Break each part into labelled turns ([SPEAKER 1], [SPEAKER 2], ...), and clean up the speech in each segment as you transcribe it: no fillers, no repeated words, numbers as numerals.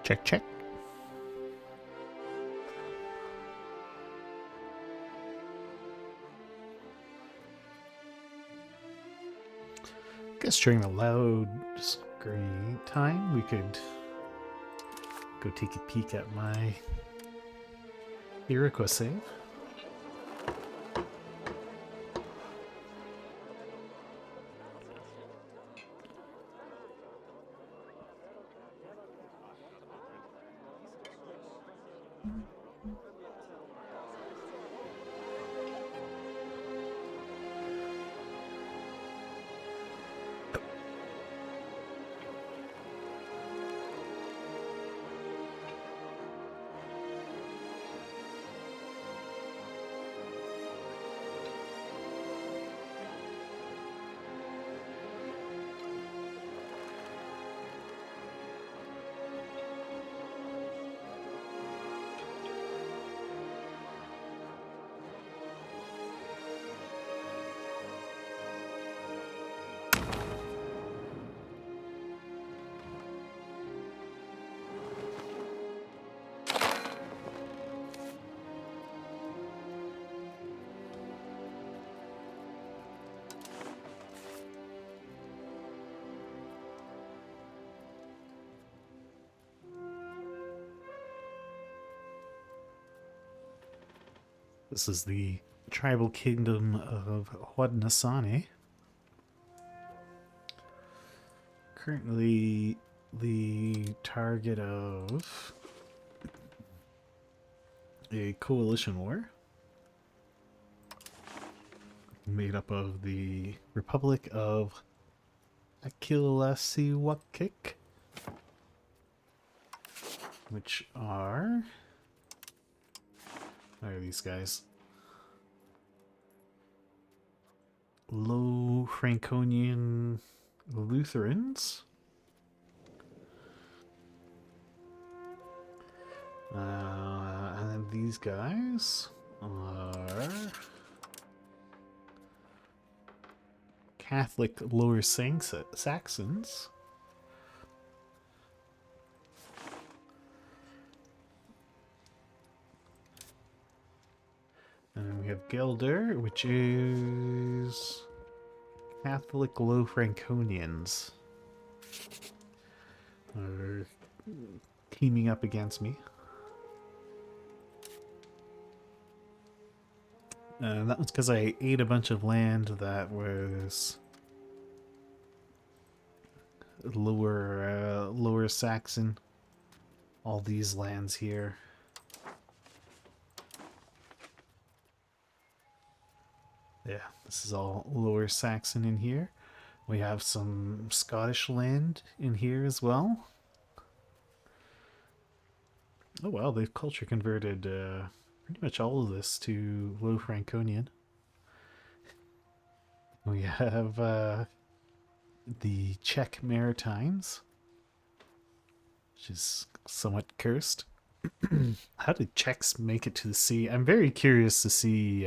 [SPEAKER 1] Check, check. Guess during the loud screen time, we could go take a peek at my Iroquois save. This is the tribal kingdom of Haudenosaunee. Currently the target of a coalition war made up of the Republic of Akilasiwakik, which are these guys? Low Franconian Lutherans. And then these guys are Catholic Lower Saxons. And we have Gelder, which is Catholic Low Franconians. Are teaming up against me. That was because I ate a bunch of land that was lower Saxon. All these lands here. Yeah, this is all Lower Saxon in here. We have some Scottish land in here as well. Oh wow, they've culture converted pretty much all of this to Low Franconian. We have the Czech Maritimes, which is somewhat cursed. How did Czechs make it to the sea? I'm very curious to see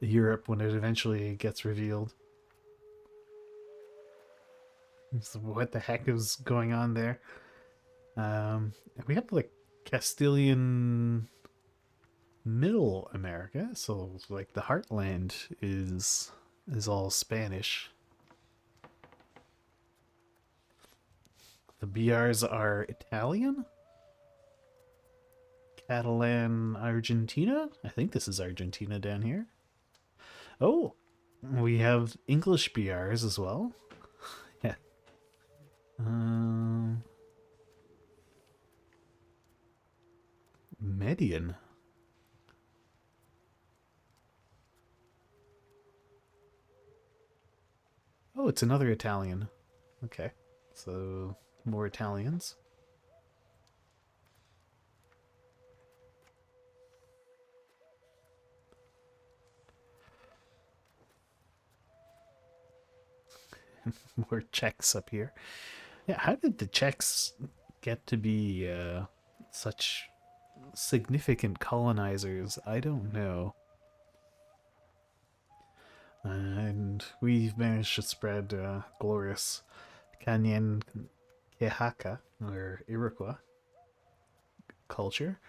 [SPEAKER 1] Europe when it eventually gets revealed. So what the heck is going on there? We have like Castilian Middle America, so like the heartland is all Spanish. The BRs are Italian, Catalan, Argentina. I think this is Argentina down here. Oh, we have English BRs as well. Yeah. Median. Oh, it's another Italian. Okay, so more Italians. More Czechs up here. Yeah, how did the Czechs get to be such significant colonizers? I don't know. And we've managed to spread glorious Canyen Quejaca, or Iroquois culture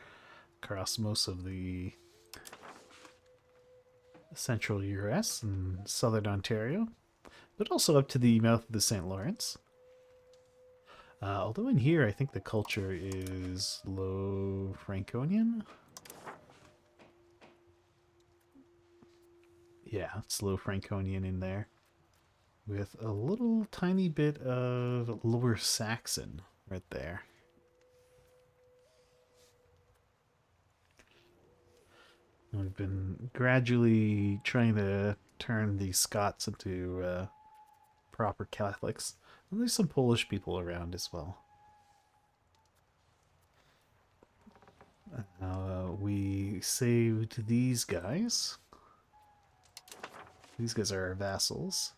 [SPEAKER 1] across most of the central US and southern Ontario, but also up to the mouth of the St. Lawrence. Although in here, I think the culture is Low Franconian. Yeah, it's Low Franconian in there, with a little tiny bit of Lower Saxon right there. We've been gradually trying to turn the Scots into proper Catholics. And there's some Polish people around as well. We saved these guys. These guys are our vassals.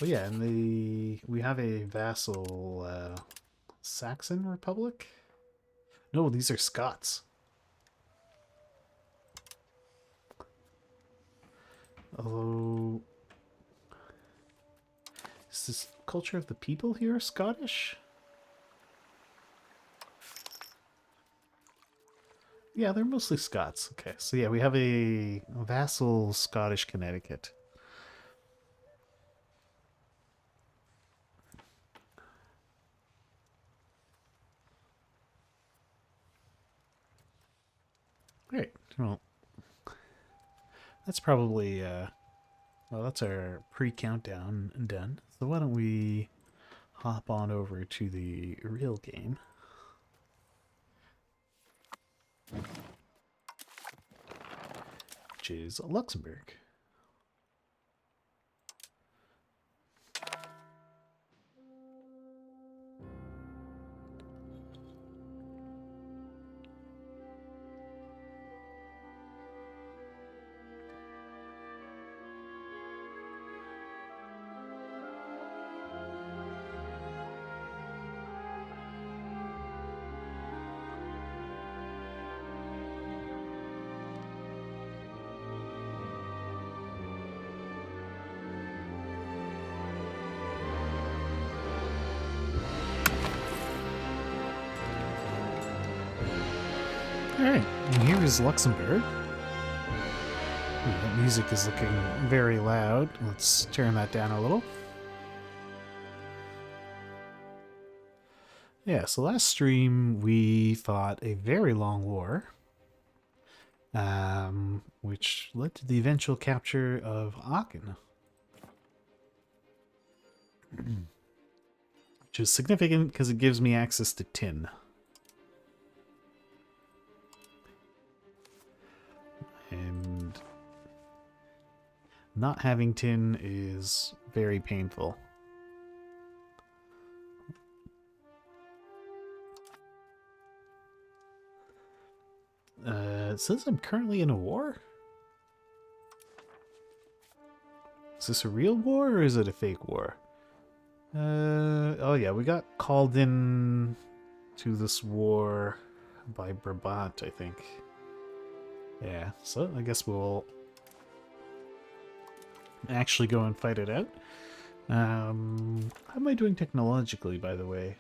[SPEAKER 1] Oh yeah, and we have a vassal Saxon Republic? No, these are Scots. Although, is this culture of the people here Scottish? Yeah, they're mostly Scots. Okay, so yeah, we have a vassal Scottish Connecticut. Great. Well, that's probably well, that's our pre-countdown done. So why don't we hop on over to the real game, which is Luxembourg. Alright, and here is Luxembourg. Ooh, that music is looking very loud. Let's turn that down a little. Yeah, so last stream we fought a very long war, which led to the eventual capture of Aachen. Which is significant because it gives me access to tin. And not having tin is very painful. It says I'm currently in a war? Is this a real war or is it a fake war? Oh yeah, we got called in to this war by Brabant, I think. Yeah, so I guess we'll actually go and fight it out. How am I doing technologically, by the way?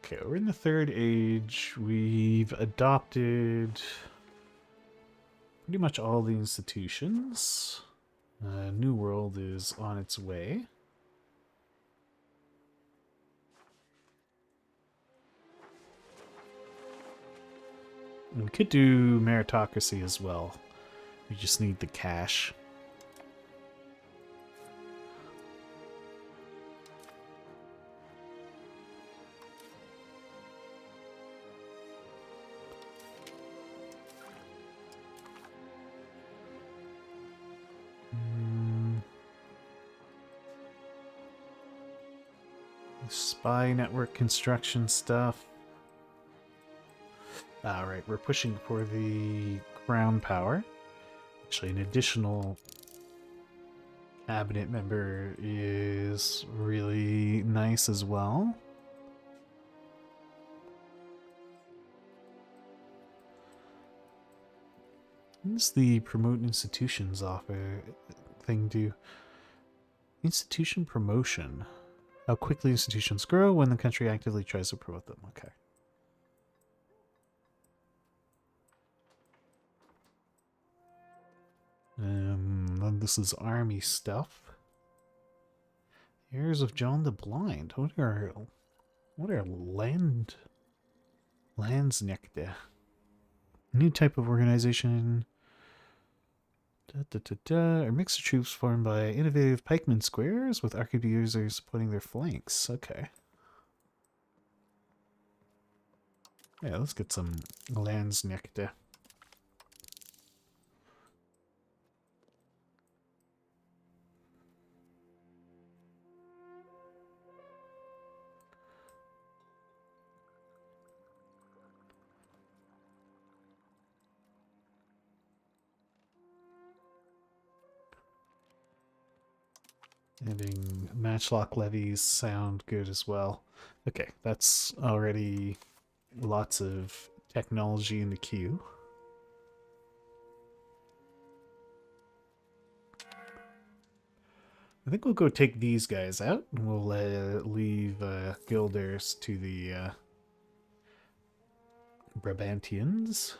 [SPEAKER 1] Okay, we're in the Third Age. We've adopted pretty much all the institutions. New World is on its way. We could do meritocracy as well. We just need the cash. Spy network construction stuff. Alright, we're pushing for the crown power. Actually, an additional cabinet member is really nice as well. What does the promote institutions offer thing do? Institution promotion. How quickly institutions grow when the country actively tries to promote them. Okay. Then this is army stuff. Heirs of John the Blind. What are Landsnekte? New type of organization. A mix of troops formed by innovative pikeman squares with arquebusiers supporting their flanks. Okay. Yeah, let's get some Landsnekte. Having matchlock levies sound good as well. Okay, that's already lots of technology in the queue. I think we'll go take these guys out, and we'll leave Guilders to the Brabantians.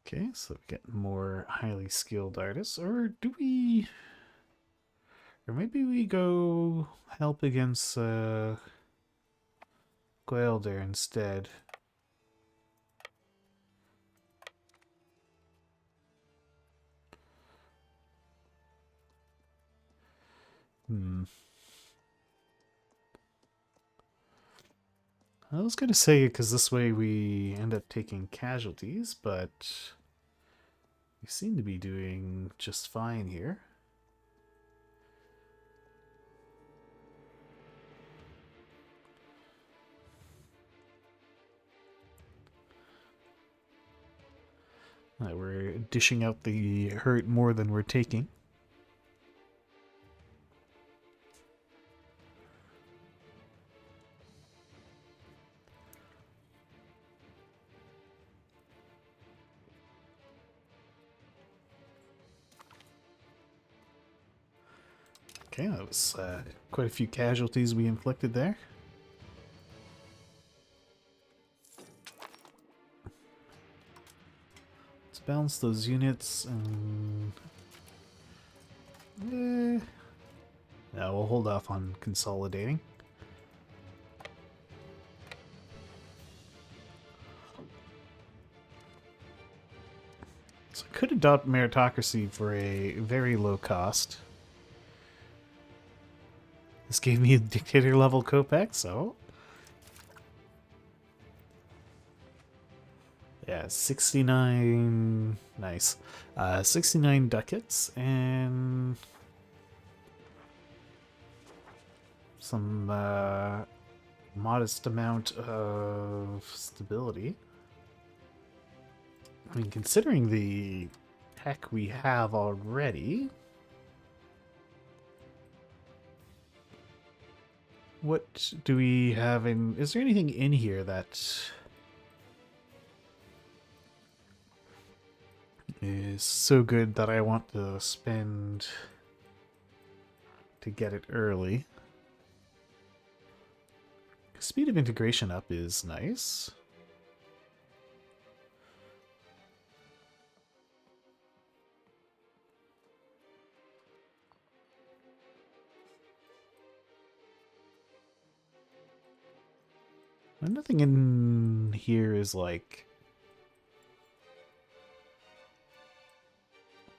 [SPEAKER 1] Okay, so we get more highly skilled artists. Or do we... Or maybe we go help against Guelder instead. I was going to say, because this way we end up taking casualties, but we seem to be doing just fine here. We're dishing out the hurt more than we're taking. Okay, that was quite a few casualties we inflicted there. Let's balance those units and... No, we'll hold off on consolidating. So I could adopt meritocracy for a very low cost. This gave me a dictator level Copex, so... Yeah, 69... Nice. 69 ducats and... some modest amount of stability. I mean, considering the tech we have already... What do we have in... Is there anything in here that is so good that I want to spend to get it early? Speed of integration up is nice. Nothing in here is like...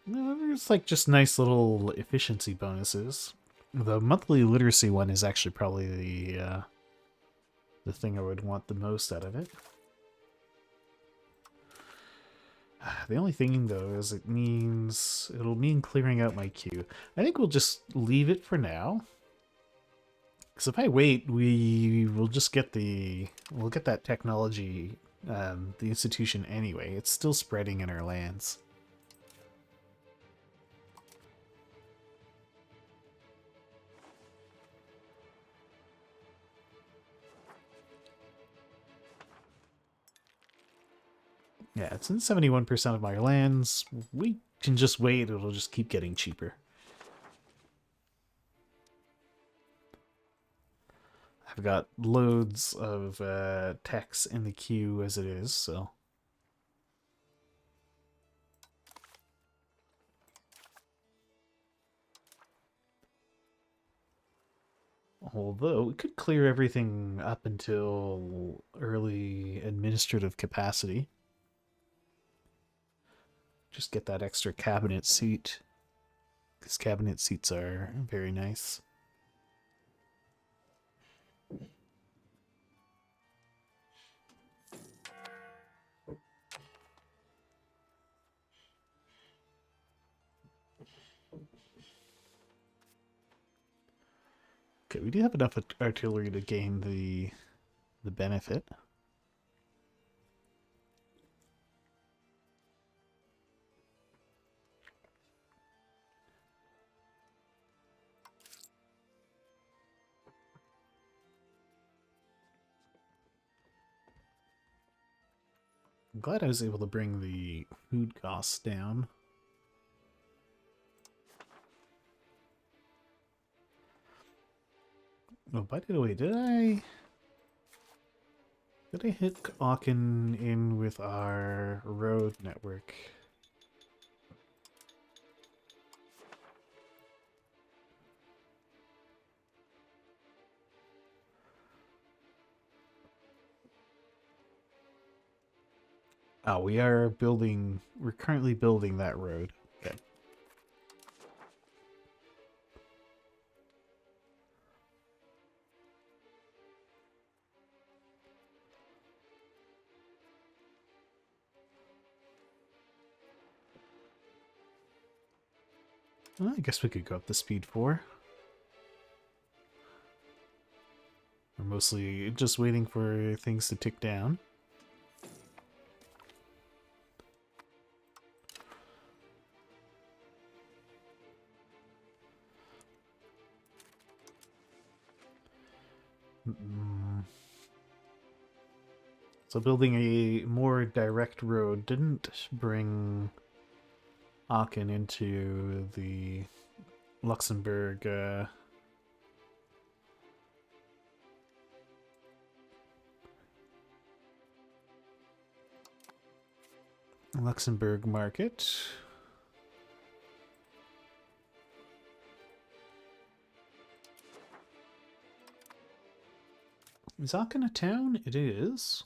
[SPEAKER 1] No, there's like just nice little efficiency bonuses. The monthly literacy one is actually probably the thing I would want the most out of it. The only thing though is it'll mean clearing out my queue. I think we'll just leave it for now. Because if I wait, we will just we'll get that technology, the institution anyway. It's still spreading in our lands. Yeah, it's in 71% of my lands. We can just wait, it'll just keep getting cheaper. I've got loads of techs in the queue as it is, so. Although we could clear everything up until early administrative capacity. Just get that extra cabinet seat. Because cabinet seats are very nice. Okay, we do have enough artillery to gain the benefit. I'm glad I was able to bring the food costs down. Oh, by the way, did I hook Aachen in with our road network? Oh, we're currently building that road. Okay. Well, I guess we could go up to speed 4. We're mostly just waiting for things to tick down. So building a more direct road didn't bring Aachen into the Luxembourg market. Is Aachen a town? It is.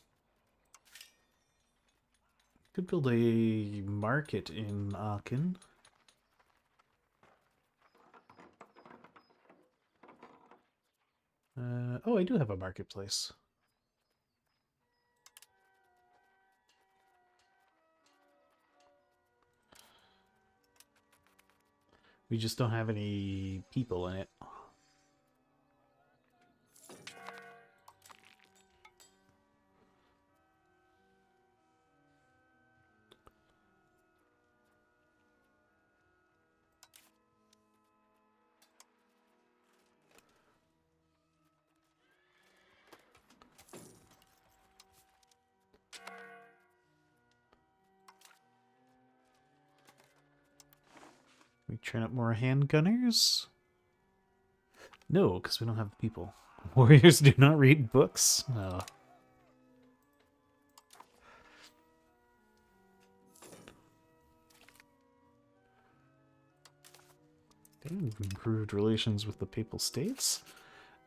[SPEAKER 1] Could build a market in Aachen. Oh, I do have a marketplace. We just don't have any people in it. We train up more handgunners? No, because we don't have the people. Warriors do not read books? Oh. Okay, we've improved relations with the Papal States.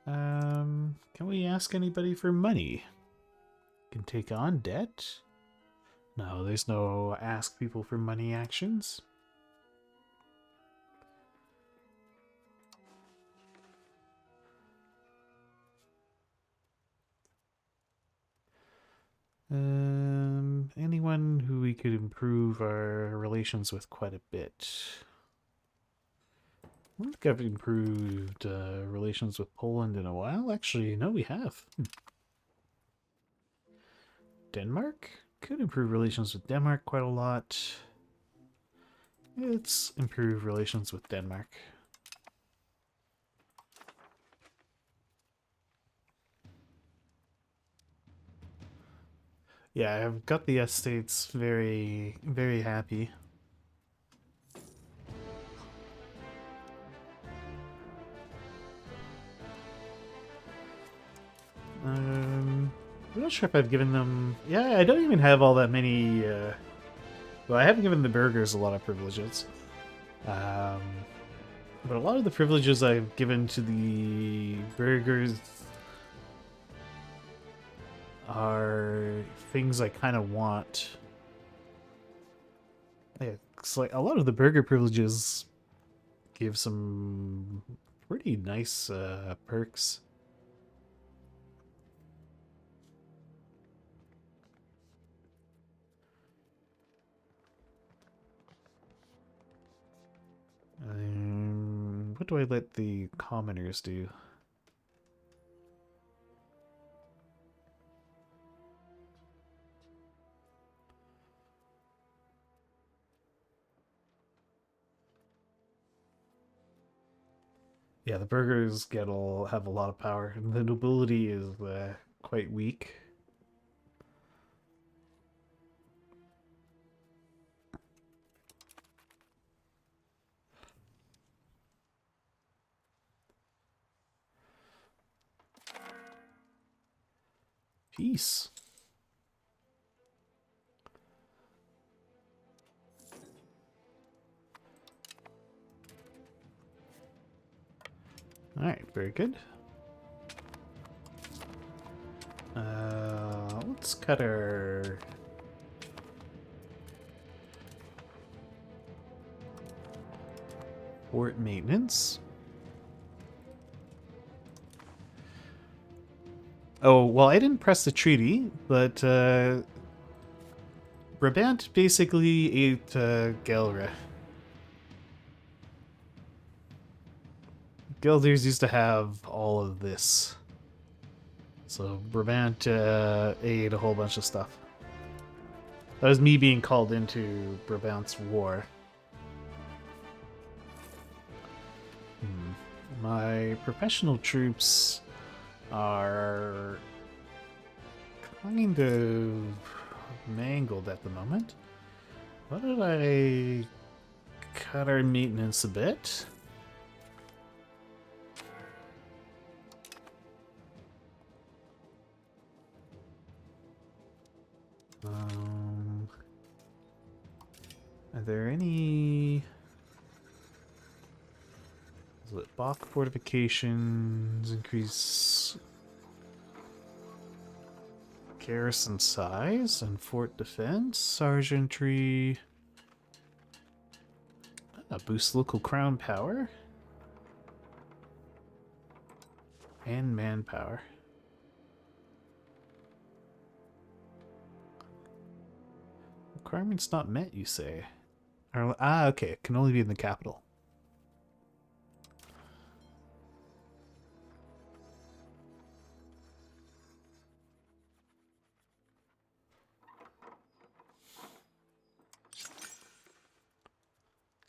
[SPEAKER 1] Can we ask anybody for money? Can take on debt? No, there's no ask people for money actions. anyone who we could improve our relations with quite a bit? I don't think I've improved relations with Poland in a while. Actually, no, we have. Denmark? Could improve relations with Denmark quite a lot. Let's improve relations with Denmark. Yeah, I've got the estates very, very happy. I'm not sure if I've given them... Yeah, I don't even have all that many... Well, I haven't given the burghers a lot of privileges. But a lot of the privileges I've given to the burghers are things I kind of want. Yeah, it's like a lot of the burger privileges give some pretty nice perks. What do I let the commoners do? Yeah, the burgers have a lot of power, and the nobility is quite weak. Peace. Alright, very good. Let's cut our... port maintenance. Oh, well, I didn't press the treaty, but Brabant basically ate Gelre. Gelders used to have all of this. So Brabant ate a whole bunch of stuff. That was me being called into Brabant's war. My professional troops are kind of mangled at the moment. Why did I cut our maintenance a bit? Are there any... Let Bach fortifications increase garrison size and fort defense, sergeantry, boost local crown power and manpower. Requirements not met, you say? Okay, it can only be in the capital.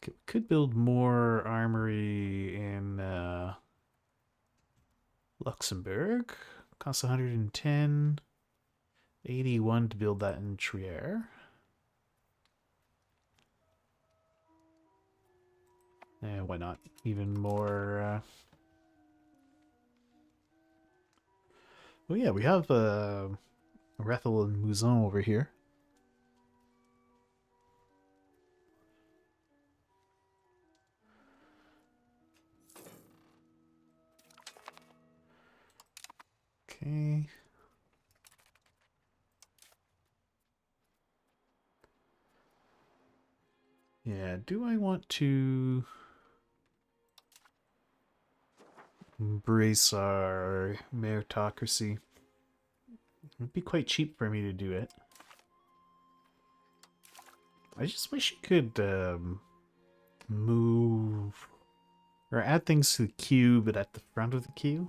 [SPEAKER 1] Okay, we could build more armory in Luxembourg. Costs 110. 81 to build that in Trier. Why not? Even more... Oh yeah, we have Rethel and Mouzon over here. Okay. Yeah, do I want to embrace our meritocracy? It'd be quite cheap for me to do it. I just wish you could move or add things to the queue, but at the front of the queue.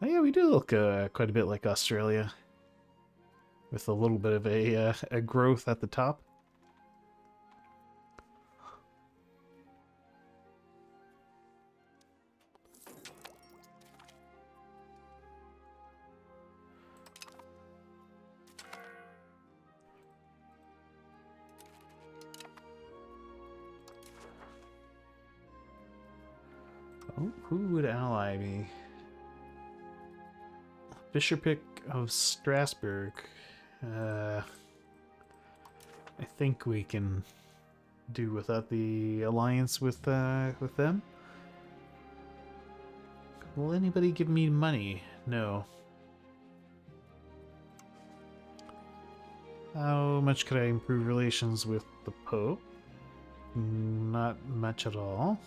[SPEAKER 1] Oh yeah, we do look quite a bit like Australia, with a little bit of a growth at the top. Oh, who would ally me? Bishopric of Strasbourg. I think we can do without the alliance with them. Will anybody give me money? No. How much could I improve relations with the Pope? Not much at all.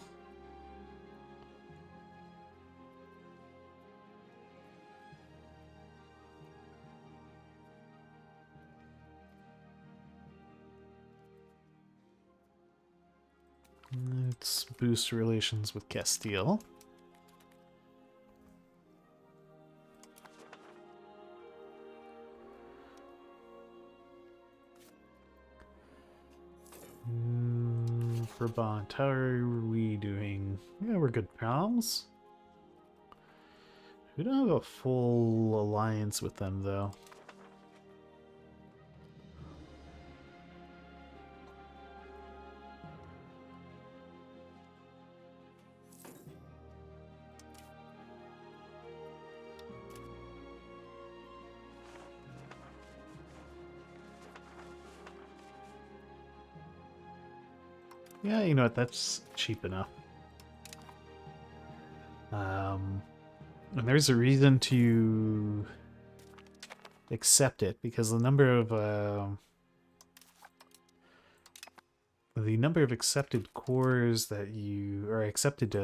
[SPEAKER 1] Let's boost relations with Castile. Brabant, how are we doing? Yeah, we're good pals. We don't have a full alliance with them, though. Yeah, you know what, that's cheap enough. And there's a reason to accept it, because the number of accepted cores that you, or accepted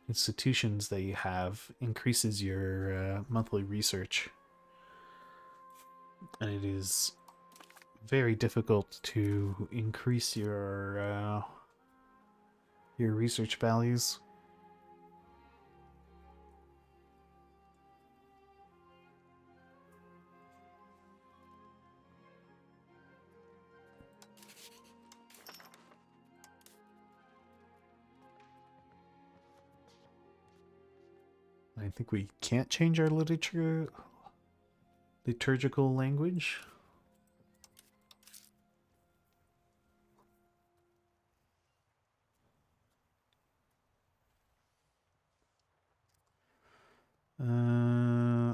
[SPEAKER 1] institutions that you have increases your monthly research. And it is very difficult to increase your research values. I think we can't change our liturgical language.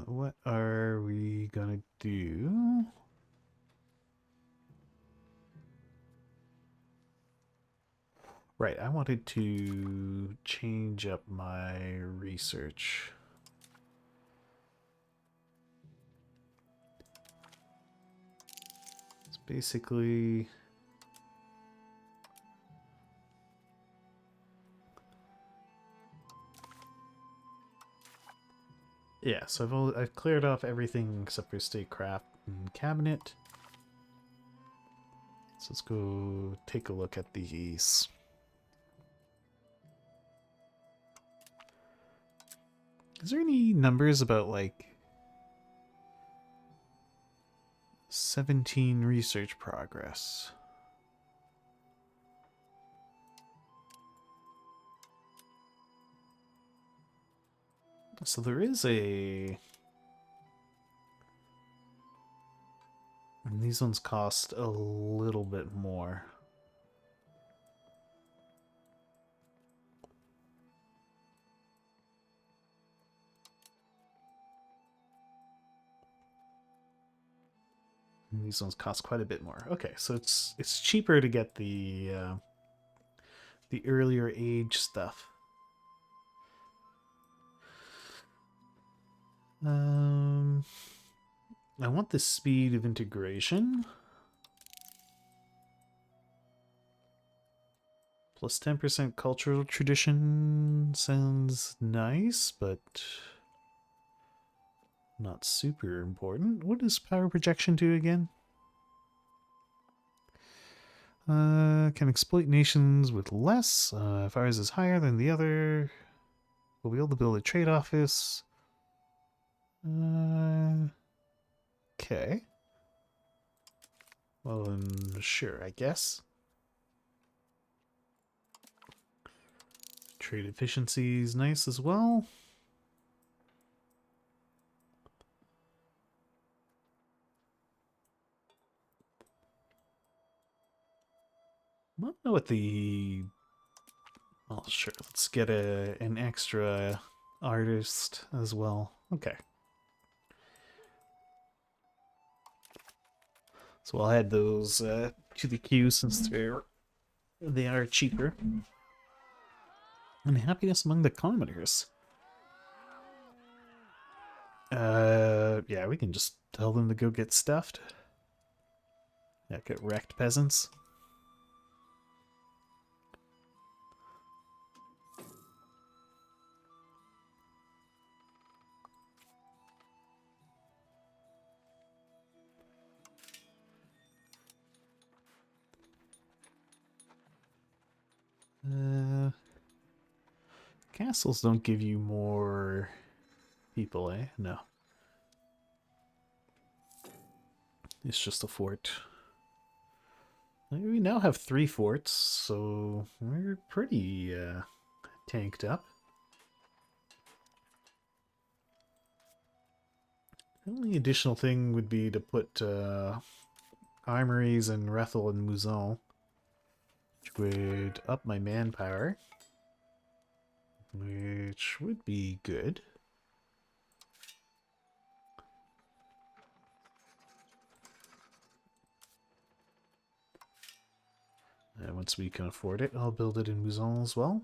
[SPEAKER 1] What are we gonna do? Right, I wanted to change up my research. It's basically... Yeah, so I've cleared off everything except for statecraft and cabinet. So let's go take a look at these. Is there any numbers about, like, 17 research progress? So there is a... And these ones cost a little bit more. And these ones cost quite a bit more. Okay, so it's cheaper to get the earlier age stuff. I want the speed of integration. Plus 10% cultural tradition sounds nice, but Not super important. What does power projection do again? Can exploit nations with less. If ours is higher than the other, we'll be able to build a trade office. Okay. Well, then, sure, I guess. Trade efficiency is nice as well. I don't know what the... Oh, sure, let's get an extra artist as well. Okay. So I'll add those to the queue since they are cheaper. And happiness among the commoners. Yeah, we can just tell them to go get stuffed. Yeah, get wrecked, peasants. Castles don't give you more people, eh? No. It's just a fort. We now have 3 forts, so we're pretty tanked up. The only additional thing would be to put armories in Rethel and Mouzon, which would up my manpower, which would be good. And once we can afford it, I'll build it in Mouzon as well.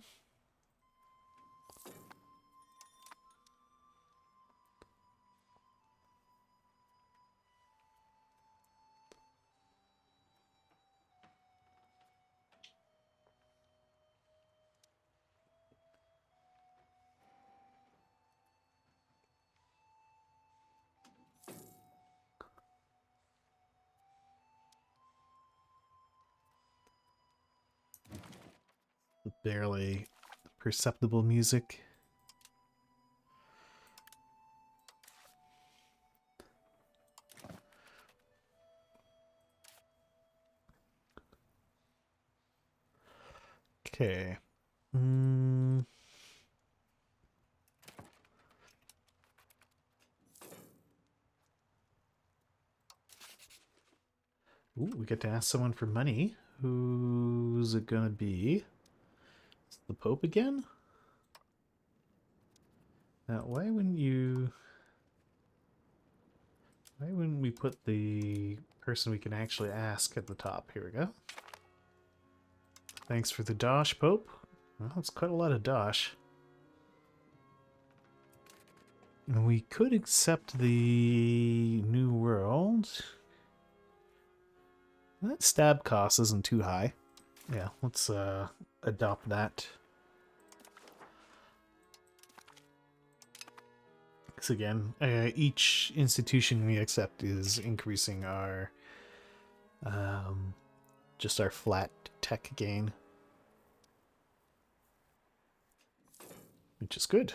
[SPEAKER 1] Barely perceptible music. Okay. Ooh, we get to ask someone for money. Who's it gonna be? It's the Pope again? Now, why wouldn't we put the person we can actually ask at the top? Here we go. Thanks for the dosh, Pope. Well, it's quite a lot of dosh. And we could accept the New World. That stab cost isn't too high. Yeah, let's adopt that. Because again, each institution we accept is increasing our just our flat tech gain, which is good.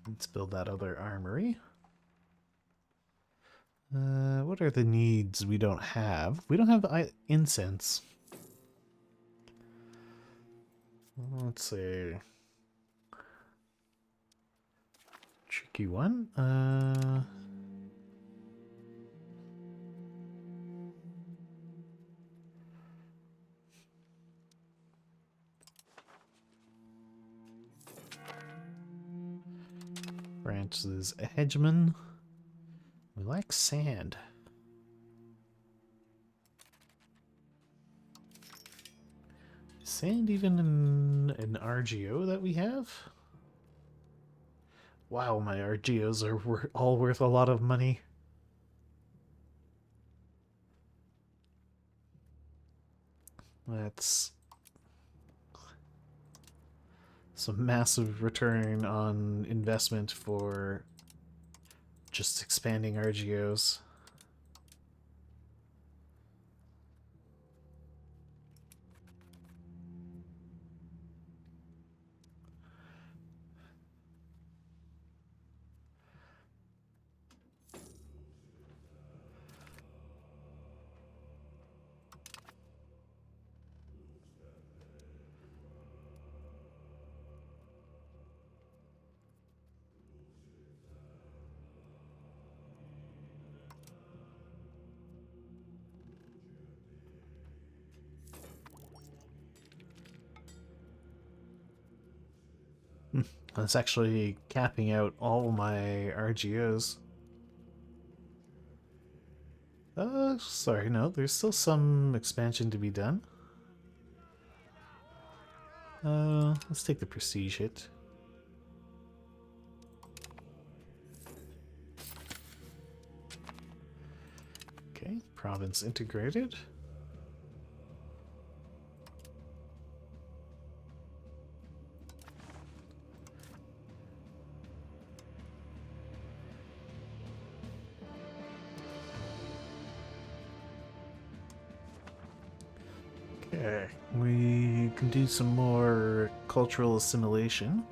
[SPEAKER 1] Let's build that other armory. What are the needs we don't have? We don't have incense. Let's see. Tricky one. France is a hegemon. We like sand. Is sand even an RGO that we have? Wow, my RGOs are all worth a lot of money. That's some massive return on investment for just expanding RGOs. That's actually capping out all my RGOs. Sorry, no, there's still some expansion to be done. Let's take the prestige hit. Okay, province integrated. Okay, we can do some more cultural assimilation.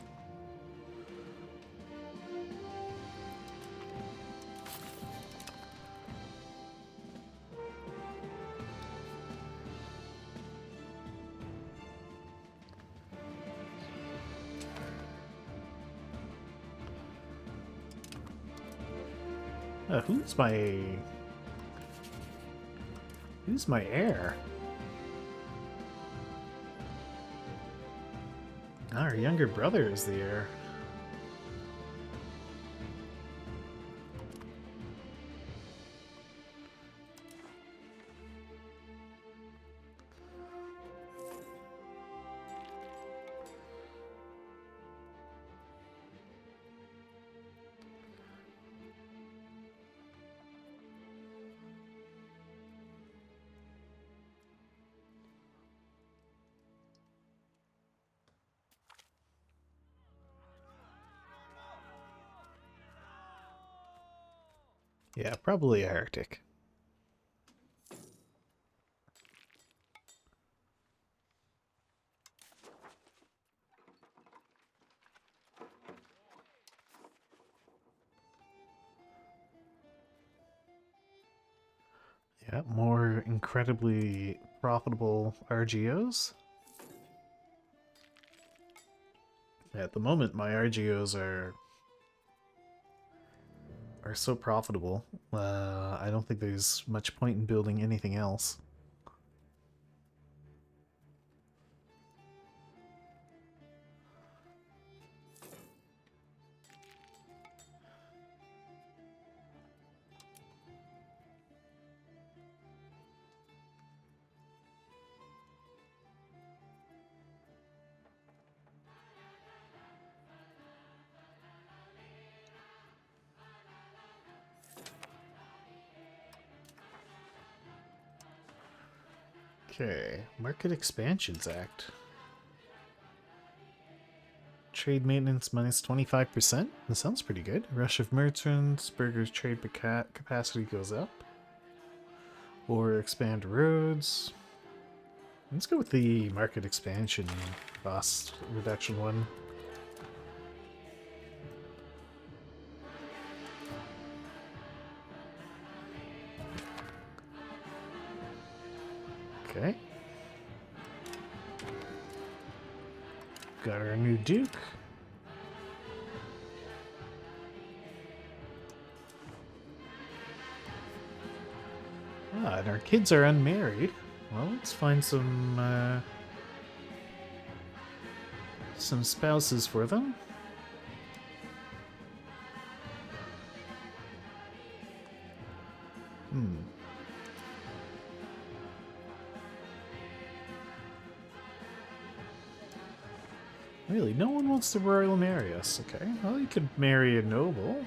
[SPEAKER 1] Who's my heir? Our younger brother is the heir. Yeah, probably a heretic. Yeah, more incredibly profitable RGOs. At the moment, my RGOs are so profitable. I don't think there's much point in building anything else. Okay, Market Expansions Act. Trade maintenance minus 25%? That sounds pretty good. Rush of merchants, Burger's trade capacity goes up. Or expand roads. Let's go with the market expansion cost reduction one. Okay. Got our new Duke. Ah, and our kids are unmarried. Well, let's find some spouses for them. Really, no one wants to royal marry us. Okay, well, you could marry a noble.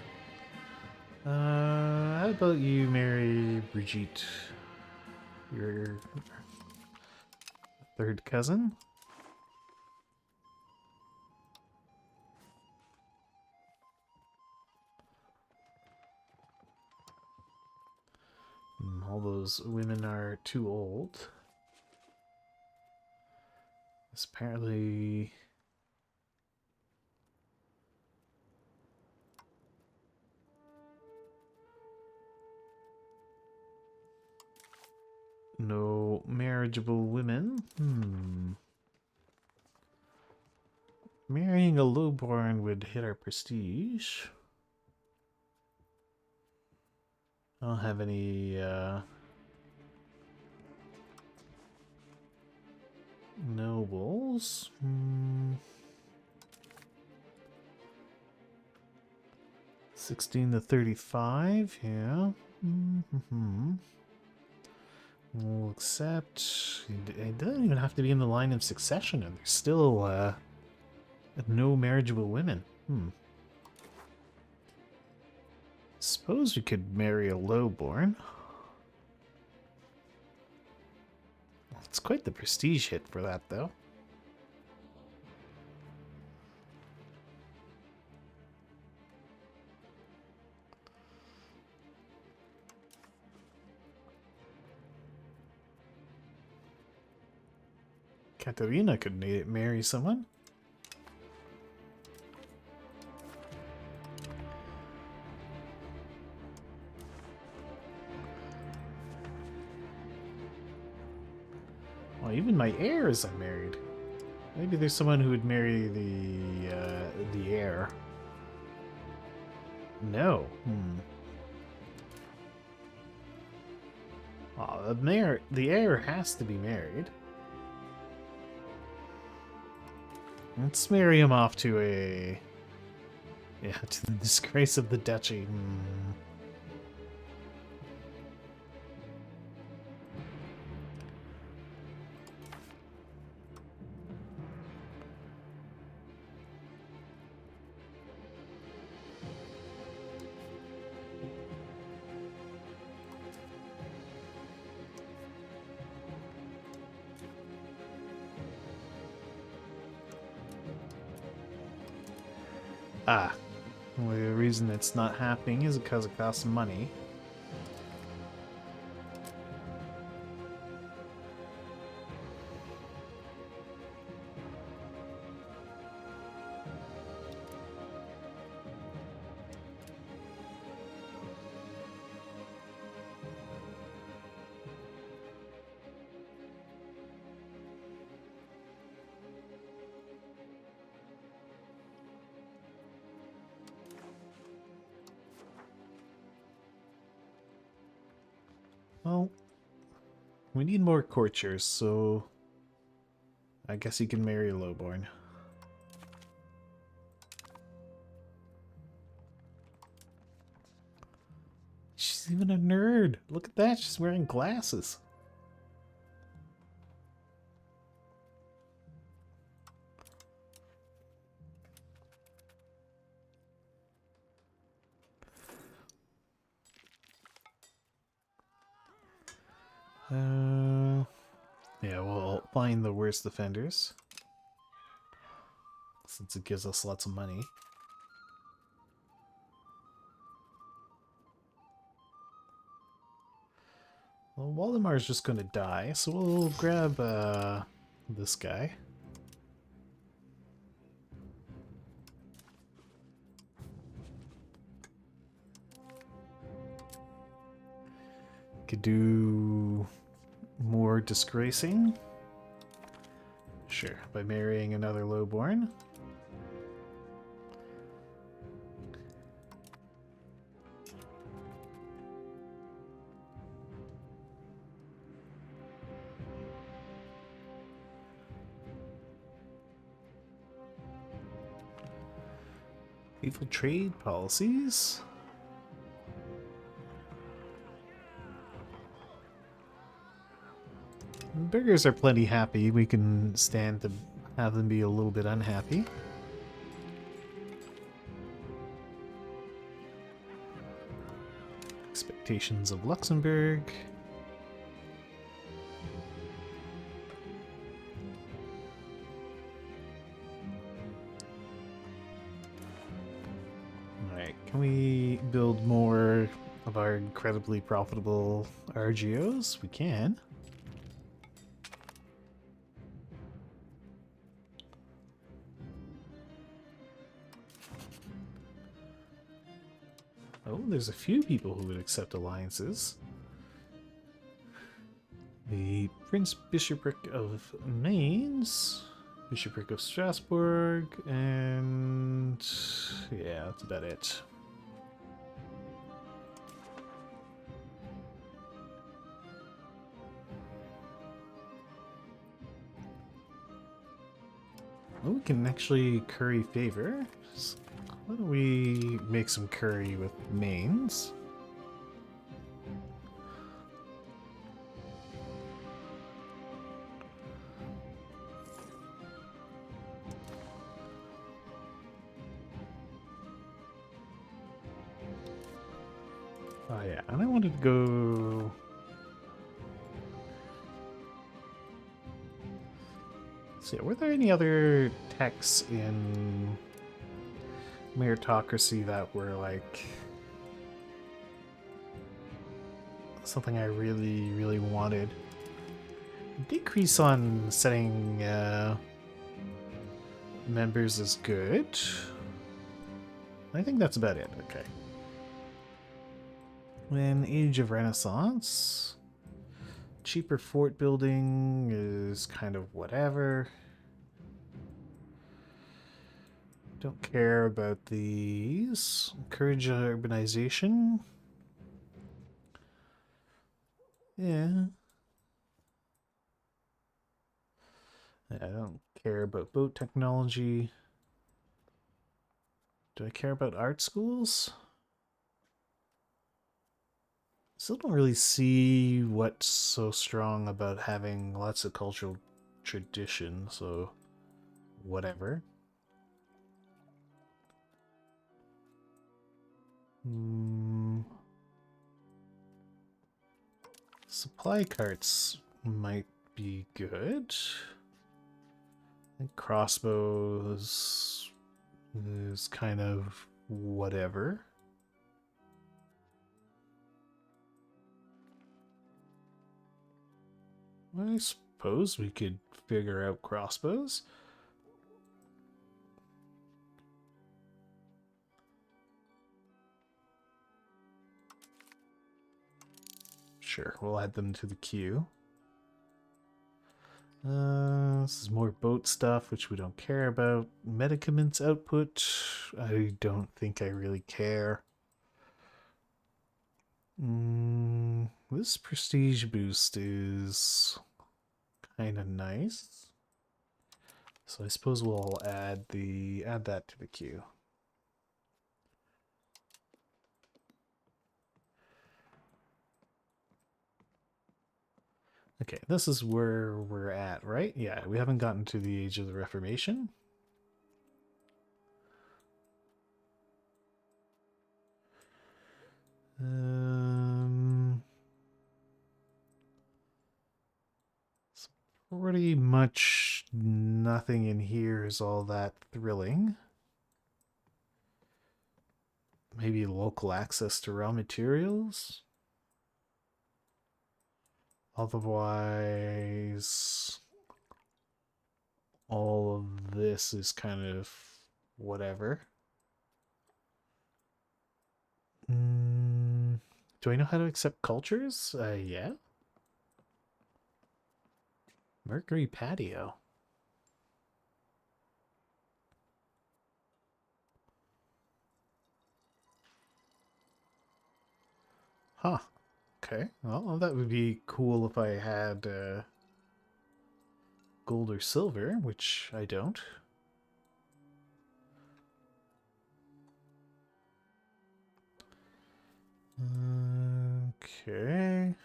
[SPEAKER 1] How about you marry Brigitte? Your third cousin. All those women are too old. This apparently... No marriageable women. Marrying a lowborn would hit our prestige. I don't have any nobles. 16 to 35, yeah. We'll accept. It doesn't even have to be in the line of succession, and there's still no marriageable women. Suppose we could marry a lowborn. It's quite the prestige hit for that, though. Katerina could marry someone. Well, even my heir is unmarried. Maybe there's someone who would marry the heir. No. Oh, the heir has to be married. Let's marry him off to a... Yeah, to the disgrace of the duchy. Ah, well, the reason it's not happening is because it costs money. Well, we need more courtiers, so I guess you can marry a lowborn. She's even a nerd. Look at that, she's wearing glasses. Yeah, we'll find the worst offenders, since it gives us lots of money. Well, Waldemar's just gonna die, so we'll grab this guy. Could do more disgracing. Sure, by marrying another lowborn. Evil trade policies. Burgers are plenty happy. We can stand to have them be a little bit unhappy. Expectations of Luxembourg. we build more of our incredibly profitable RGOs? We can. Oh, there's a few people who would accept alliances. The Prince Bishopric of Mainz, Bishopric of Strasbourg, and yeah, that's about it. Oh, we can actually curry favor. So why don't we make some curry with Mainz? Oh yeah, and I wanted to go... So yeah, were there any other texts in meritocracy that were like something I really, really wanted? Decrease on setting members is good. I think that's about it. Okay. When Age of Renaissance, cheaper fort building is kind of whatever. Don't care about these. Encourage urbanization. Yeah. I don't care about boat technology. Do I care about art schools? Still don't really see what's so strong about having lots of cultural tradition, so whatever. Supply carts might be good. I think crossbows is kind of whatever. I suppose we could figure out crossbows. Sure, we'll add them to the queue. This is more boat stuff, which we don't care about. Medicaments output, I don't think I really care. This prestige boost is kind of nice. So I suppose we'll add that to the queue. Okay, this is where we're at, right? Yeah, we haven't gotten to the Age of the Reformation. Pretty much nothing in here is all that thrilling. Maybe local access to raw materials? Otherwise, all of this is kind of whatever. Do I know how to accept cultures? Yeah. Mercury patio. Huh. Okay. Well, that would be cool if I had gold or silver, which I don't. Okay.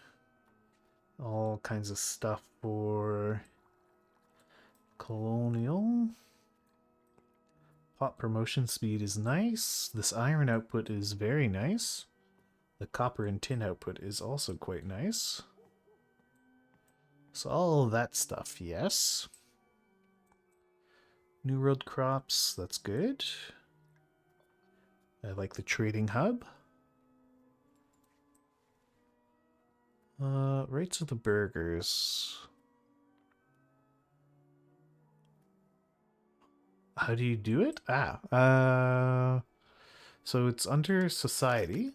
[SPEAKER 1] All kinds of stuff for colonial. Pot promotion speed is nice. This iron output is very nice. The copper and tin output is also quite nice. So all of that stuff, yes. New road crops, that's good. I like the trading hub. Rates of the burgers. How do you do it? So it's under society.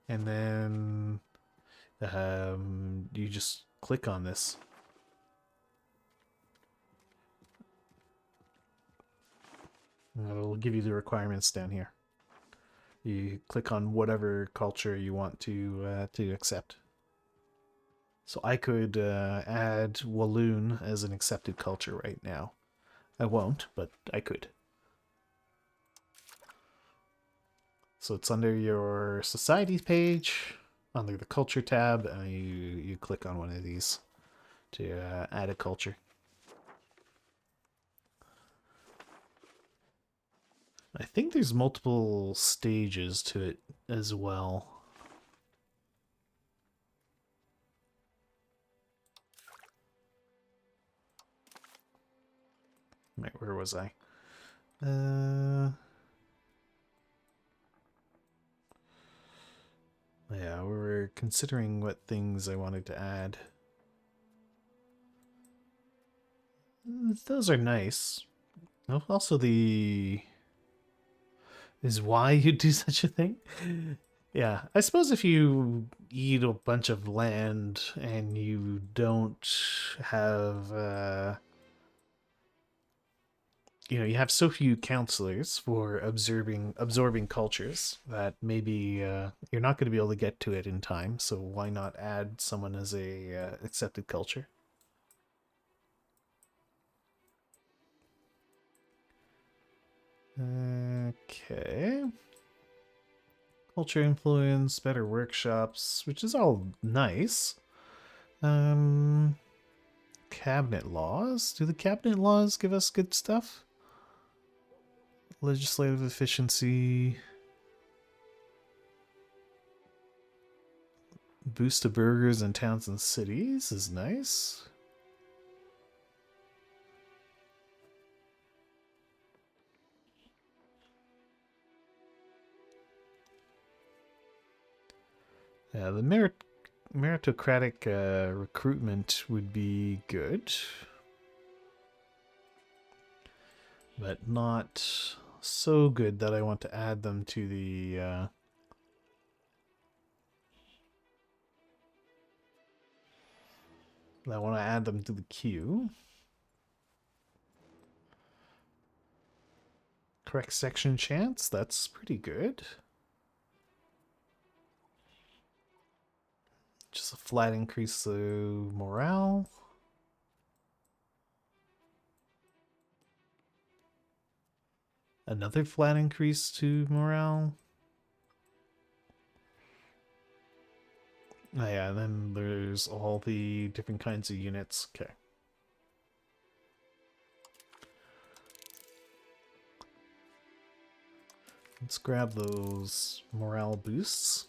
[SPEAKER 1] And then you just click on this. It'll give you the requirements down here. You click on whatever culture you want to accept. So I could add Walloon as an accepted culture right now. I won't, but I could. So it's under your society page, under the culture tab, and you click on one of these to add a culture. I think there's multiple stages to it as well. Wait, where was I? Yeah, we were considering what things I wanted to add. Those are nice. Also, is why you do such a thing. Yeah, I suppose if you eat a bunch of land and you don't have, you have so few counselors for absorbing cultures that maybe you're not going to be able to get to it in time. So why not add someone as a accepted culture? Okay. Culture influence, better workshops, which is all nice. Cabinet laws. Do the cabinet laws give us good stuff? Legislative efficiency. Boost to burgers in towns and cities is nice. Yeah, the meritocratic recruitment would be good, but not so good that I want to add them to the I want to add them to the queue. Correct section chance, that's pretty good. Just a flat increase to morale. Another flat increase to morale. Oh yeah, and then there's all the different kinds of units. Okay. Let's grab those morale boosts.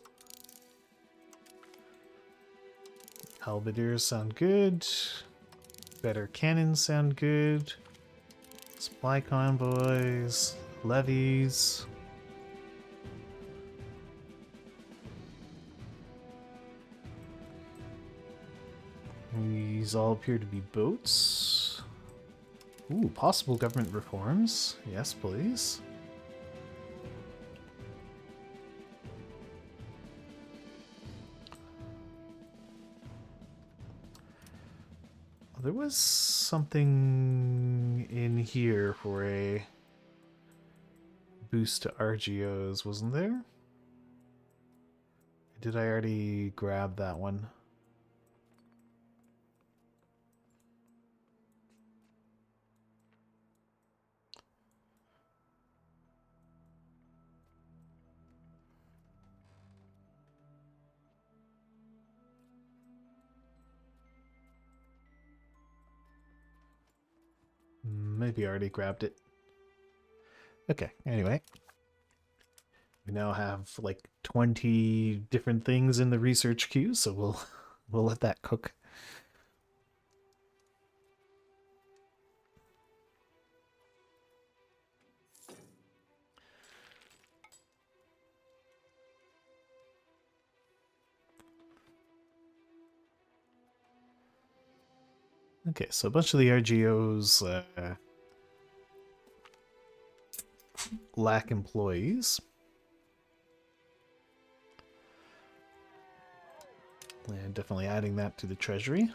[SPEAKER 1] Halberdiers sound good. Better cannons sound good. Supply convoys. Levies. These all appear to be boats. Ooh, possible government reforms. Yes, please. There was something in here for a boost to RGOs, wasn't there? Did I already grab that one? Maybe I already grabbed it. Okay, anyway. We now have like 20 different things in the research queue, so we'll let that cook. Okay, so a bunch of the RGOs lack employees. And definitely adding that to the treasury.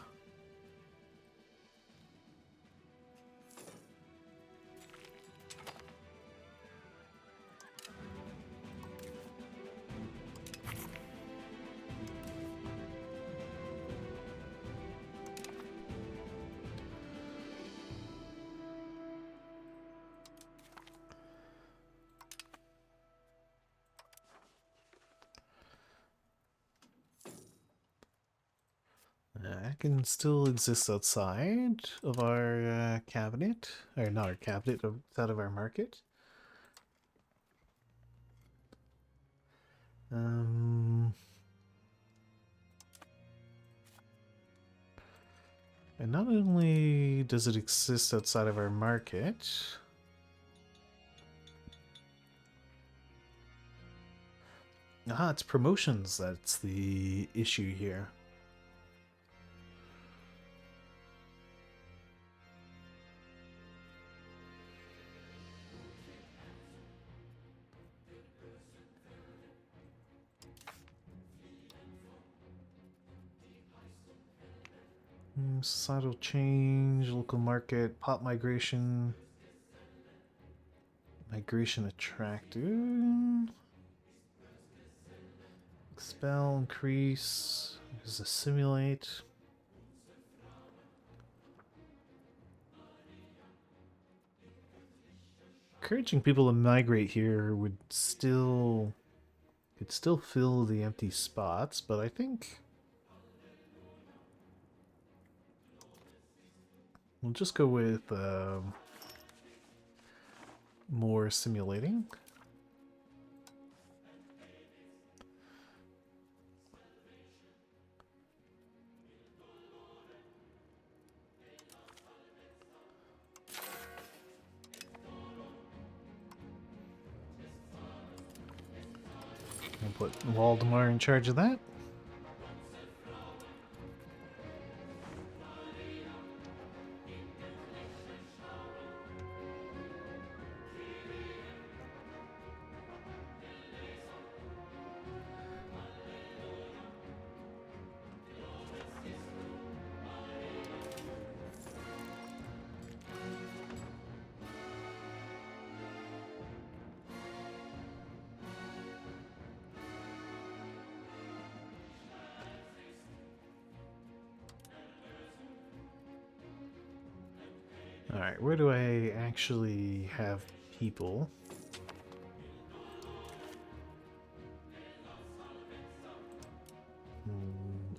[SPEAKER 1] I can still exist outside of our cabinet, or not our cabinet, outside of our market. And not only does it exist outside of our market, it's promotions that's the issue here. Societal change, local market, pop migration, migration attractive, expel, increase, there's a simulate. Encouraging people to migrate here could still fill the empty spots, but I think we'll just go with more simulating. We'll put Waldemar in charge of that. Alright, where do I actually have people?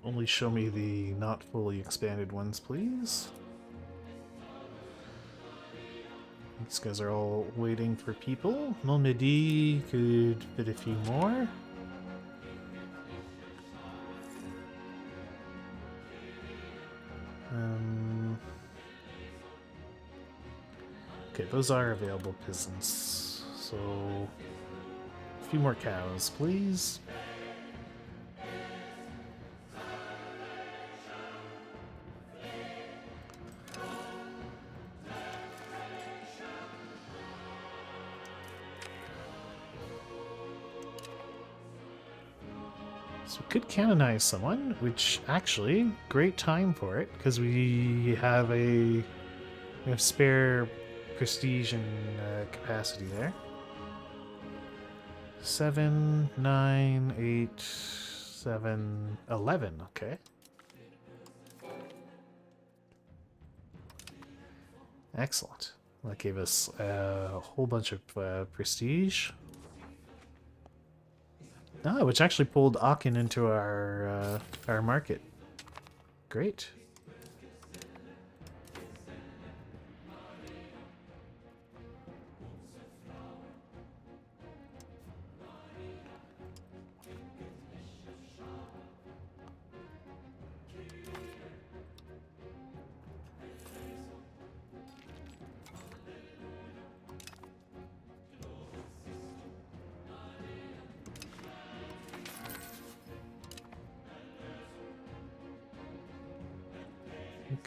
[SPEAKER 1] Only show me the not fully expanded ones, please. These guys are all waiting for people. Montmedy could fit a few more. Okay, those are available peasants. So, a few more cows, please. So we could canonize someone, which actually, great time for it, because we have spare prestige and capacity there. 7, 9, 8, 7, 11, okay. Excellent. That gave us a whole bunch of prestige. Which actually pulled Aachen into our market. Great.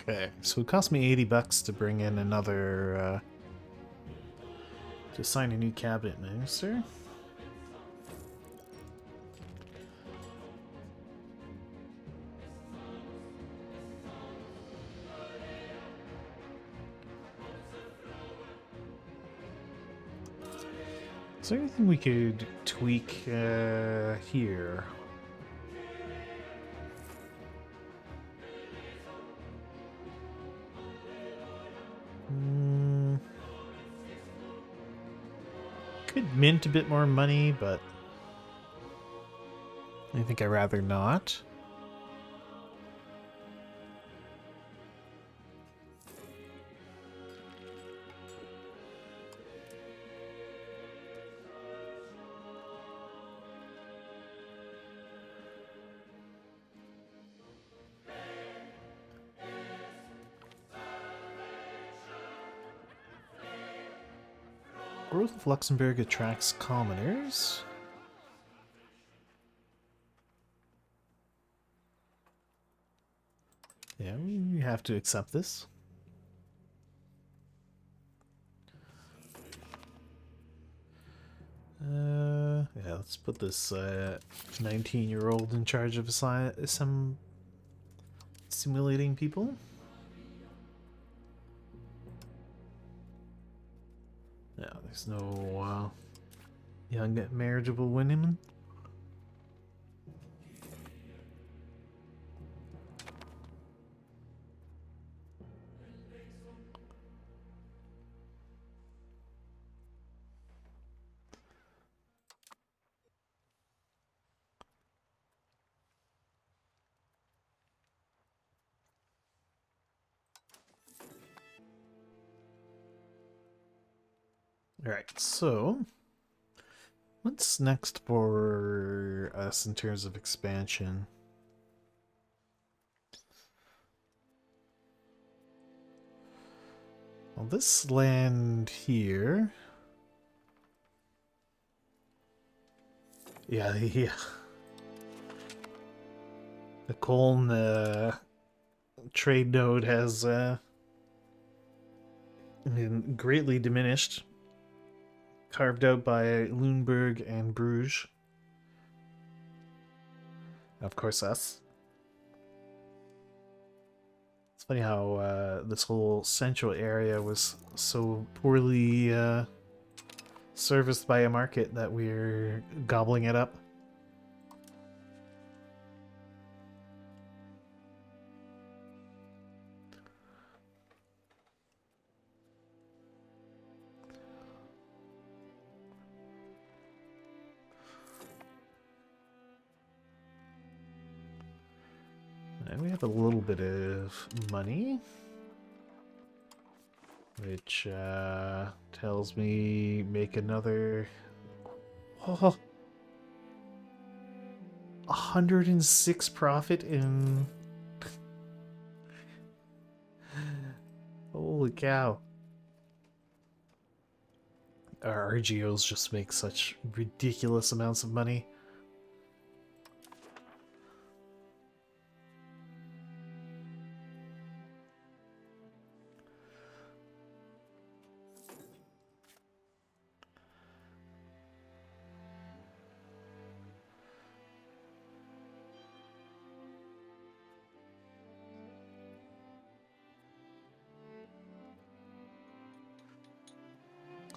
[SPEAKER 1] Okay, so it cost me $80 to bring in another, to assign a new cabinet minister. Is there anything we could tweak here? Could mint a bit more money, but I think I'd rather not. Growth of Luxembourg attracts commoners. Yeah, we have to accept this. Yeah, let's put this 19-year-old in charge of some simulating people. Yeah, there's no young marriageable women. Alright, so what's next for us in terms of expansion? Well, this land here... Yeah. The Colne trade node has been greatly diminished. Carved out by Luneburg and Bruges. Of course, us. It's funny how this whole central area was so poorly serviced by a market that we're gobbling it up. And we have a little bit of money, which tells me make another 106 profit in... Holy cow. Our RGOs just make such ridiculous amounts of money.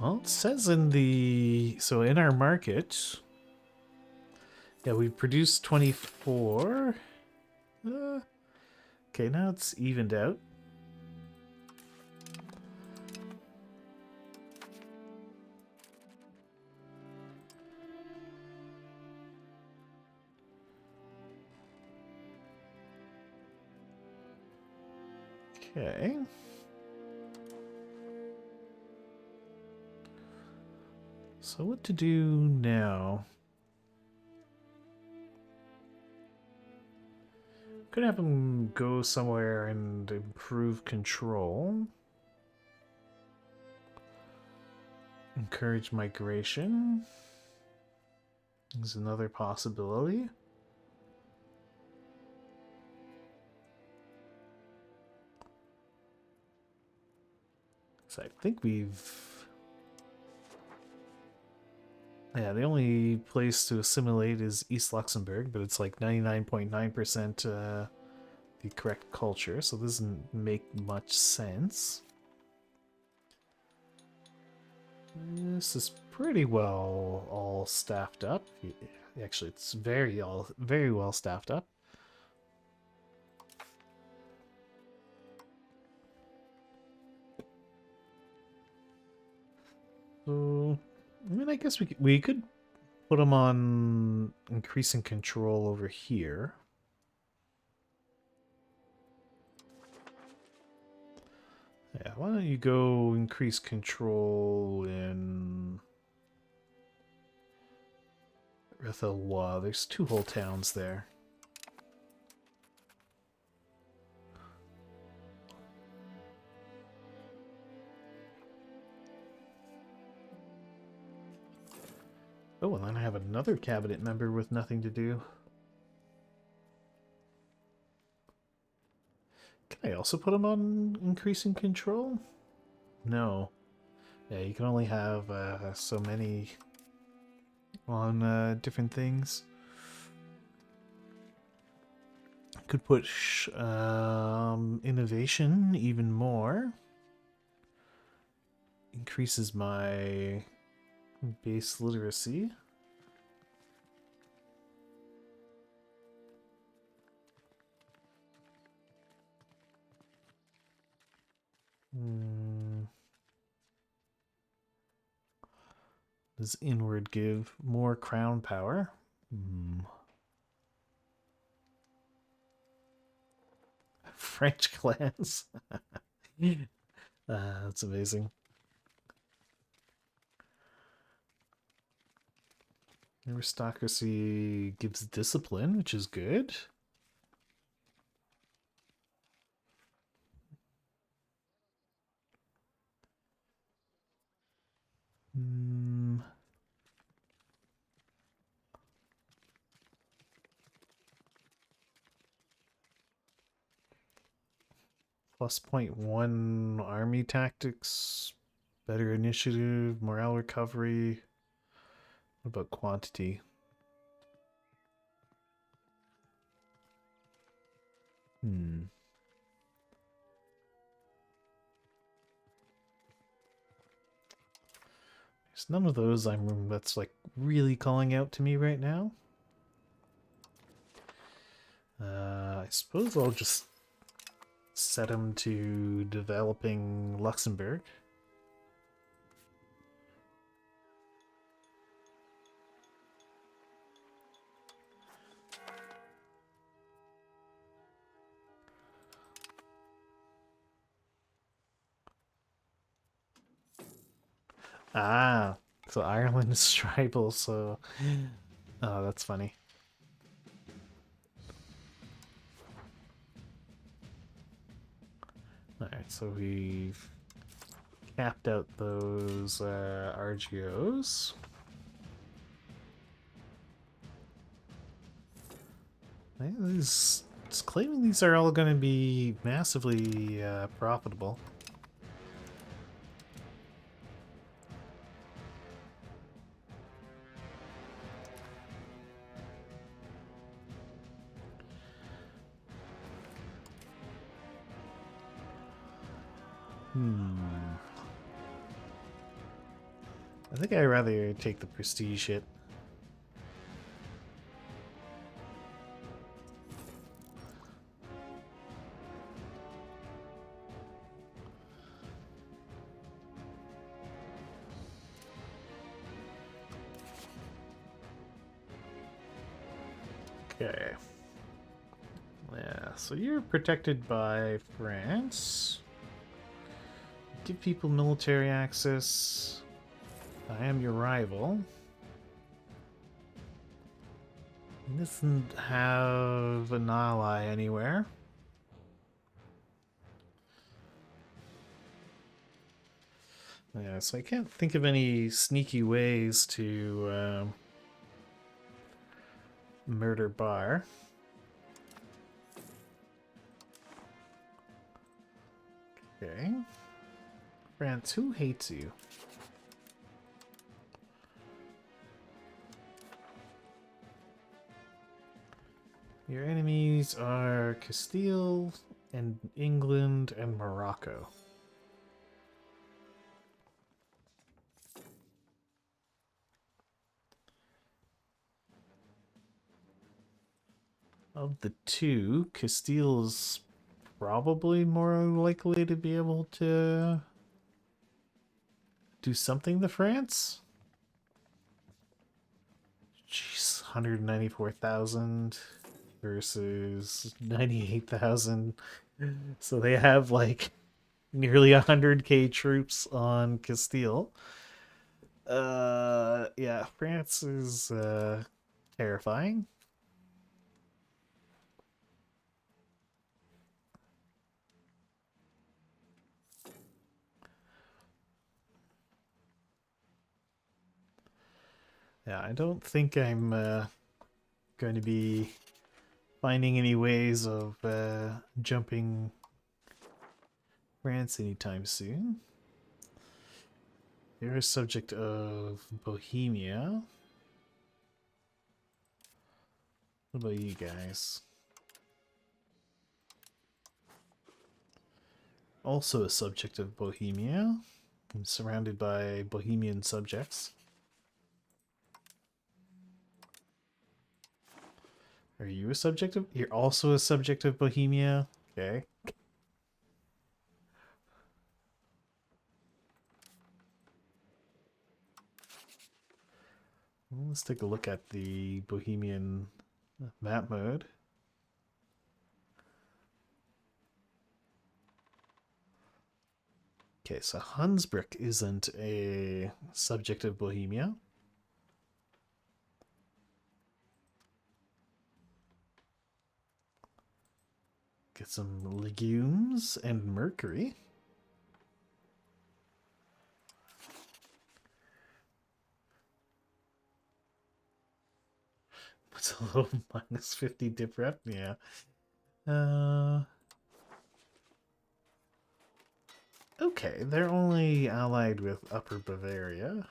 [SPEAKER 1] Well, it says in the... So in our market... Yeah, we produced 24. Okay, now it's evened out. Okay. So what to do now? Could have him go somewhere and improve control. Encourage migration is another possibility. So I think we've... Yeah, the only place to assimilate is East Luxembourg, but it's like 99.9% the correct culture, so this doesn't make much sense. This is pretty well all staffed up. Actually, it's very well staffed up. So, I mean, I guess we could put them on increasing control over here. Yeah, why don't you go increase control in Rithelwa? There's 2 whole towns there. Oh, and then I have another cabinet member with nothing to do. Can I also put him on increasing control? No. Yeah, you can only have so many on different things. Could push innovation even more. Increases my base literacy. Does inward give more crown power? French clans. That's amazing. Aristocracy gives discipline, which is good. Plus 0.1 army tactics, better initiative, morale recovery. What about quantity? There's none of those that's like really calling out to me right now. I suppose I'll just set him to developing Luxembourg. Ah, so Ireland is tribal, so... Oh, that's funny. Alright, so we've capped out those RGOs. It's claiming these are all going to be massively profitable. I think I'd rather take the prestige hit. Okay. Yeah, so you're protected by France. Give people military access. I am your rival. He doesn't have an ally anywhere. Yeah, so I can't think of any sneaky ways to murder Bar. Okay. France, who hates you? Your enemies are Castile and England and Morocco. Of the two, Castile's probably more likely to be able to do something to France. Jeez, 194,000 versus 98,000. So they have like nearly 100k troops on Castile. Yeah, France is terrifying. Yeah, I don't think I'm going to be finding any ways of jumping France anytime soon. They're a subject of Bohemia. What about you guys? Also a subject of Bohemia. I'm surrounded by Bohemian subjects. Are you a subject of... You're also a subject of Bohemia? Okay. Well, let's take a look at the Bohemian map mode. Okay, so Hunsbrück isn't a subject of Bohemia. Get some legumes and mercury. It's a little minus 50 dip rep, yeah. Okay, they're only allied with Upper Bavaria,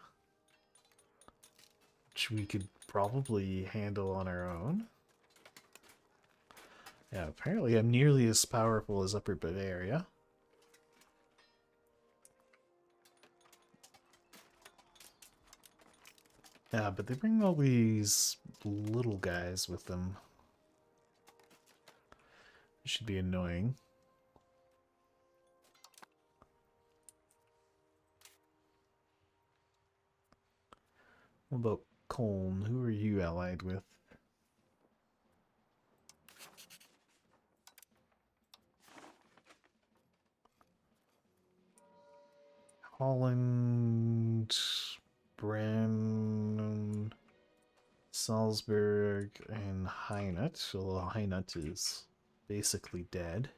[SPEAKER 1] which we could probably handle on our own. Yeah, apparently I'm nearly as powerful as Upper Bavaria. Yeah, but they bring all these little guys with them. It should be annoying. What about Colne? Who are you allied with? Holland, Bren, Salzburg, and Hainaut. Although Hainaut is basically dead.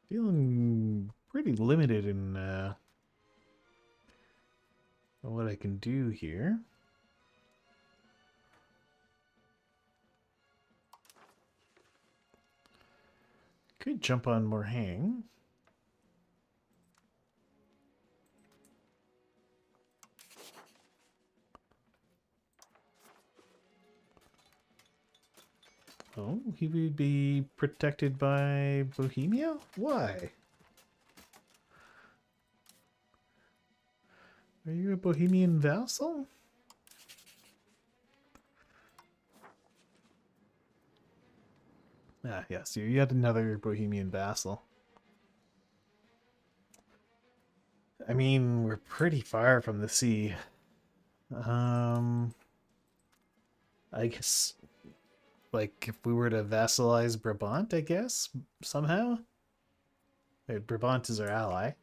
[SPEAKER 1] Feeling pretty limited in what I can do here. Could jump on Morhang. Oh, he would be protected by Bohemia? Why? Are you a Bohemian vassal? Ah, yes, you're yet another Bohemian vassal. I mean, we're pretty far from the sea. I guess, like, if we were to vassalize Brabant, I guess, somehow? Wait, Brabant is our ally.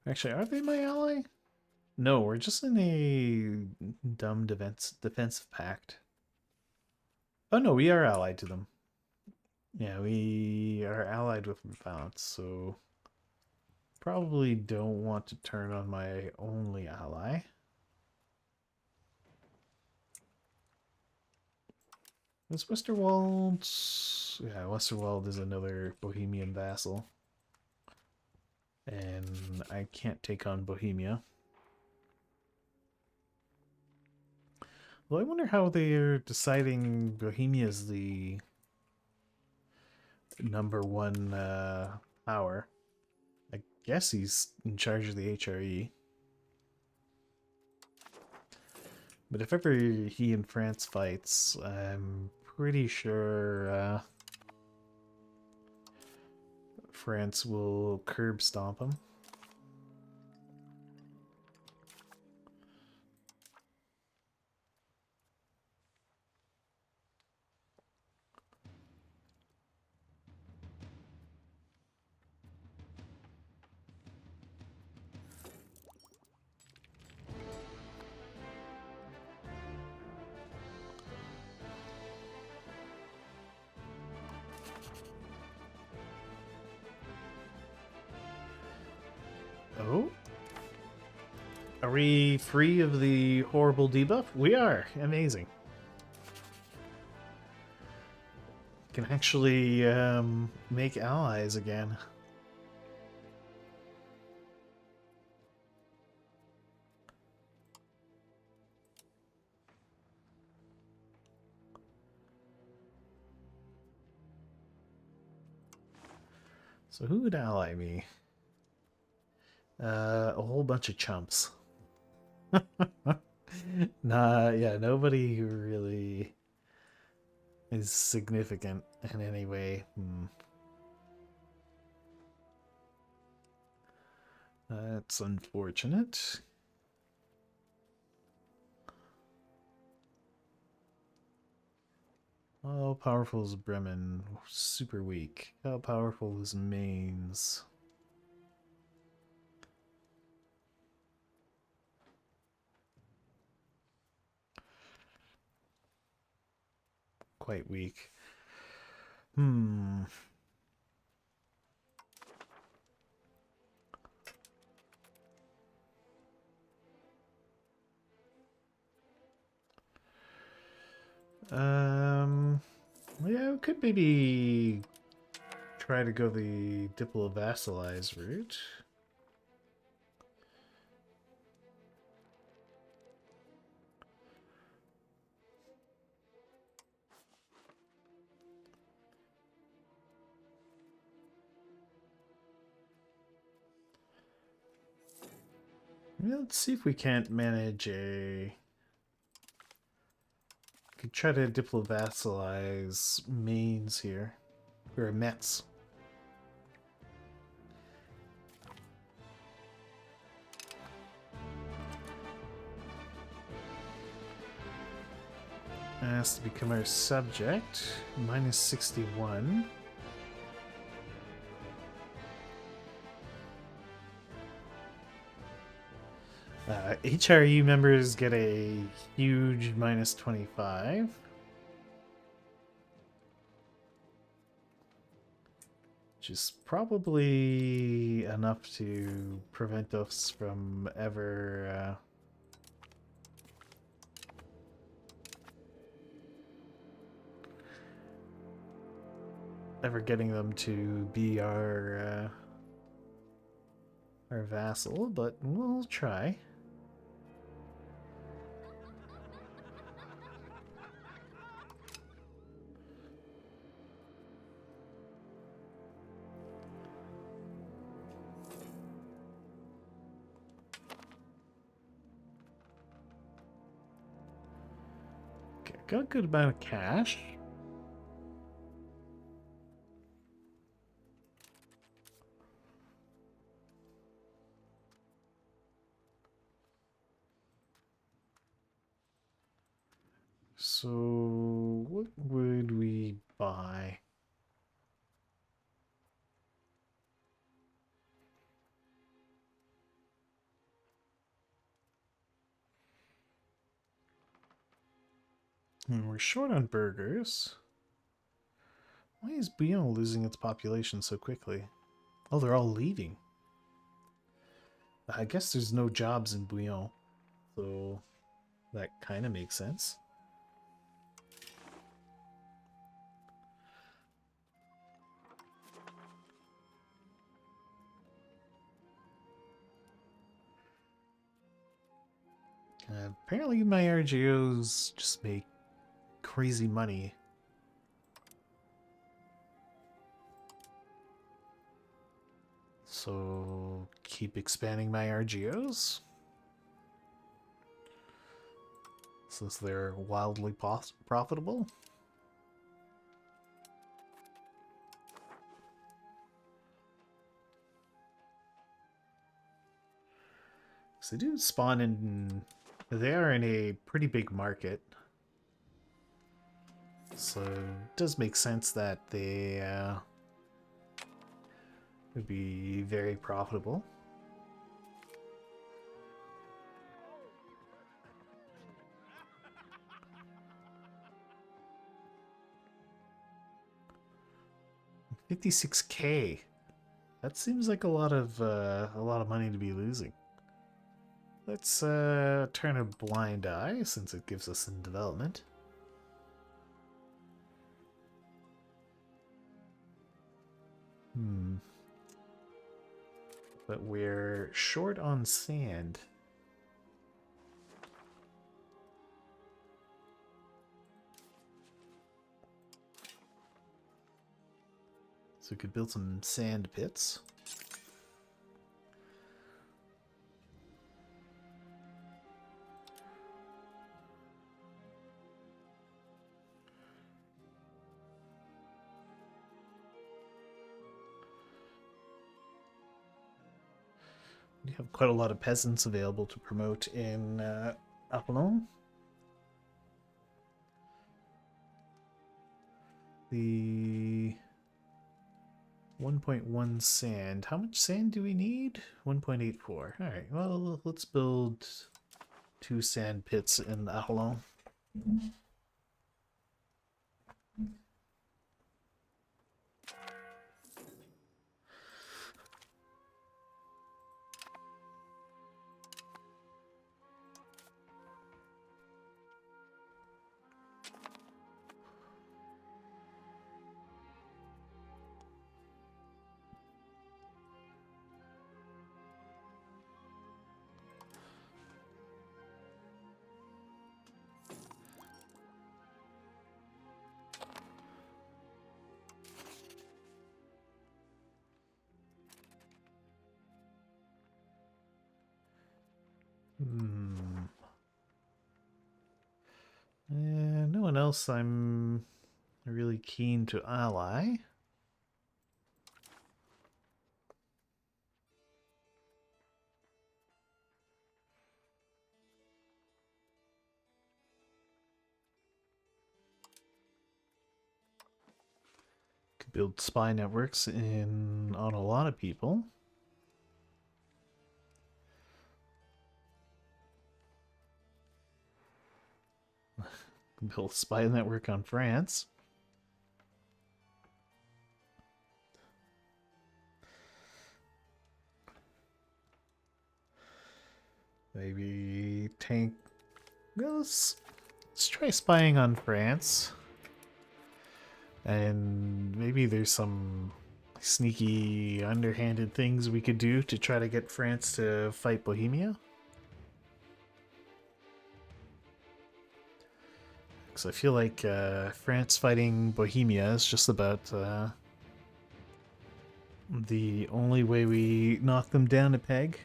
[SPEAKER 1] Actually, are they my ally? No, we're just in a dumb defensive pact. Oh no, we are allied to them. Yeah, we are allied with France, so probably don't want to turn on my only ally. Is Westerwald? Yeah, Westerwald is another Bohemian vassal. And I can't take on Bohemia. Well, I wonder how they're deciding Bohemia is the number 1 power. I guess he's in charge of the HRE. But if ever he and France fights, I'm pretty sure France will curb stomp him. Oh? Are we free of the horrible debuff? We are. Amazing. Can actually make allies again. So who would ally me? A whole bunch of chumps. Nah, yeah, nobody who really is significant in any way. That's unfortunate. How powerful is Bremen? Super weak. How powerful is Mainz? Quite weak. Hmm. Yeah, we could maybe try to go the Diplo-Vassalize route. Let's see if we can't manage a... Could try to Diplo-Vassalize Mainz here. Or Metz. Has to become our subject. Minus 61. HRE members get a huge minus 25. Which is probably enough to prevent us from ever getting them to be our vassal, but we'll try. Okay, got a good amount of cash. So, what would we buy? We're short on burgers. Why is Bouillon losing its population so quickly? Oh, they're all leaving. I guess there's no jobs in Bouillon, so that kind of makes sense. Apparently my RGOs just make crazy money. So keep expanding my RGOs. Since they're wildly profitable. So they do spawn in... They are in a pretty big market. So it does make sense that they would be very profitable. $56K. That seems like a lot of money to be losing. Let's turn a blind eye since it gives us in development. But we're short on sand. So we could build some sand pits. We have quite a lot of peasants available to promote in Apollon. The 1.1 sand. How much sand do we need? 1.84. Alright, well, let's build 2 sand pits in Apollon. No one else I'm really keen to ally. Could build spy networks on a lot of people. Build a spy network on France. Maybe tank. Let's try spying on France. And maybe there's some sneaky, underhanded things we could do to try to get France to fight Bohemia. Because I feel like France fighting Bohemia is just about the only way we knock them down a peg.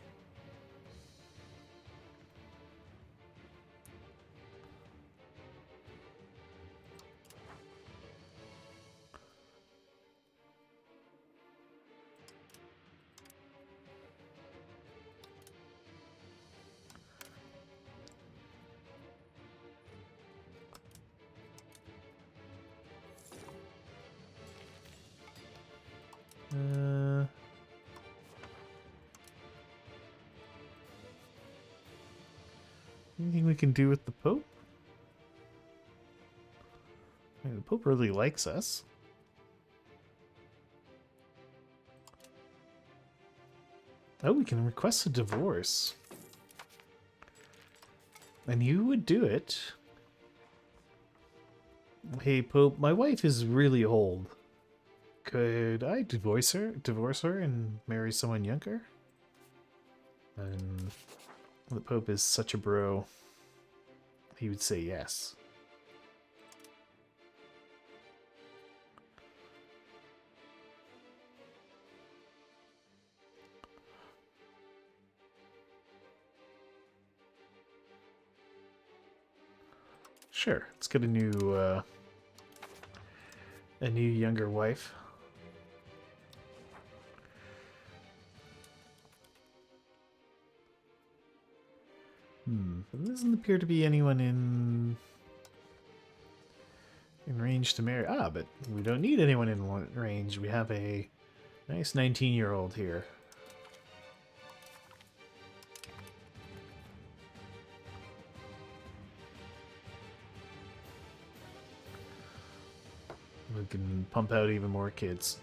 [SPEAKER 1] Anything we can do with the Pope? I mean, the Pope really likes us. Oh, we can request a divorce. And you would do it. Hey, Pope, my wife is really old. Could I divorce her and marry someone younger? And the Pope is such a bro. He would say yes. Sure, let's get a new younger wife. There doesn't appear to be anyone in range to marry. Ah, but we don't need anyone in range. We have a nice 19-year-old here. We can pump out even more kids.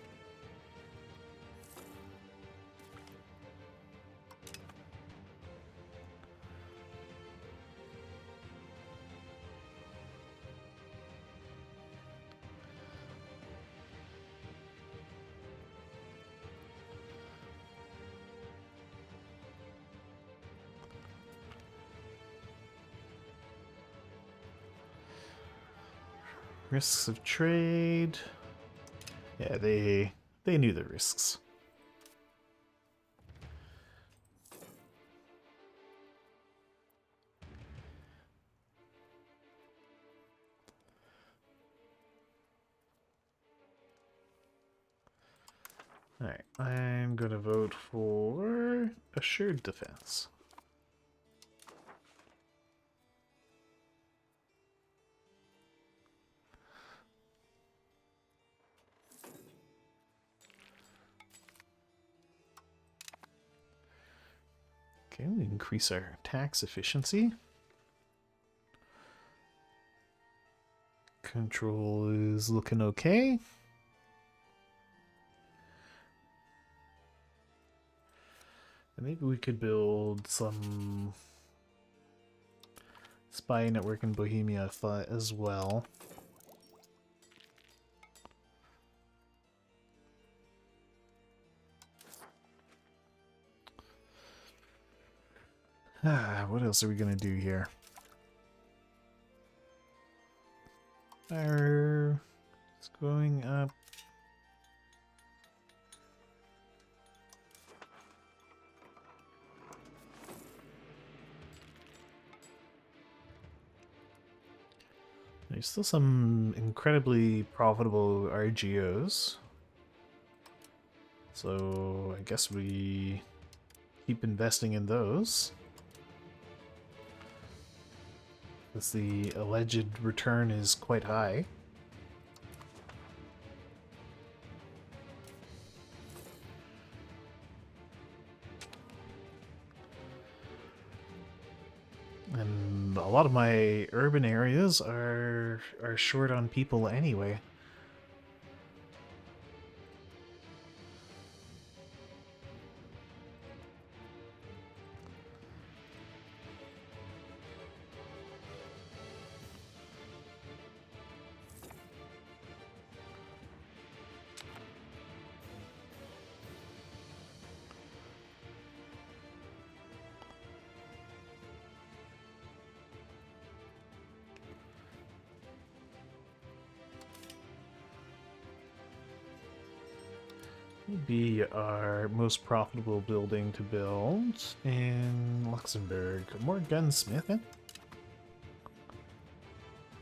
[SPEAKER 1] Risks of trade. Yeah, they knew the risks. Alright, I'm gonna vote for assured defense. Okay, we increase our tax efficiency. Control is looking okay. And maybe we could build some spy network in Bohemia as well. What else are we gonna do here? Fire is going up. There's still some incredibly profitable RGOs. So I guess we keep investing in those. As the alleged return is quite high. And a lot of my urban areas are short on people anyway. Be our most profitable building to build in Luxembourg. More gunsmithing.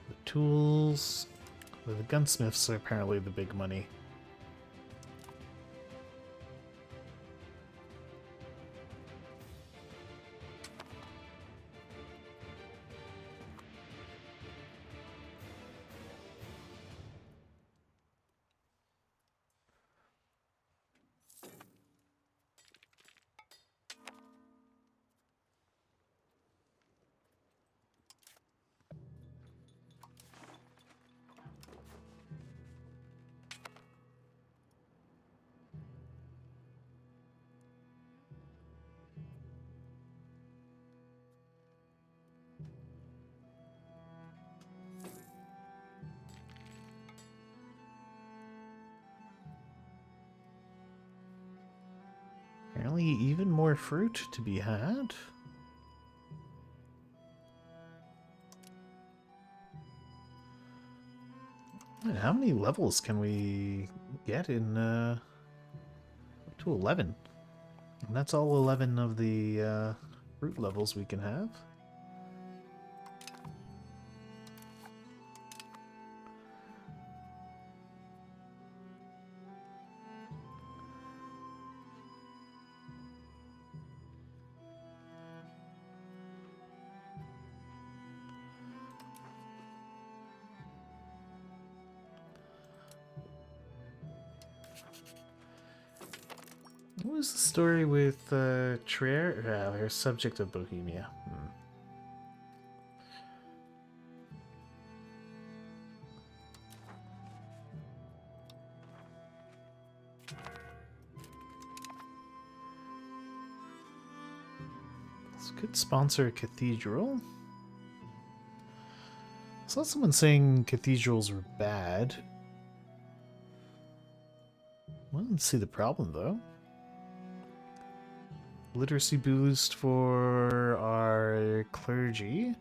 [SPEAKER 1] The tools. The gunsmiths are apparently the big money. even more fruit to be had. And how many levels can we get in up to 11? And that's all 11 of the fruit levels we can have. What was the story with Trier? They're subject of Bohemia. This could sponsor a cathedral. I saw someone saying cathedrals were bad. Well, let's see the problem though. Literacy boost for our clergy.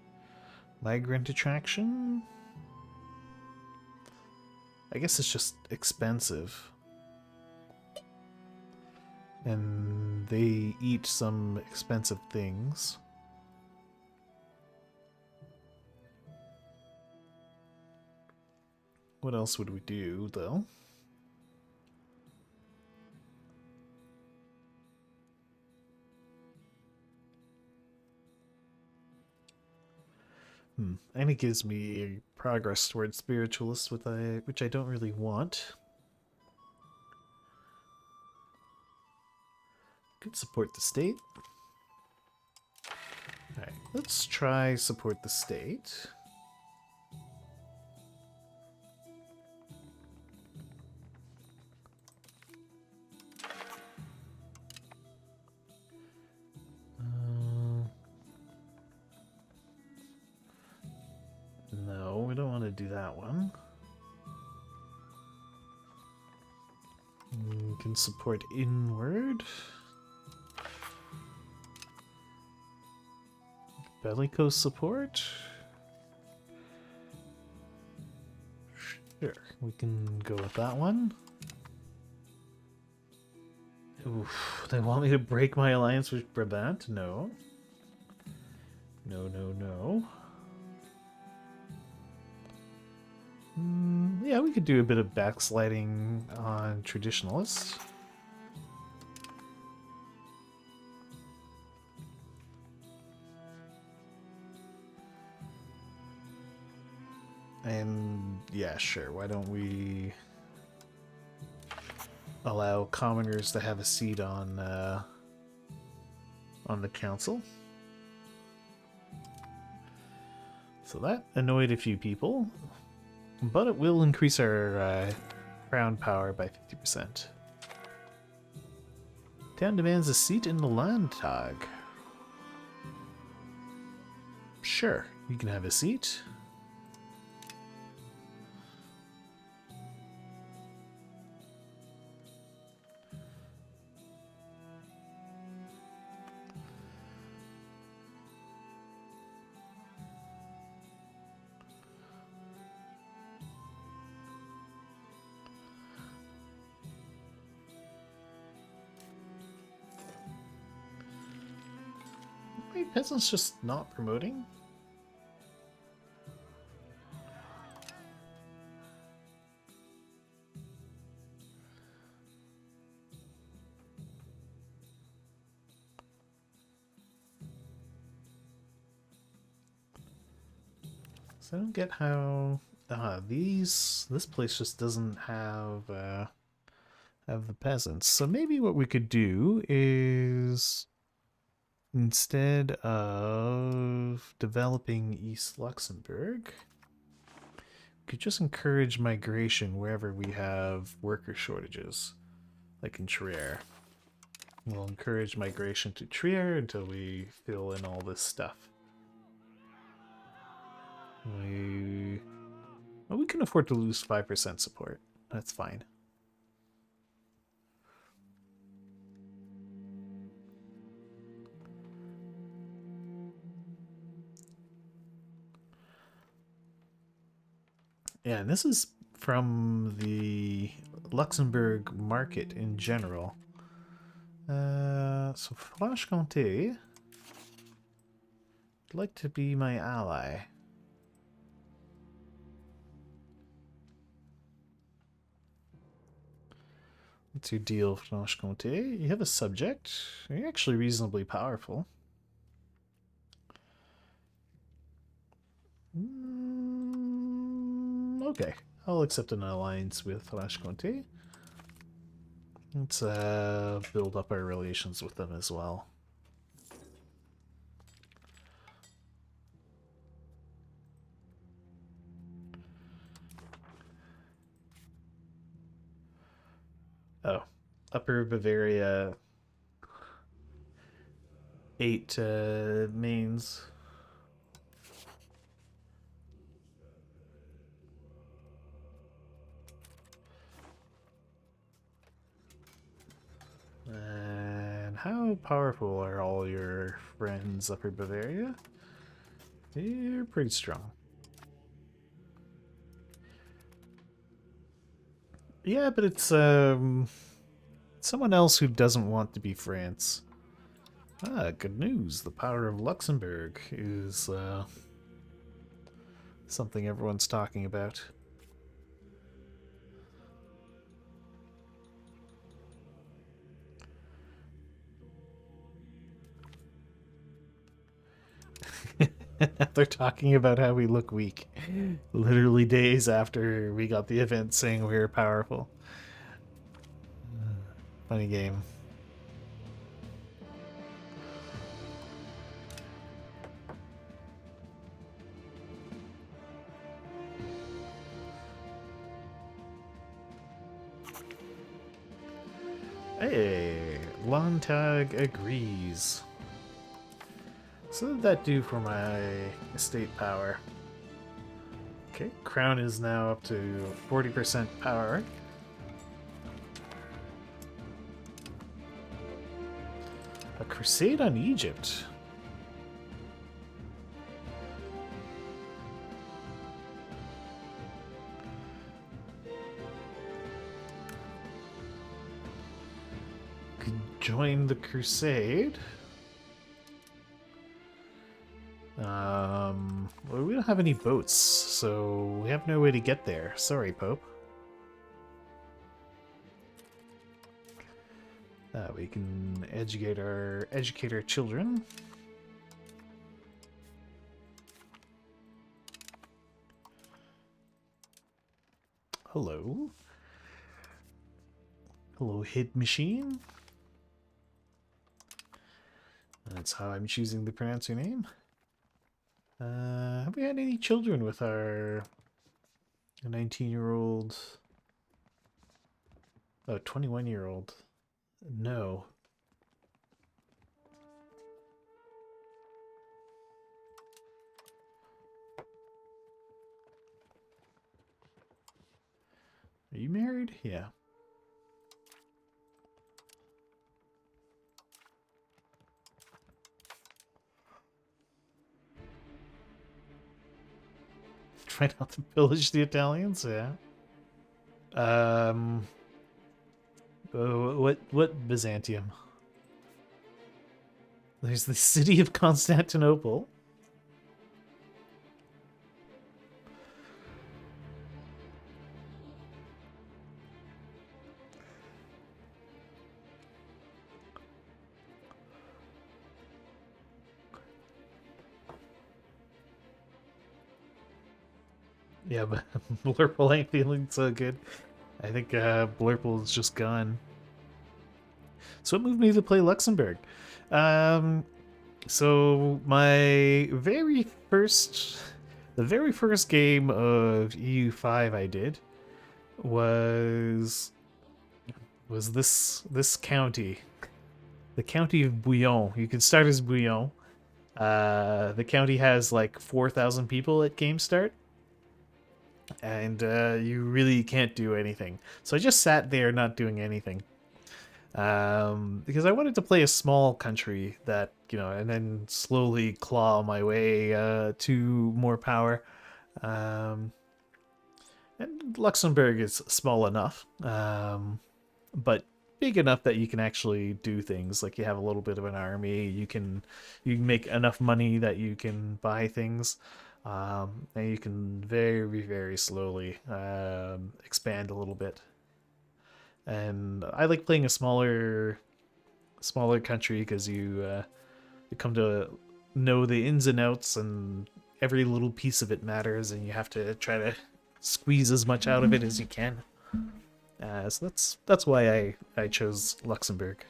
[SPEAKER 1] Migrant attraction. I guess it's just expensive. And they eat some expensive things. What else would we do, though? And it gives me a progress towards spiritualist, which I don't really want. Could support the state. Alright, let's try support the state. No, we don't want to do that one. We can support inward. Bellicose support? Sure, we can go with that one. Oof, they want me to break my alliance with Brabant? No. No, no, no. Yeah, we could do a bit of backsliding on traditionalists. And yeah, sure, why don't we allow commoners to have a seat on the council? So that annoyed a few people, but it will increase our crown power by 50%. Town demands a seat in the Landtag. Sure, you can have a seat. Wait, peasants just not promoting? So I don't get how this place just doesn't have the peasants. So maybe what we could do is, instead of developing East Luxembourg, we could just encourage migration wherever we have worker shortages, like in Trier. We'll encourage migration to Trier until we fill in all this stuff. We can afford to lose 5% support. That's fine. Yeah, and this is from the Luxembourg market in general. So Franche-Comté would like to be my ally. To deal Franche-Comté. You have a subject. You're actually reasonably powerful. Okay, I'll accept an alliance with Franche-Comté. Let's build up our relations with them as well. Oh, Upper Bavaria, 8 mains. And how powerful are all your friends, Upper Bavaria? They're pretty strong. Yeah, but it's someone else who doesn't want to be France. Ah, good news. The power of Luxembourg is something everyone's talking about. They're talking about how we look weak. Literally days after we got the event saying we were powerful. Funny game. Hey, Lontag agrees. So what did that do for my estate power? Okay, crown is now up to 40% power. A crusade on Egypt. Could join the crusade. Well, we don't have any boats, so we have no way to get there. Sorry, Pope. We can educate our children. Hello. Hello, hit machine. That's how I'm choosing to pronounce your name. Have we had any children with our 19-year-old? Oh, 21-year-old. No. Are you married? Yeah. Try not to pillage the Italians, yeah. What Byzantium? There's the city of Constantinople. Yeah, but Blurple ain't feeling so good. I think Blurple is just gone. So what moved me to play Luxembourg? So the very first game of EU5 I did was this county, the county of Bouillon. You can start as Bouillon. The county has like 4,000 people at game start, and you really can't do anything. So I just sat there not doing anything. Because I wanted to play a small country that, and then slowly claw my way to more power. And Luxembourg is small enough, but big enough that you can actually do things. Like you have a little bit of an army. You can make enough money that you can buy things, and you can very very slowly expand a little bit. And I like playing a smaller country because you come to know the ins and outs, and every little piece of it matters, and you have to try to squeeze as much out of it as you can. So that's why I chose Luxembourg.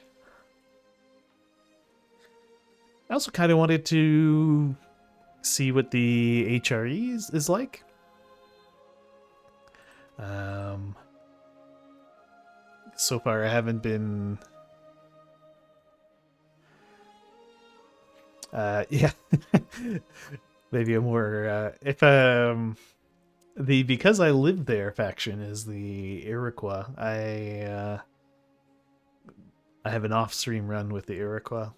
[SPEAKER 1] I also kind of wanted to see what the HRE is like. Um, so far, I haven't been. Yeah, maybe a more if the because I live there faction is the Iroquois. I have an off-stream run with the Iroquois.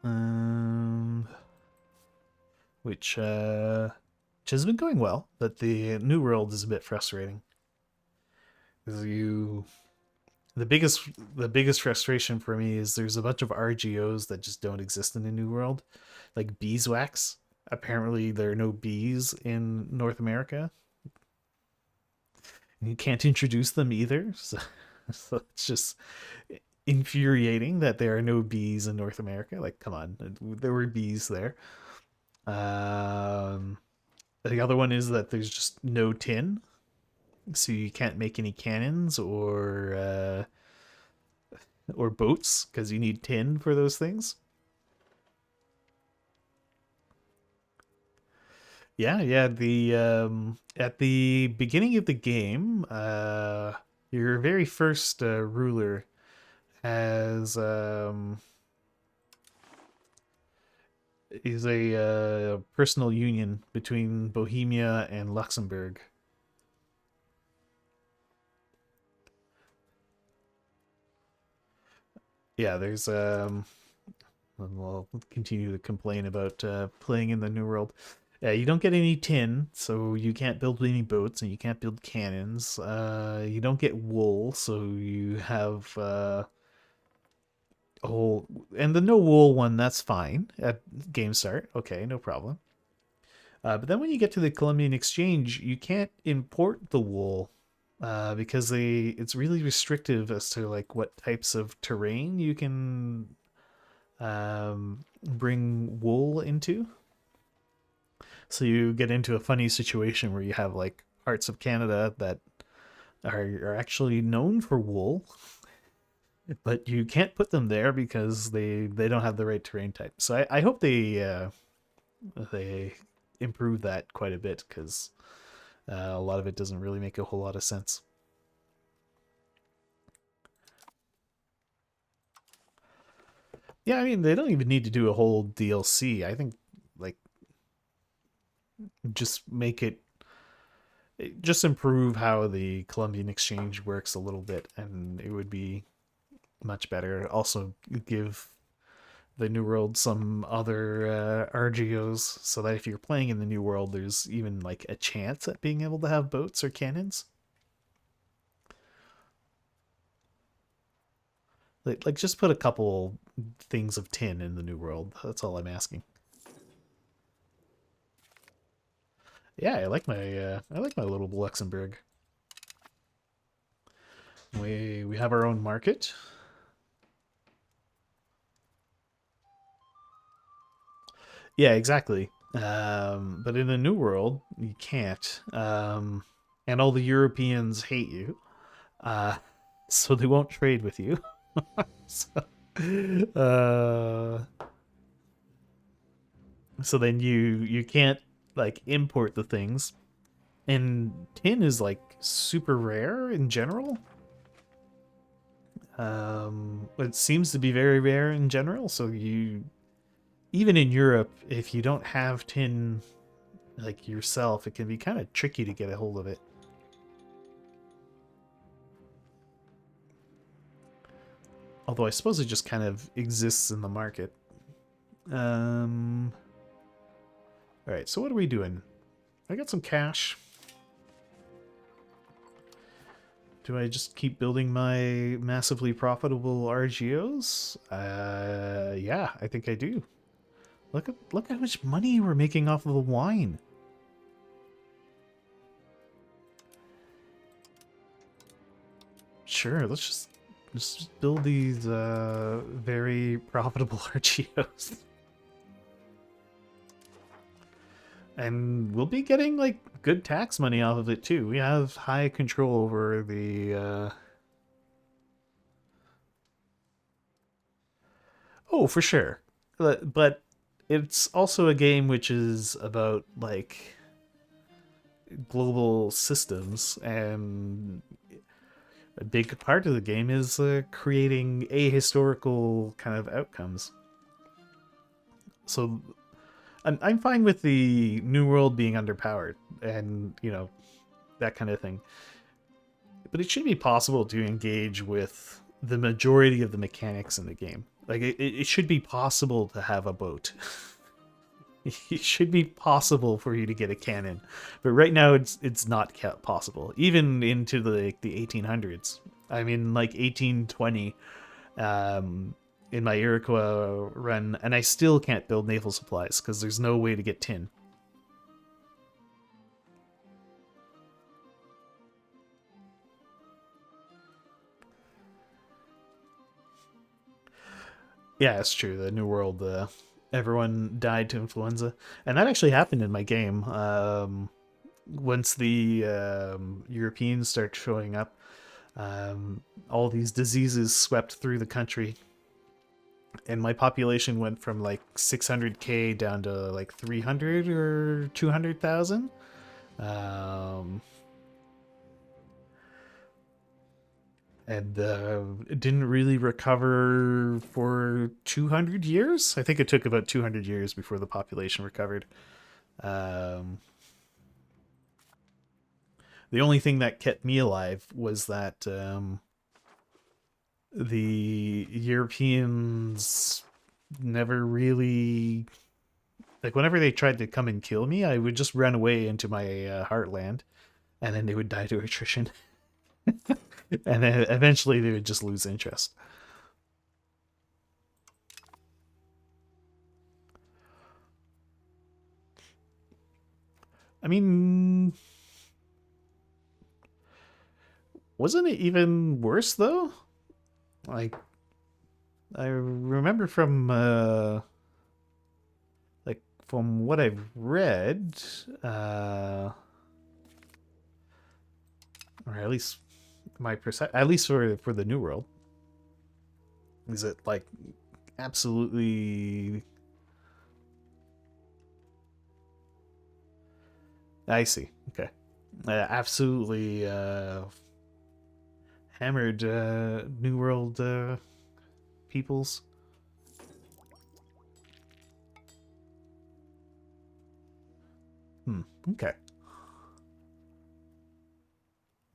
[SPEAKER 1] Um, which has been going well, but the New World is a bit frustrating. Because the biggest frustration for me is there's a bunch of RGOs that just don't exist in the New World, like beeswax. Apparently, there are no bees in North America. And you can't introduce them either. So it's just infuriating that there are no bees in North America. Like, come on, there were bees there. Um, the other one is that there's just no tin, so you can't make any cannons or boats because you need tin for those things. Yeah, yeah. The at the beginning of the game, your very first ruler has is a personal union between Bohemia and Luxembourg. Yeah, there's and we'll continue to complain about playing in the New World. You don't get any tin, so you can't build any boats, and you can't build cannons. You don't get wool, so you have a whole. And the no wool one, that's fine at game start. Okay, no problem. But then when you get to the Columbian Exchange, you can't import the wool because it's really restrictive as to like what types of terrain you can bring wool into. So you get into a funny situation where you have like parts of Canada that are actually known for wool, but you can't put them there because they don't have the right terrain type. So I hope they improve that quite a bit because a lot of it doesn't really make a whole lot of sense. Yeah, I mean they don't even need to do a whole DLC. I think like just make it just improve how the Columbian Exchange works a little bit, and it would be much better. Also, give the New World some other RGOs so that if you're playing in the New World, there's even like a chance at being able to have boats or cannons. Like just put a couple things of tin in the New World. That's all I'm asking. Yeah, I like my little Luxembourg. We have our own market. Yeah, exactly. But in the New World, you can't. And all the Europeans hate you. Uh, so they won't trade with you. so, uh, so then you can't like import the things. And tin is like super rare in general. It seems to be very rare in general. So you even in Europe, if you don't have tin like yourself, it can be kind of tricky to get a hold of it. Although I suppose it just kind of exists in the market. Alright, so what are we doing? I got some cash. Do I just keep building my massively profitable RGOs? Yeah, I think I do. Look how much money we're making off of the wine. Sure, let's just build these very profitable RGOs. And we'll be getting like good tax money off of it too. We have high control over the Oh, for sure. But it's also a game which is about like global systems, and a big part of the game is creating ahistorical kind of outcomes. So I'm fine with the New World being underpowered and, you know, that kind of thing. But it should be possible to engage with the majority of the mechanics in the game. Like, it should be possible to have a boat. It should be possible for you to get a cannon. But right now, it's not possible. Even into the 1800s. I mean, like 1820, in my Iroquois run, and I still can't build naval supplies because there's no way to get tin. Yeah, it's true. The New World, everyone died to influenza, and that actually happened in my game. Once the Europeans start showing up, all these diseases swept through the country, and my population went from like 600K down to like 300 or 200,000. Um, and it didn't really recover for 200 years. I think it took about 200 years before the population recovered. Um, the only thing that kept me alive was that the Europeans never really, like, whenever they tried to come and kill me, I would just run away into my heartland, and then they would die to attrition. And then eventually they would just lose interest. I mean, wasn't it even worse though? Like, I remember from like from what I've read, or at least my perception, at least for the New World, is it like absolutely? I see. Okay, absolutely hammered New World peoples. Hmm. Okay.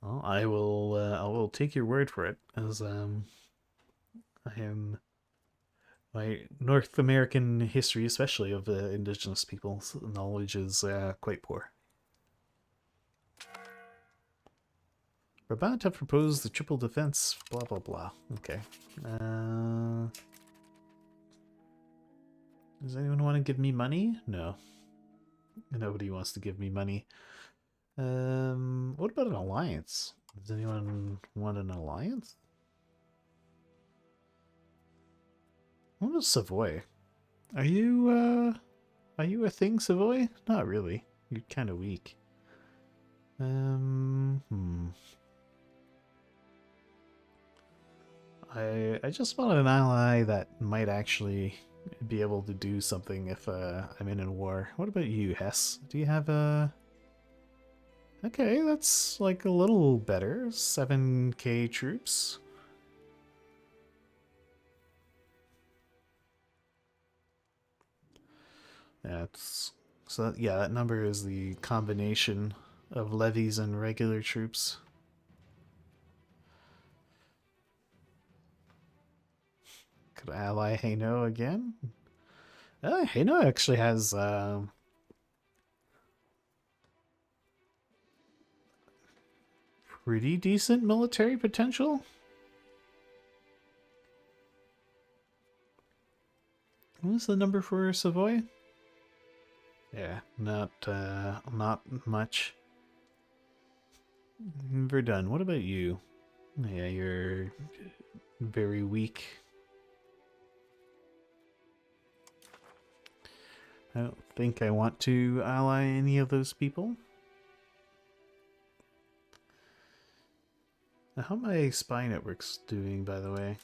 [SPEAKER 1] Well, I will take your word for it, as I am, my North American history, especially of indigenous peoples, knowledge is quite poor. We're about to propose the triple defense, blah blah blah. Okay. Does anyone want to give me money? No. Nobody wants to give me money. What about an alliance? Does anyone want an alliance? What about Savoy? Are you a thing, Savoy? Not really. You're kind of weak. Hmm. I just want an ally that might actually be able to do something if I'm in a war. What about you, Hess? Do you have a... Okay, that's like a little better. 7K troops. That's... So that, yeah, that number is the combination of levies and regular troops. ally Hainaut again. Hainaut actually has pretty decent military potential. What was the number for Savoy? Yeah, not much. Verdun, what about you? Yeah, you're very weak. I don't think I want to ally any of those people. Now, how my spy networks doing, by the way?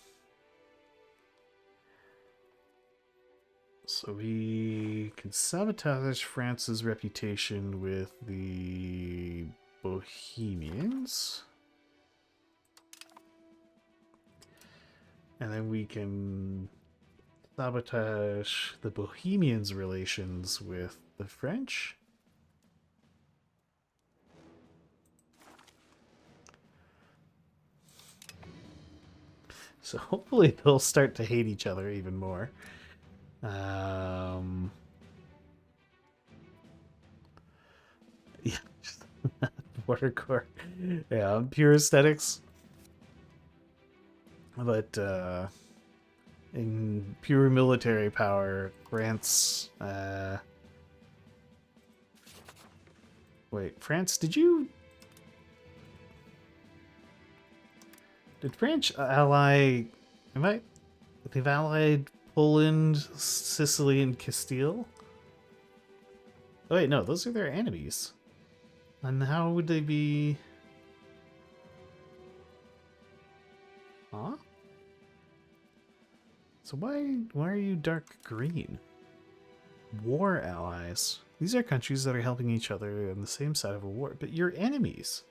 [SPEAKER 1] So we can sabotage France's reputation with the Bohemians. And then we can sabotage the Bohemians' relations with the French. So hopefully they'll start to hate each other even more. Yeah, just border core. Yeah, pure aesthetics. But in pure military power, France. Wait, France? Did France ally? Am I? They've allied Poland, Sicily, and Castile. Oh wait, no, those are their enemies. And how would they be? Huh? So why are you dark green? War allies. These are countries that are helping each other on the same side of a war, but you're enemies.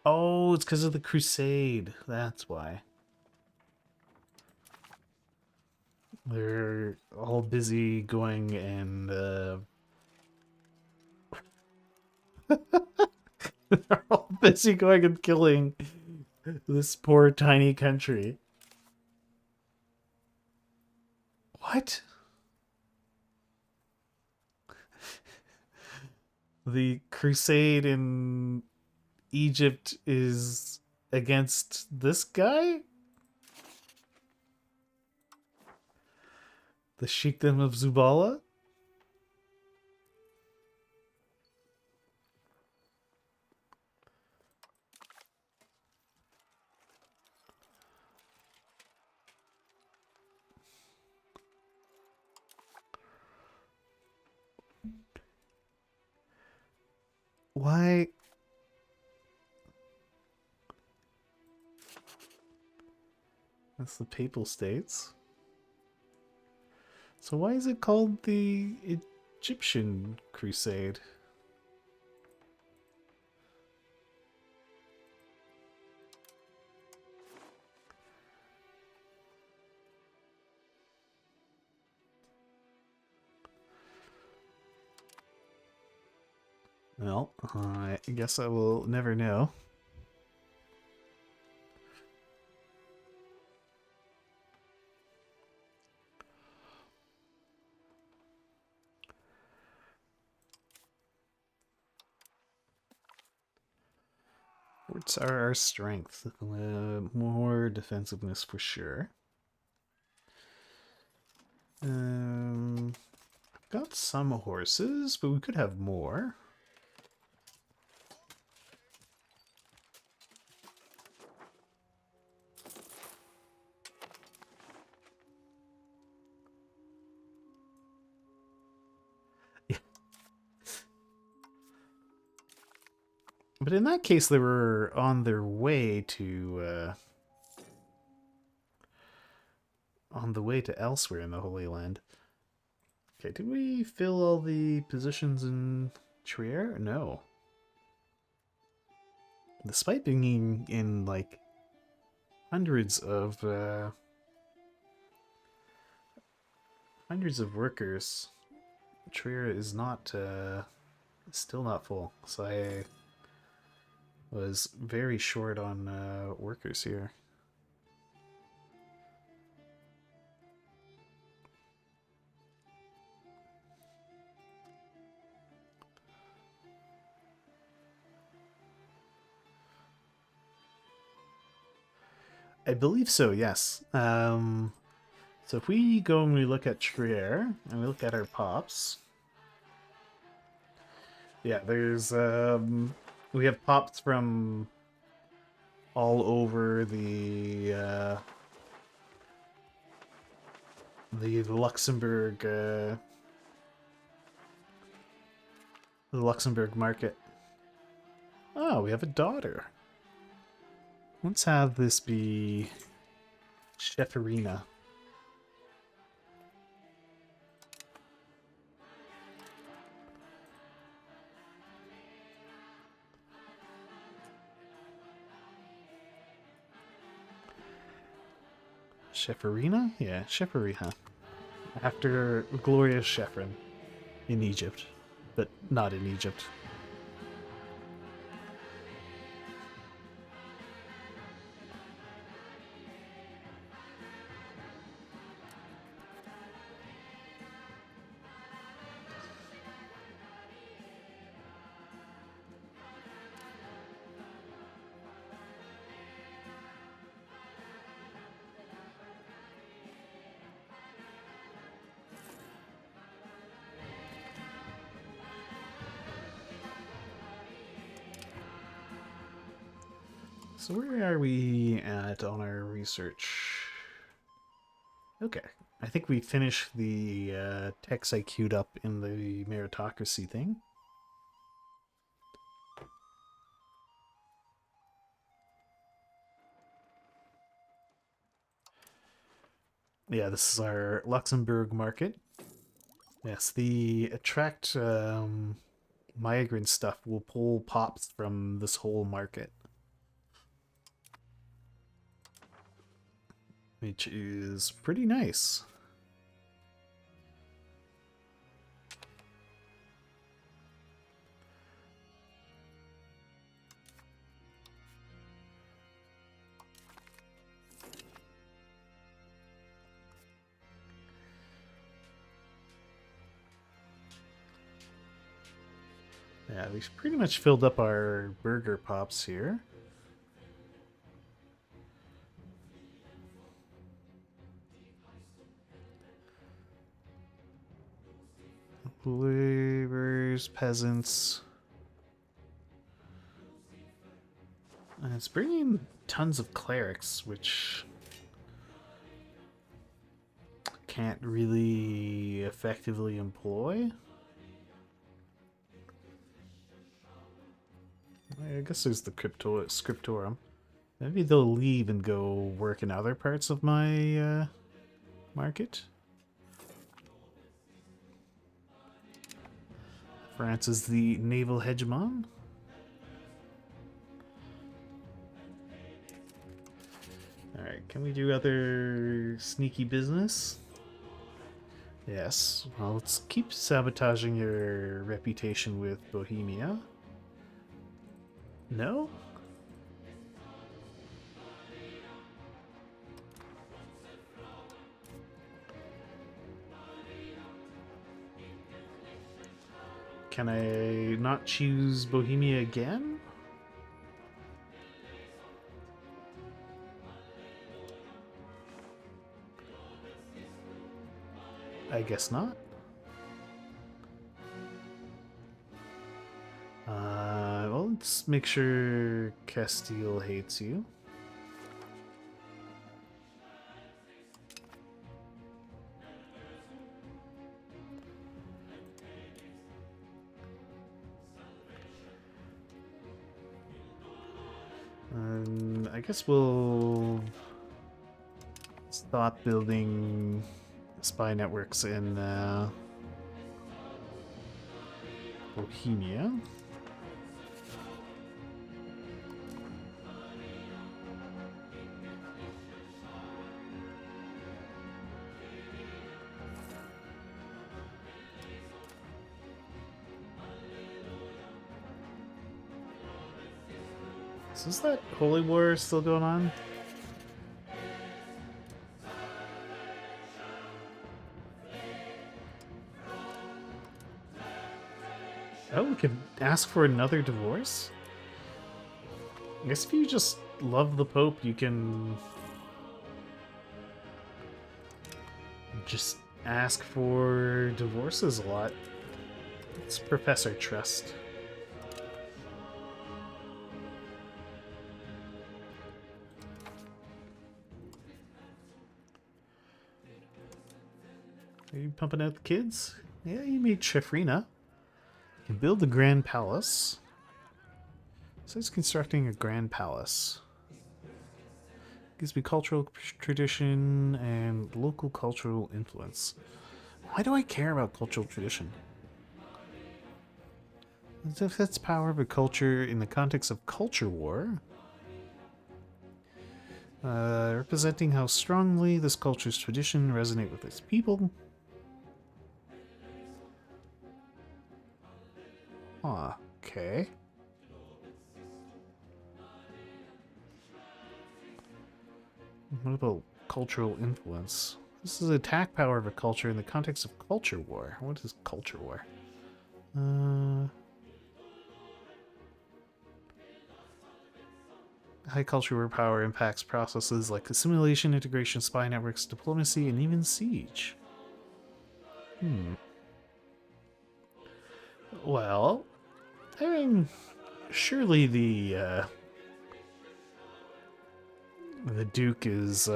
[SPEAKER 1] Oh, it's because of the crusade. That's why. They're all busy going and they're all busy going and killing this poor tiny country. What? The crusade in Egypt is against this guy? The Sheikdom of Zubala? Why? That's the Papal States. So why is it called the Egyptian Crusade? Well, I guess I will never know. What's our strength? More defensiveness for sure. Got some horses, but we could have more. Yeah. But in that case, they were on their way to elsewhere in the Holy Land. Okay, did we fill all the positions in Trier? No. Despite being in like hundreds of workers, Trier is not still not full. So was very short on workers here. I believe so, yes. So if we go and we look at Trier and we look at our pops, yeah, there's we have pops from all over the Luxembourg market. Oh, we have a daughter. Let's have this be Cheferina. Cheferina? Yeah, Cheferina. After Gloria Chefrin in Egypt, but not in Egypt. So where are we at on our research? Okay. I think we finished the text I queued up in the meritocracy thing. Yeah, this is our Luxembourg market. Yes, the attract migrant stuff will pull pops from this whole market, which is pretty nice. Yeah, we've pretty much filled up our burger pops here. Laborers, peasants. And it's bringing tons of clerics, which can't really effectively employ. I guess there's the scriptorum. Maybe they'll leave and go work in other parts of my market. France is the naval hegemon. Alright, can we do other sneaky business? Yes. Well, let's keep sabotaging your reputation with Bohemia. No? Can I not choose Bohemia again? I guess not. Well, let's make sure Castile hates you. I guess we'll stop building spy networks in Bohemia. So is that Holy War still going on? Oh, we can ask for another divorce? I guess if you just love the Pope, you can just ask for divorces a lot. It's Professor Trust. Are you pumping out the kids? Yeah, you made Shafrina. You can build the Grand Palace. So it's constructing a Grand Palace. Gives me cultural tradition and local cultural influence. Why do I care about cultural tradition? As if that's power of a culture in the context of culture war. Representing how strongly this culture's tradition resonate with its people. Ah, okay. What about cultural influence? This is attack power of a culture in the context of culture war. What is culture war? High culture war power impacts processes like assimilation, integration, spy networks, diplomacy, and even siege. Well, I mean, surely the Duke is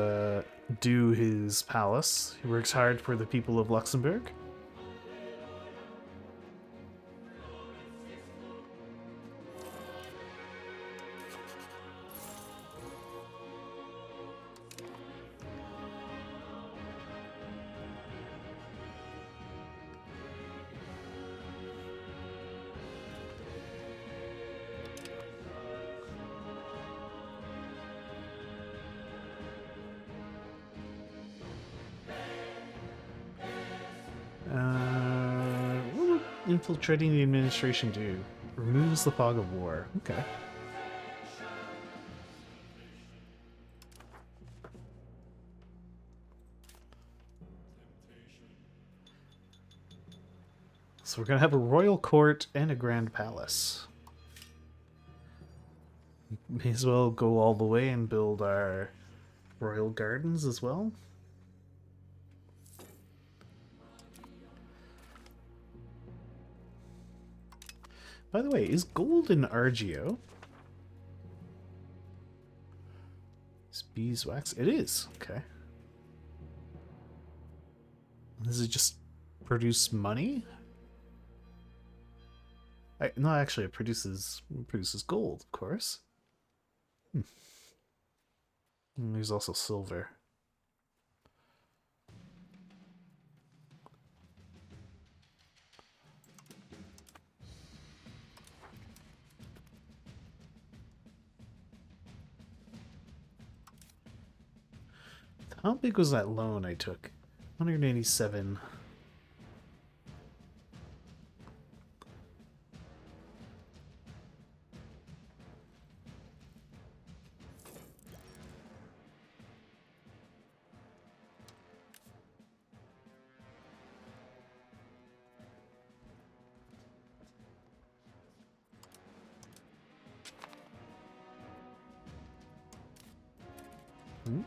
[SPEAKER 1] due his palace. He works hard for the people of Luxembourg. What would infiltrating the administration do? Removes the fog of war. Okay. So we're gonna have a royal court and a grand palace. May as well go all the way and build our royal gardens as well. By the way, is gold in Argio? Is beeswax? It is. Okay. Does it just produce money? No, actually, it produces gold, of course. And there's also silver. How big was that loan I took? 187.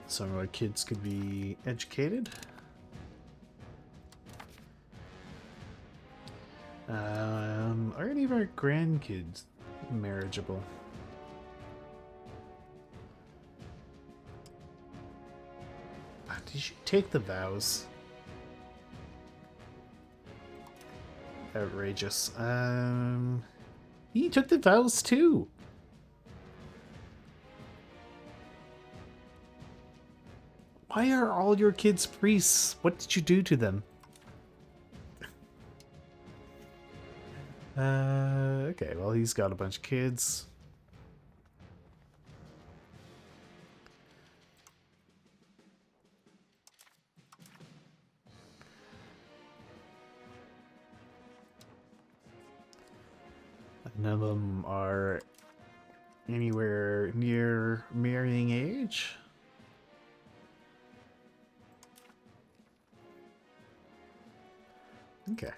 [SPEAKER 1] Some of our kids could be educated. Are any of our grandkids marriageable? Did you take the vows? Outrageous. He took the vows too. Why are all your kids priests? What did you do to them? Okay, well, he's got a bunch of kids. None of them are anywhere near marrying age. Okay.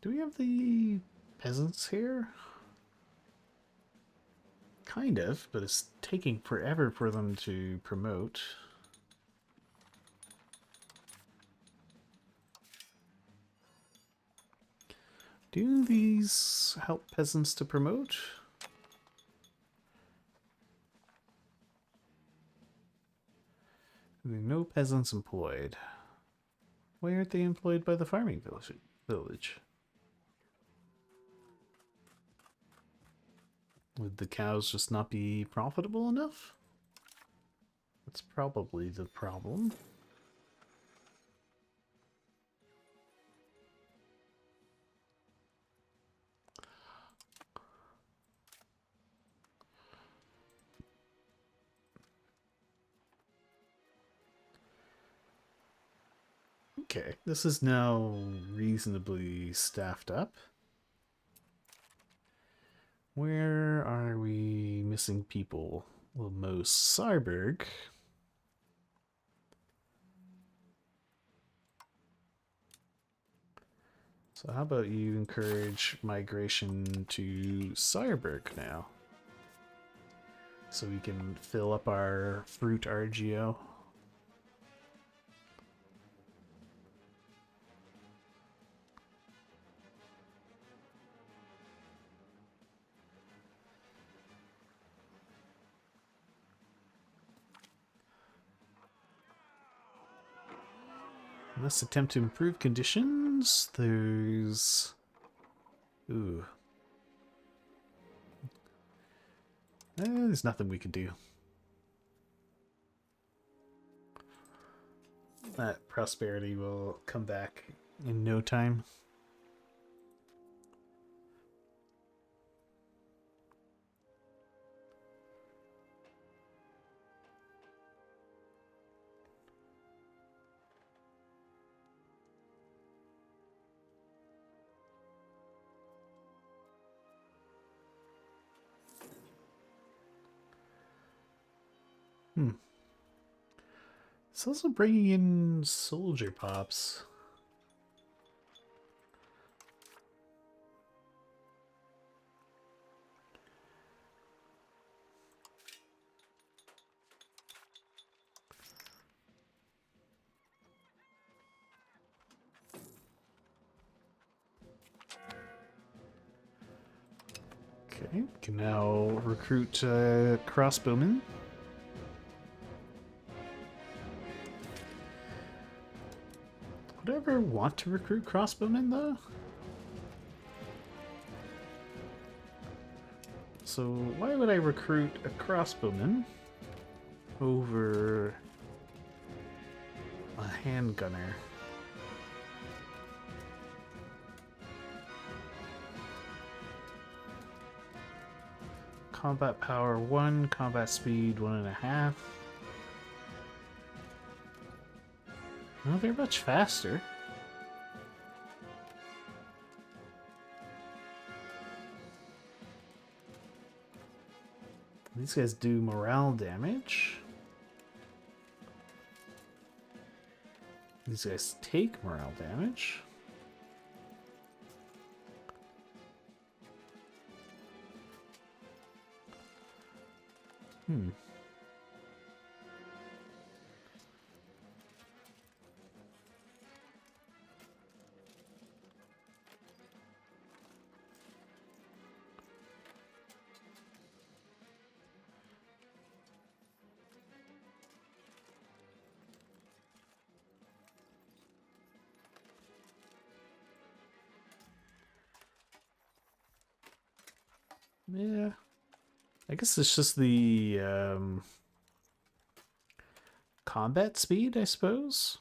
[SPEAKER 1] Do we have the peasants here? Kind of, but it's taking forever for them to promote. Do these help peasants to promote? No peasants employed. Why aren't they employed by the farming village? Would the cows just not be profitable enough? That's probably the problem. Okay, this is now reasonably staffed up. Where are we missing people? Well, most Saarburg. So how about you encourage migration to Saarburg now? So we can fill up our fruit RGO. Let's attempt to improve conditions. There's... Ooh. There's nothing we can do. That prosperity will come back in no time. It's also bringing in soldier pops. Okay, can now recruit crossbowmen. Would I ever want to recruit crossbowmen, though? So why would I recruit a crossbowman over a handgunner? Combat power 1, combat speed 1.5. Well, they're much faster. These guys do morale damage. These guys take morale damage. Yeah. I guess it's just the combat speed, I suppose.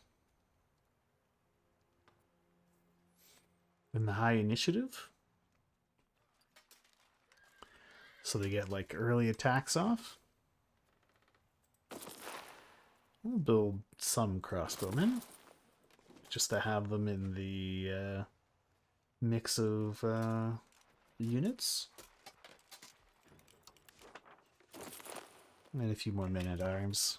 [SPEAKER 1] And the high initiative. so they get like early attacks off. We'll build some crossbowmen just to have them in the mix of units. And a few more men-at-arms.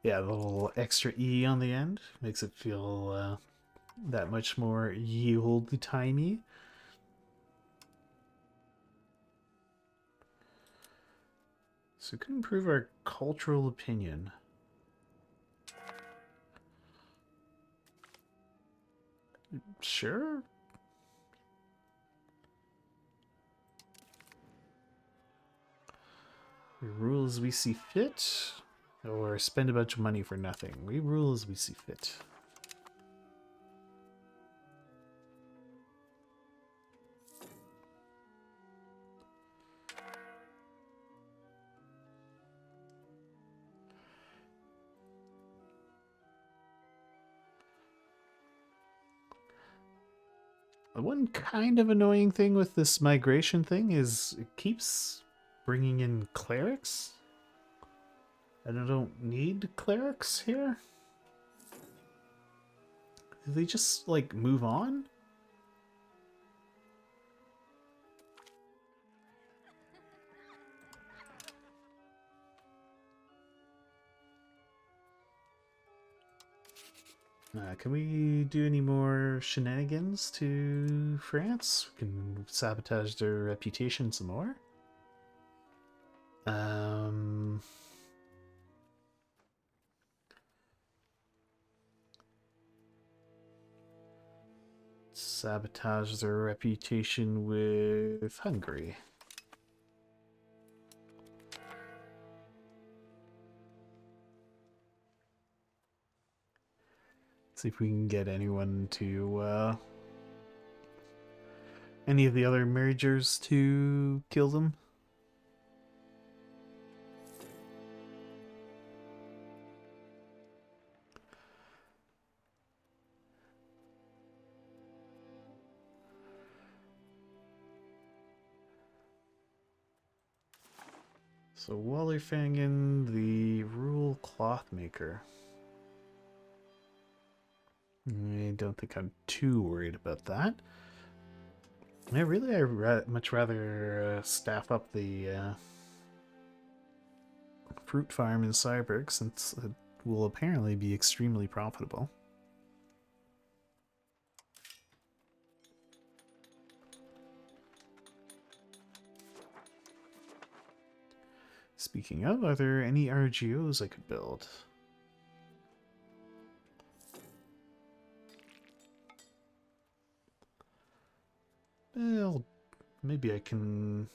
[SPEAKER 1] Yeah, the little extra E on the end makes it feel that much more ye olde timey. So it could improve our cultural opinion. Sure. We rule as we see fit, or spend a bunch of money for nothing. We rule as we see fit. The one kind of annoying thing with this migration thing is it keeps bringing in clerics. And I don't need clerics here. Do they just, like, move on? Can we do any more shenanigans to France? We can sabotage their reputation some more. Sabotage their reputation with Hungary. See if we can get anyone to, any of the other mergers to kill them. So Wallerfangen, the rural cloth maker. I don't think I'm too worried about that. Yeah, really, I'd much rather staff up the fruit farm in Cyberg, since it will apparently be extremely profitable. Speaking of, are there any RGOs I could build? Well, maybe I can...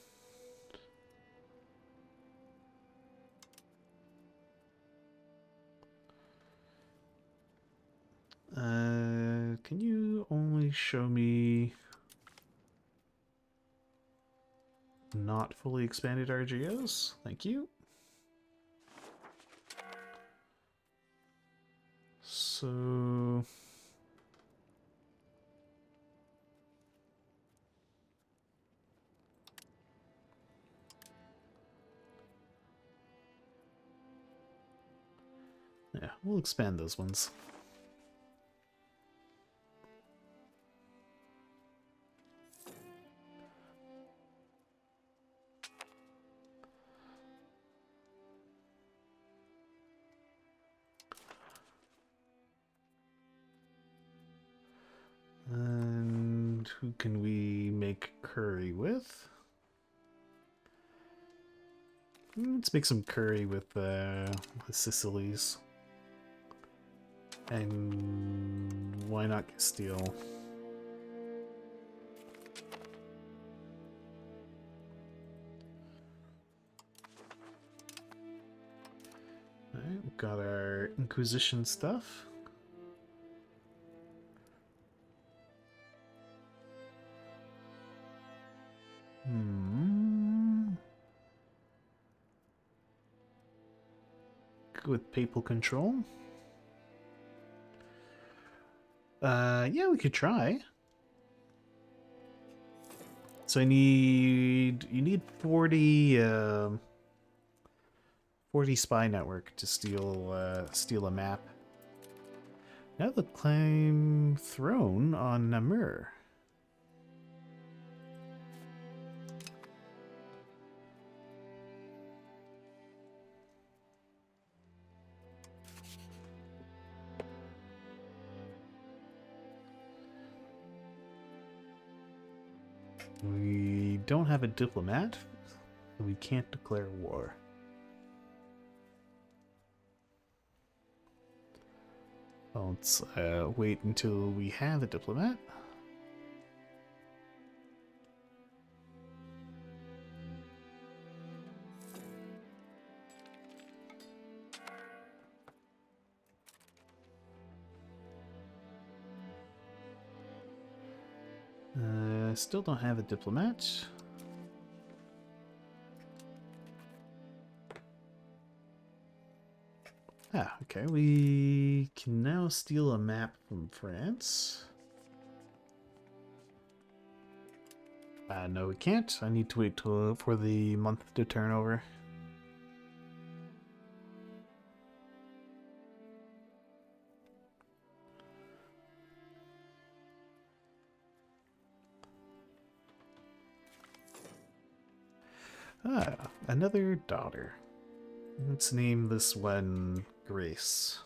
[SPEAKER 1] can you only show me not fully expanded RGOs? Thank you. So... yeah, we'll expand those ones. And who can we make curry with? Let's make some curry with the Sicilies. And why not Castile? Alright, we've got our Inquisition stuff. Good with papal control. Yeah, we could try. So you need 40, 40 spy network to steal a map. Now the claim throne on Namur. We don't have a diplomat, so we can't declare war. Well, let's wait until we have a diplomat. Still don't have a diplomat. Ah, okay. We can now steal a map from France. No, we can't. I need to wait for the month to turn over. Ah, another daughter. Let's name this one Grace.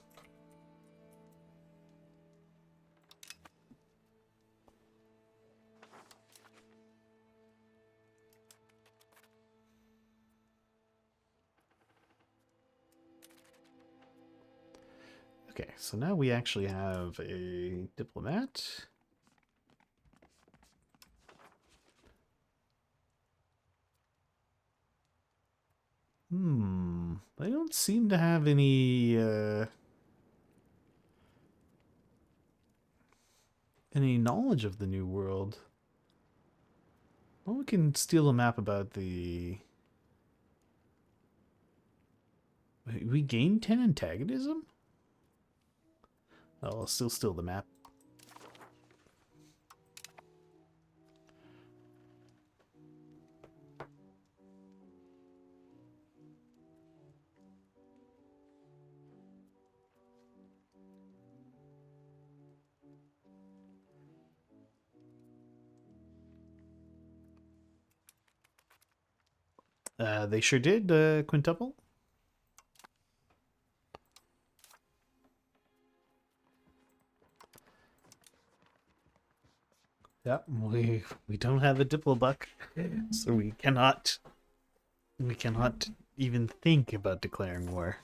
[SPEAKER 1] Okay, so now we actually have a diplomat. I don't seem to have any knowledge of the New World. Well, we can steal a map about the... We gain 10 antagonism? Oh, I'll still steal the map. They sure did, quintuple. Yeah, we don't have a diplobuck, so we cannot even think about declaring war.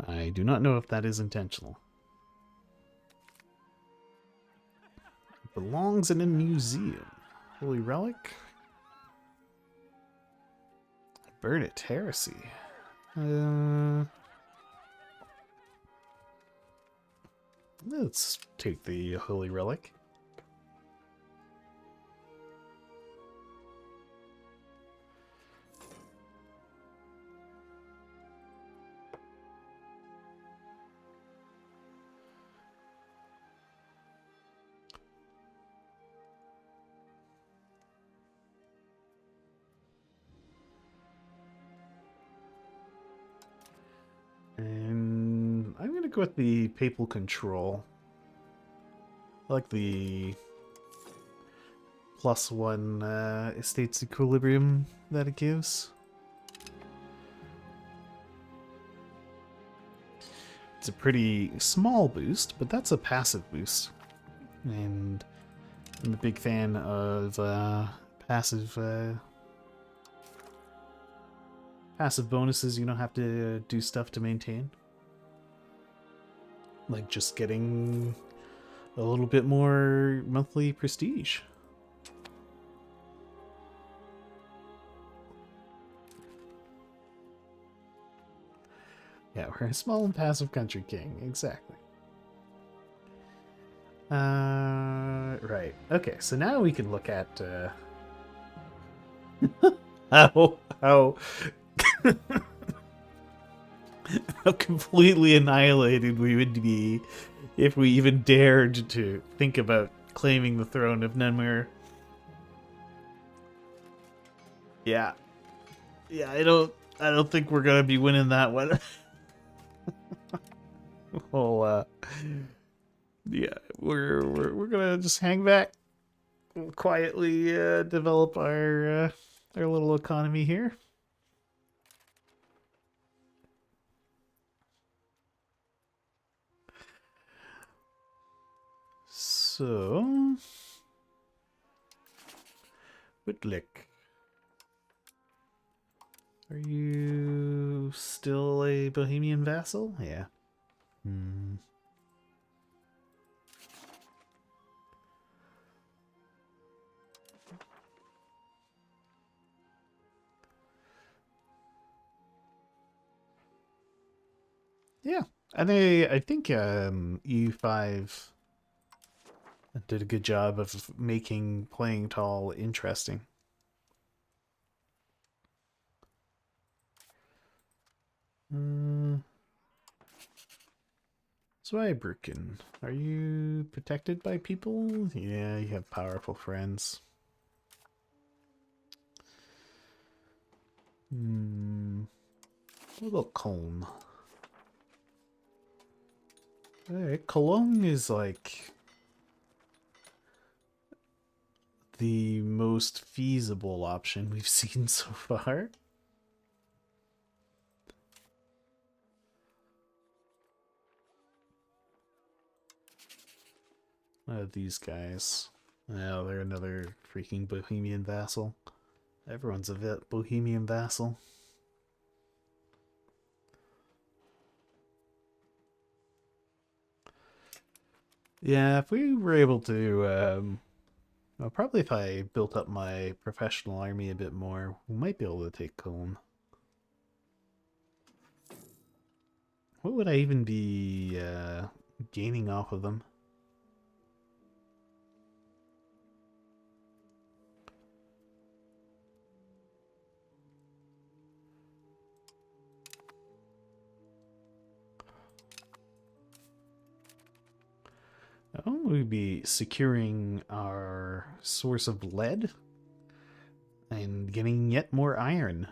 [SPEAKER 1] I do not know if that is intentional. It belongs in a museum. Holy relic? Burn it, heresy. Let's take the holy relic. And I'm going to go with the papal control. I like the +1 estates equilibrium that it gives. It's a pretty small boost, but that's a passive boost. And I'm a big fan of passive bonuses you don't have to do stuff to maintain. Like just getting a little bit more monthly prestige. Yeah, we're a small and passive country king, exactly. Right. Okay, so now we can look at how how completely annihilated we would be if we even dared to think about claiming the throne of Nenmure. Yeah. Yeah, I don't think we're gonna be winning that one. well, yeah, we're gonna just hang back, quietly develop our little economy here. So, Whitlick, are you still a Bohemian vassal? Yeah. Hmm. Yeah, and I think EU5 did a good job of making playing tall interesting. Uh, Zweibrücken, are you protected by people? Yeah, you have powerful friends. Hmm. What about Cologne? Alright, Cologne is like the most feasible option we've seen so far. These guys. Oh, they're another freaking Bohemian vassal. Everyone's a Bohemian vassal. Yeah, if we were able to, well, probably if I built up my professional army a bit more, we might be able to take Cologne. What would I even be gaining off of them? Oh, we'd be securing our source of lead and getting yet more iron.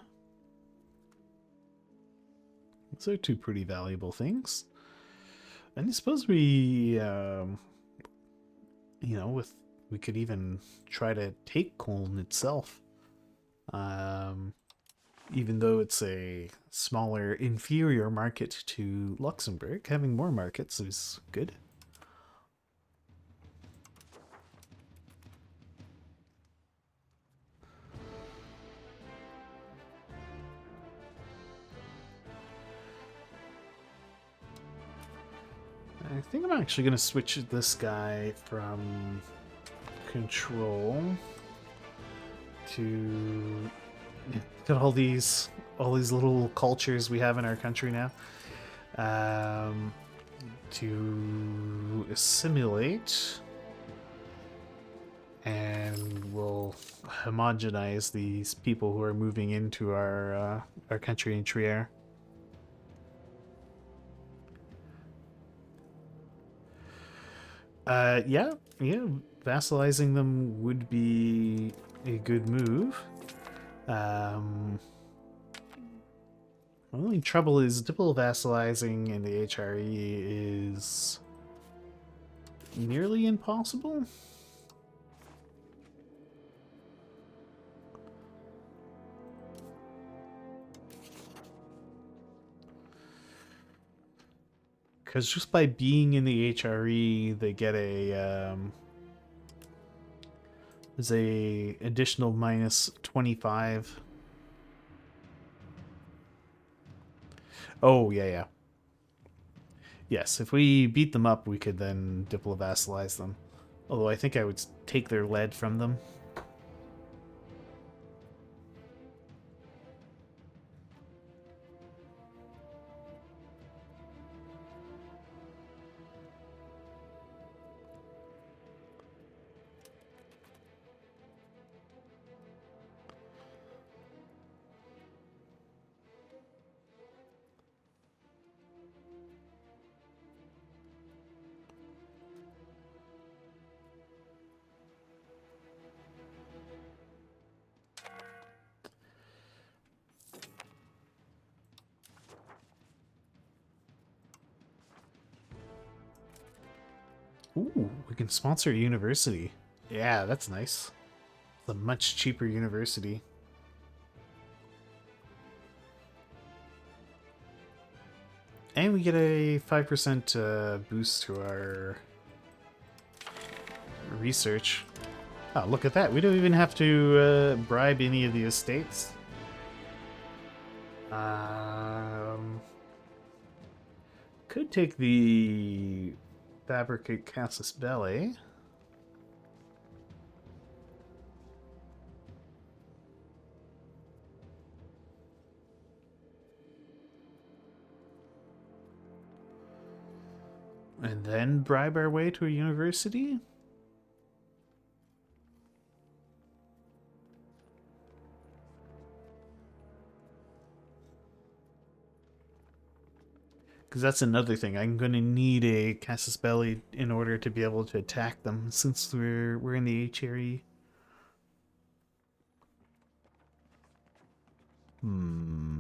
[SPEAKER 1] Those are two pretty valuable things. And I suppose with we could even try to take Cologne itself. Um, Even though it's a smaller, inferior market to Luxembourg, having more markets is good. I think I'm actually going to switch this guy from control to got all these little cultures we have in our country now. To assimilate, and we'll homogenize these people who are moving into our country in Trier. Yeah, yeah, vassalizing them would be a good move. Only trouble is double vassalizing in the HRE is nearly impossible. Because just by being in the HRE, they get there's a additional minus 25. Oh, yeah, yeah. Yes, if we beat them up, we could then diplovassalize them. Although I think I would take their lead from them. Ooh, we can sponsor a university. Yeah, that's nice. It's a much cheaper university. And we get a 5% boost to our research. Oh, look at that. We don't even have to bribe any of the estates. Could take the Fabricate Casus Belli. And then bribe our way to a university? Because that's another thing. I'm going to need a Casus Belli in order to be able to attack them, since we're in the H area. Hmm.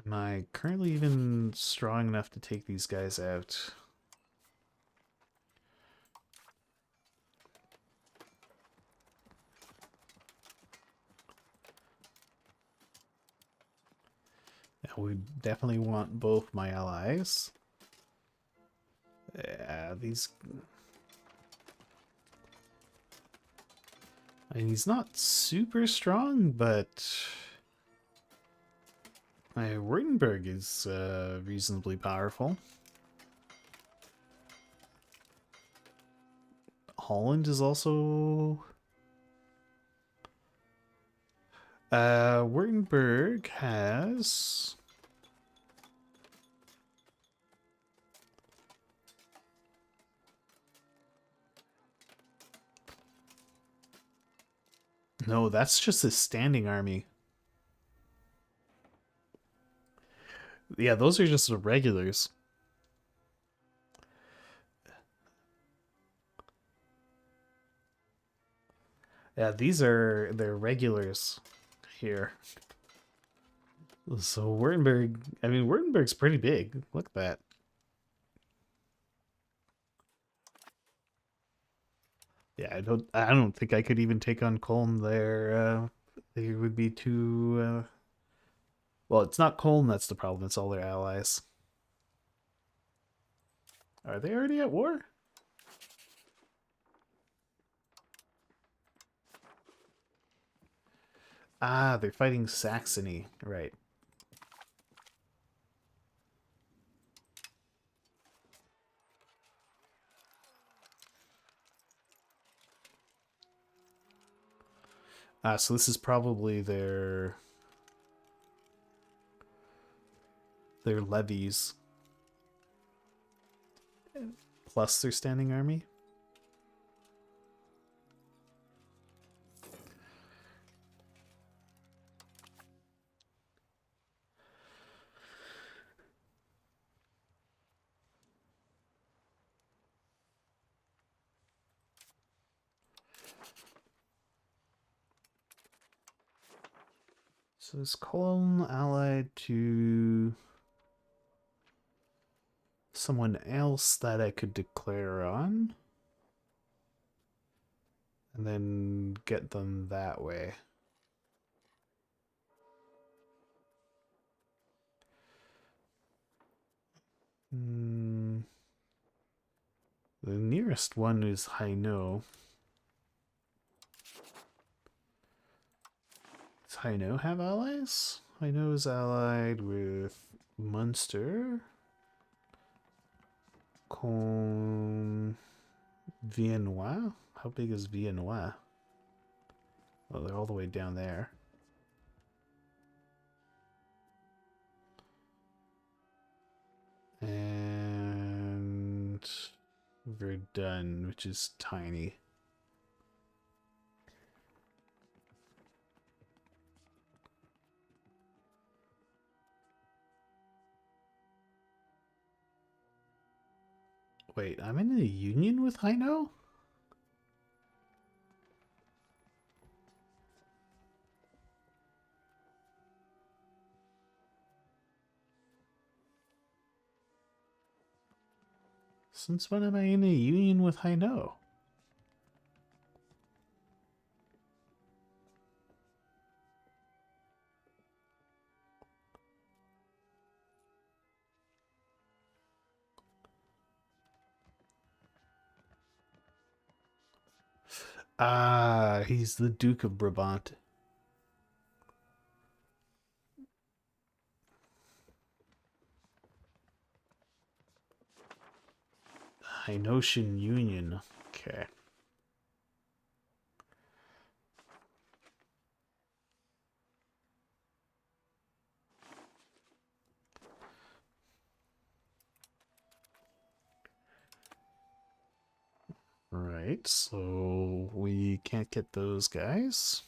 [SPEAKER 1] Am I currently even strong enough to take these guys out? Yeah, we definitely want both my allies. Yeah, these... I mean, he's not super strong, but... Württemberg is reasonably powerful. Holland is also... Württemberg has... No, that's just a standing army. Yeah, those are just the regulars. Yeah, they're regulars here. So Württemberg, I mean, Württemberg's pretty big. Look at that. Yeah, I don't think I could even take on Koln there. They would be too well, it's not Koln that's the problem, it's all their allies. Are they already at war? Ah, they're fighting Saxony, right. Ah, so this is probably their levies plus their standing army. So is Koln allied to someone else that I could declare on? And then get them that way. The nearest one is Hainaut. Does Hainaut have allies? Hainaut is allied with Munster. Con Viennois? How big is Viennois? Oh, they're all the way down there. And Verdun, which is tiny. Wait, I'm in a union with Hainaut? Since when am I in a union with Hainaut? Ah, he's the Duke of Brabant. Hainatian Union. Okay. Right, so we can't get those guys.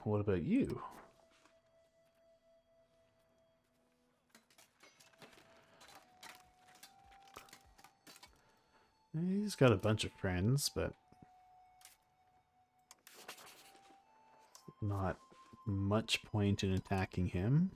[SPEAKER 1] What about you? He's got a bunch of friends, but not much point in attacking him.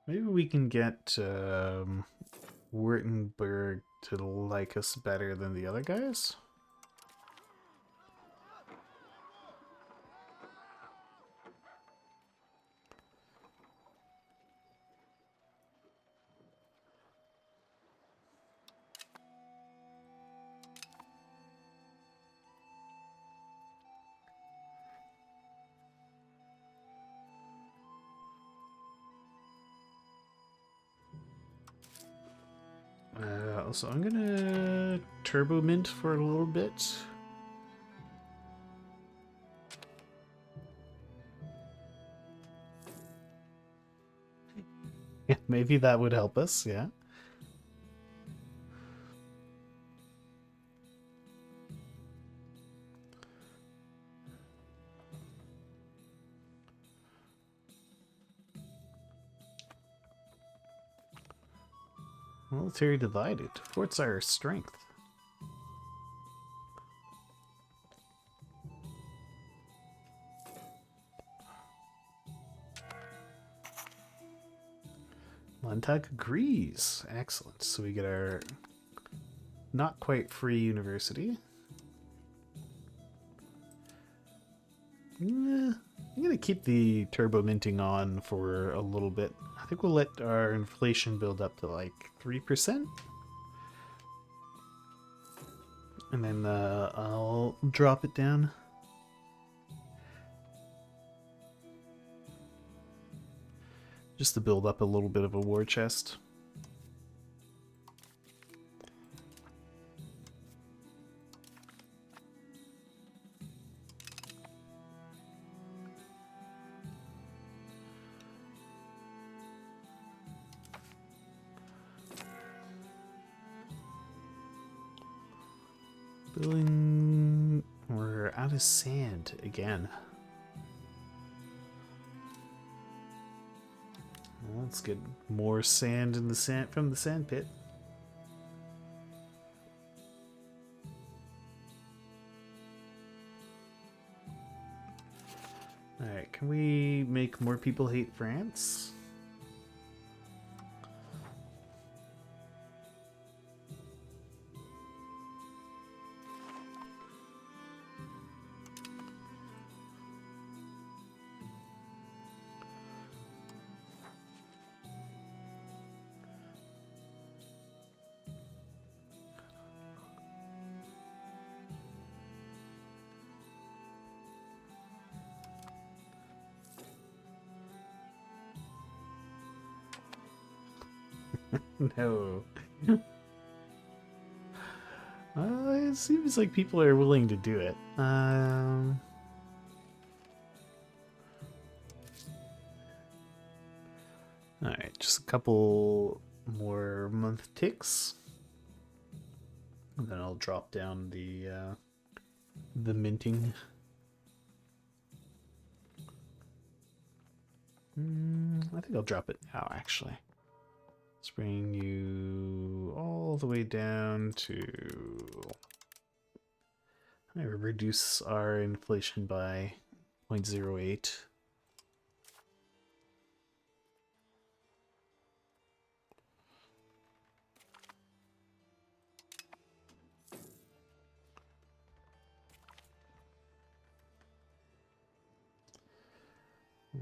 [SPEAKER 1] Maybe we can get Württemberg to like us better than the other guys. So I'm gonna turbo mint for a little bit. Yeah, maybe that would help us, yeah. Military divided. Forts our strength. Landtag agrees. Excellent. So we get our not quite free university. I'm gonna keep the turbo minting on for a little bit. I think we'll let our inflation build up to like 3%. And then I'll drop it down. Just to build up a little bit of a war chest. Building... We're out of sand again. Well, let's get more sand in the sand from the sand pit. Alright, can we make more people hate France? No. It seems like people are willing to do it. Alright, just a couple more month ticks. And then I'll drop down the minting. I think I'll drop it now, actually. Let's bring you all the way down to... I reduce our inflation by 0.08.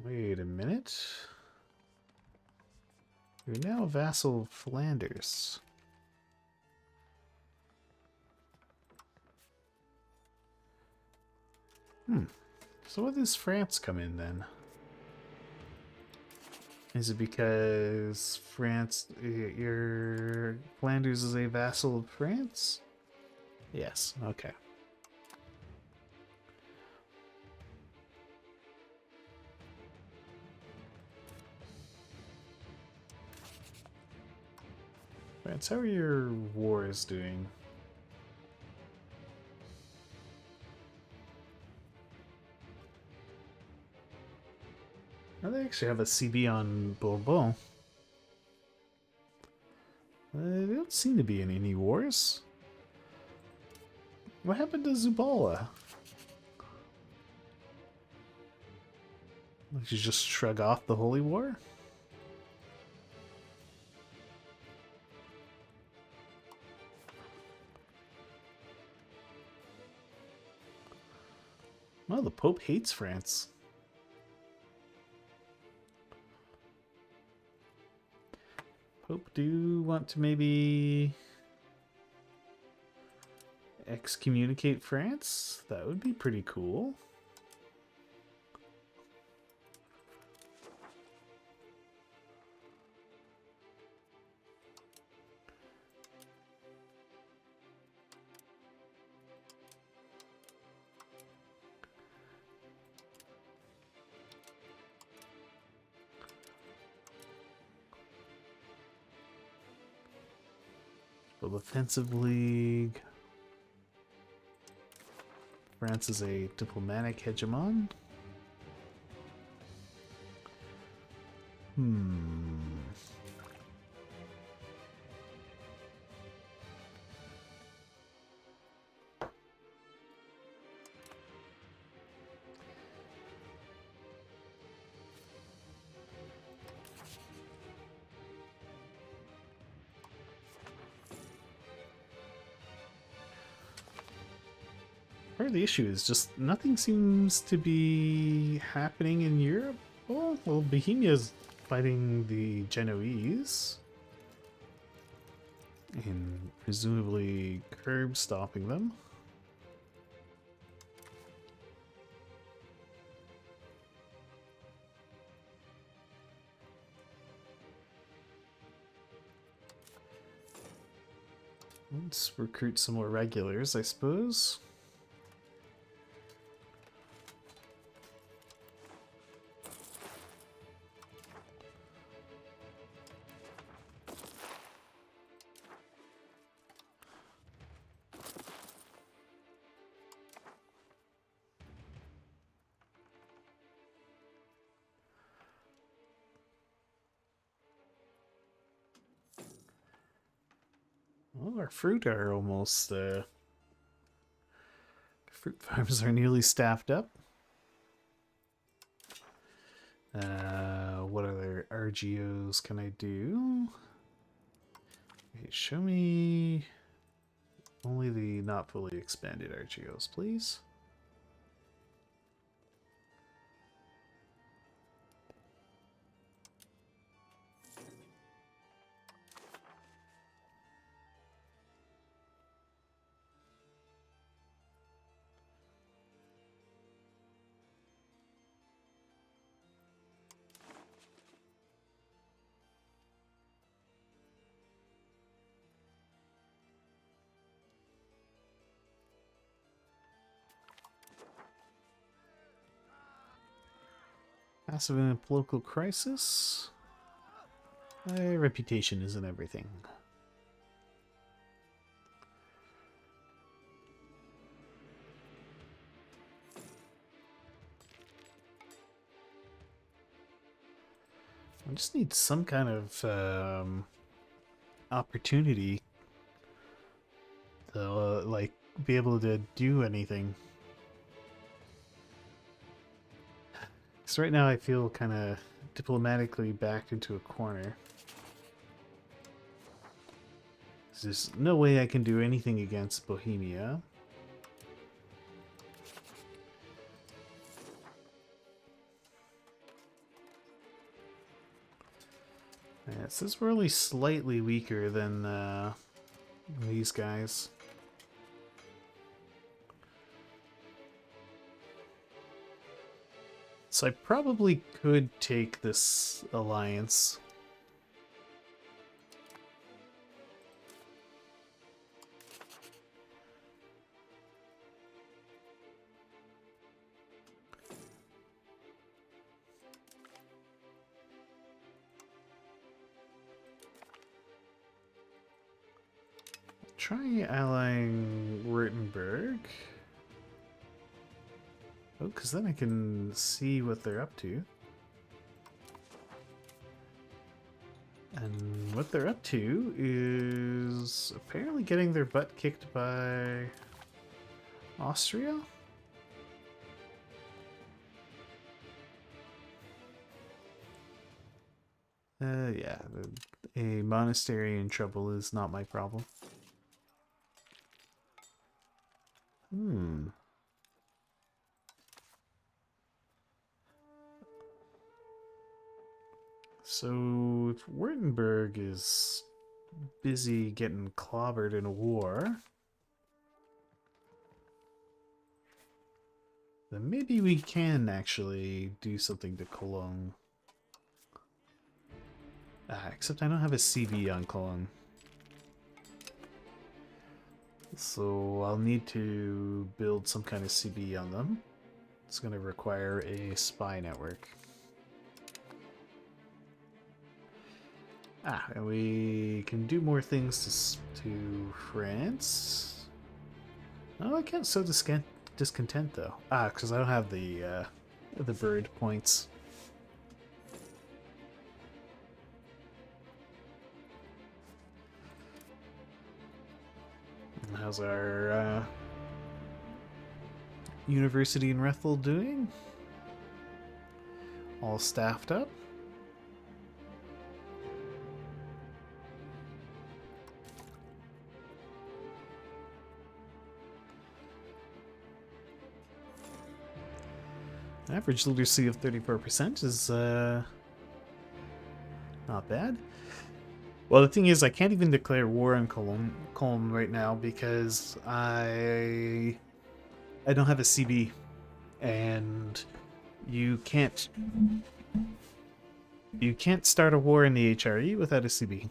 [SPEAKER 1] Wait a minute. You're now a vassal of Flanders. So what does France come in then? Is it because France, your Flanders is a vassal of France? Yes, okay. France, how are your wars doing? Oh, they actually have a CB on Bourbon. There don't seem to be in any wars. What happened to Zubala? Did you just shrug off the Holy War? Well, the Pope hates France. Pope do want to maybe excommunicate France? That would be pretty cool. The Offensive League. France is a diplomatic hegemon. Part of the issue is just nothing seems to be happening in Europe. Well, Bohemia's fighting the Genoese and presumably curb stopping them. Let's recruit some more regulars, I suppose. Well, our fruit are almost, fruit farms are nearly staffed up. What other RGOs can I do? Okay, show me only the not fully expanded RGOs, please. Passive and political crisis. My reputation isn't everything. I just need some kind of opportunity to like be able to do anything. Because right now I feel kind of diplomatically backed into a corner. There's no way I can do anything against Bohemia. Yeah, it says we're only slightly weaker than these guys. So I probably could take this alliance. Try allying Württemberg. Oh, because then I can see what they're up to. And what they're up to is apparently getting their butt kicked by Austria? Yeah, a monastery in trouble is not my problem. So, if Württemberg is busy getting clobbered in a war, then maybe we can actually do something to Cologne. Except I don't have a CB on Cologne. So I'll need to build some kind of CB on them. It's going to require a spy network. And we can do more things to France. Oh, I can't sow discontent though. Because I don't have the bird points. And how's our university in Rethel doing? All staffed up. Average literacy of 34% is not bad. Well, the thing is, I can't even declare war on Cologne right now because I don't have a CB, and you can't start a war in the HRE without a CB.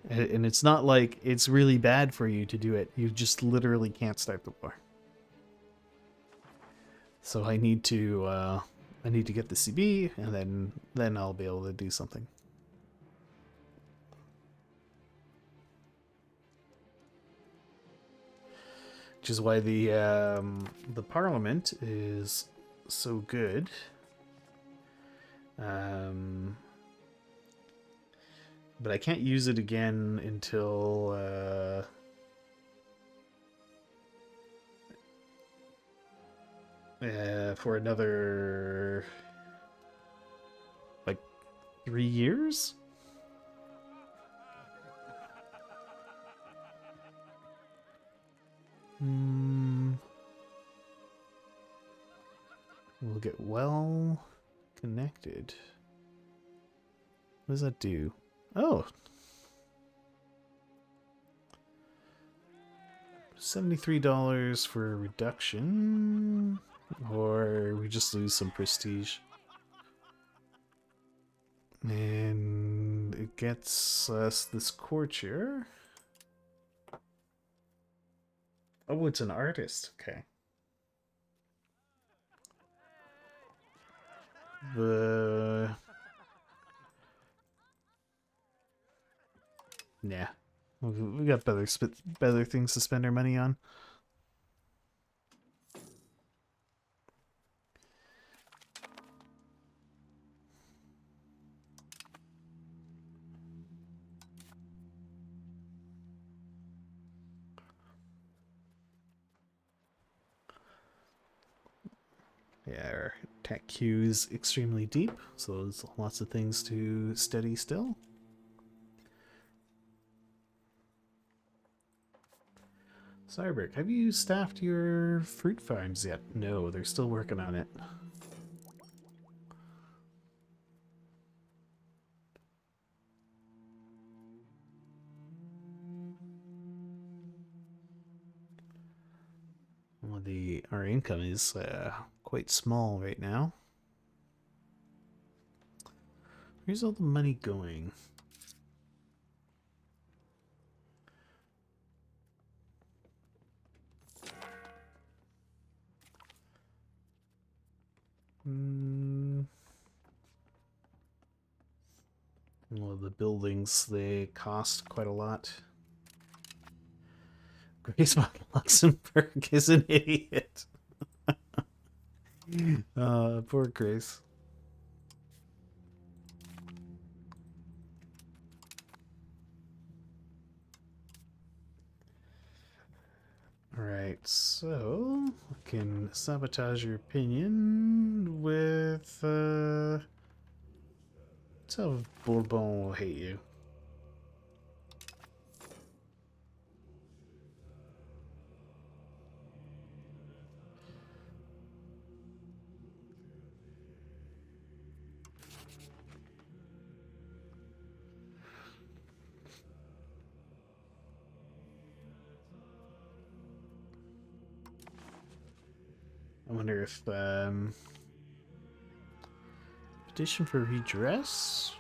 [SPEAKER 1] And it's not like it's really bad for you to do it. You just literally can't start the war. So I need to get the CB, and then I'll be able to do something. Which is why the parliament is so good. But I can't use it again until for another like 3 years. We'll get well connected. What does that do? Oh. $73 for a reduction. Or we just lose some prestige. And it gets us this courtier. Oh, it's an artist. Okay. Nah. We got better things to spend our money on. Yeah, our attack queue is extremely deep, so there's lots of things to study still. Cyberg, have you staffed your fruit farms yet? No, they're still working on it. Well, our income is quite small right now. Where's all the money going? Well, the buildings, they cost quite a lot. Grace von Luxembourg is an idiot. Poor Grace. Alright, so I can sabotage your opinion with tell Bourbon will hate you. I wonder if petition for redress.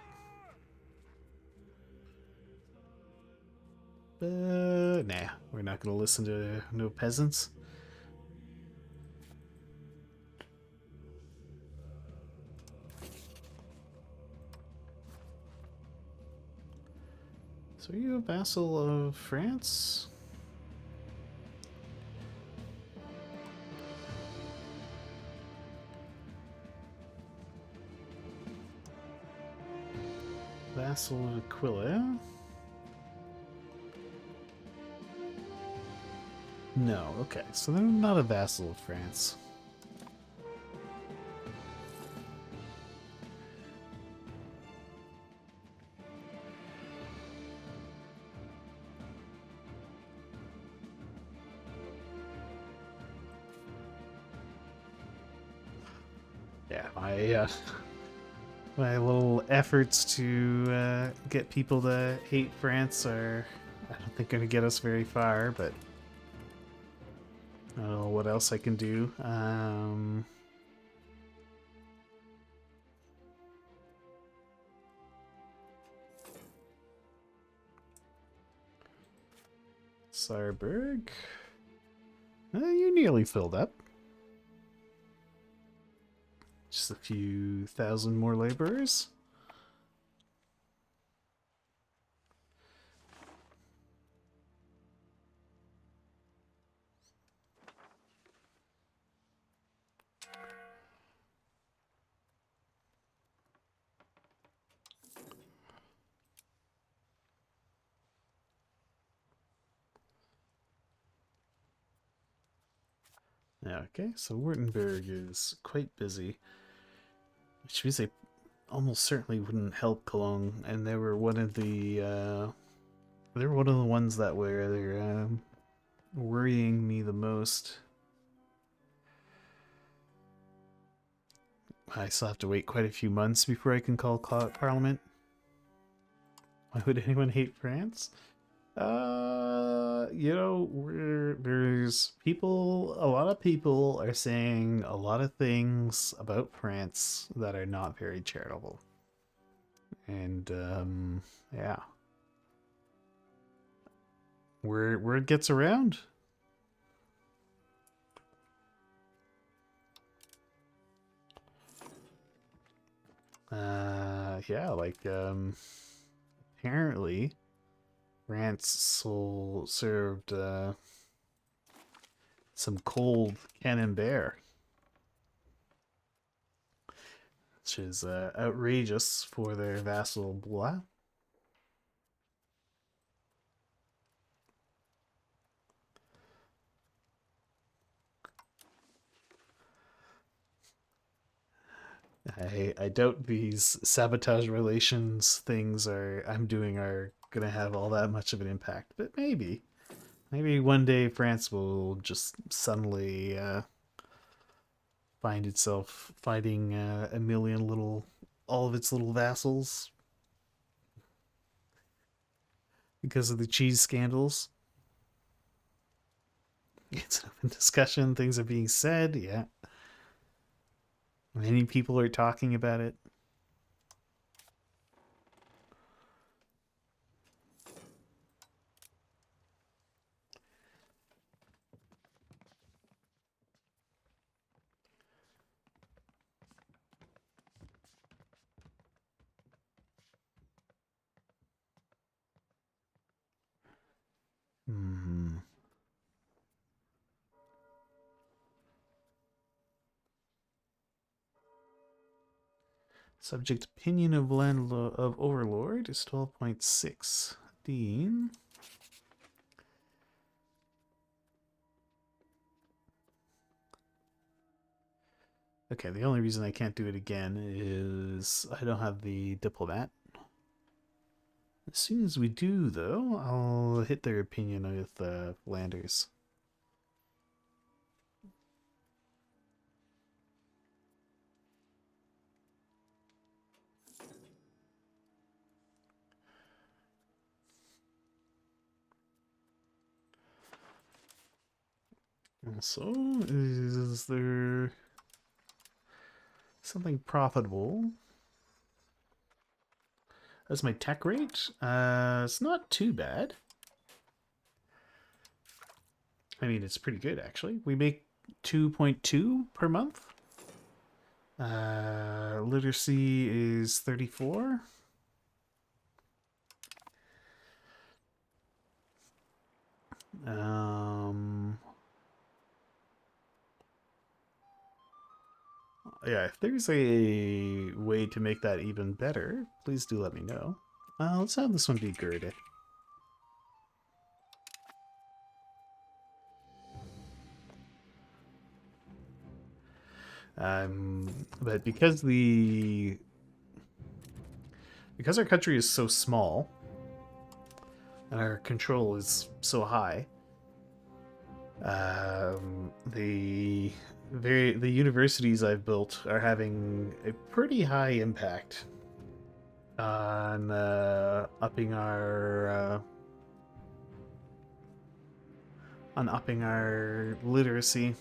[SPEAKER 1] Nah, we're not gonna listen to no peasants. So are you a vassal of France? Vassal of Aquila? No, okay, so they're not a vassal of France. Yeah, my little efforts to get people to hate France are, I don't think, going to get us very far, but I don't know what else I can do. Saarburg? You nearly filled up. Just a few thousand more laborers. Okay, so Württemberg is quite busy, which means they almost certainly wouldn't help Cologne, and they were one of the ones that were worrying me the most. I still have to wait quite a few months before I can call Parliament. Why would anyone hate France? You know, there's people, a lot of people are saying a lot of things about France that are not very charitable. And, yeah. Word gets around. Yeah, like, apparently France served some cold camembert, which is outrageous for their vassal Blois. I doubt these sabotage relations things I'm doing are gonna have all that much of an impact, but maybe one day France will just suddenly find itself fighting a million all of its little vassals because of the cheese scandals. It's an open discussion. Things are being said. Yeah, many people are talking about it. Hmm. Subject opinion of of overlord is 12.6. Dean. Okay, the only reason I can't do it again is I don't have the diplomat. As soon as we do, though, I'll hit their opinion with Landers. Also, is there something profitable? That's my tech rate. It's not too bad. I mean, it's pretty good, actually. We make 2.2 per month. Literacy is 34. Yeah, if there's a way to make that even better, please do let me know. Let's have this one be Gerda. But because our country is so small and our control is so high, the universities I've built are having a pretty high impact on upping our literacy.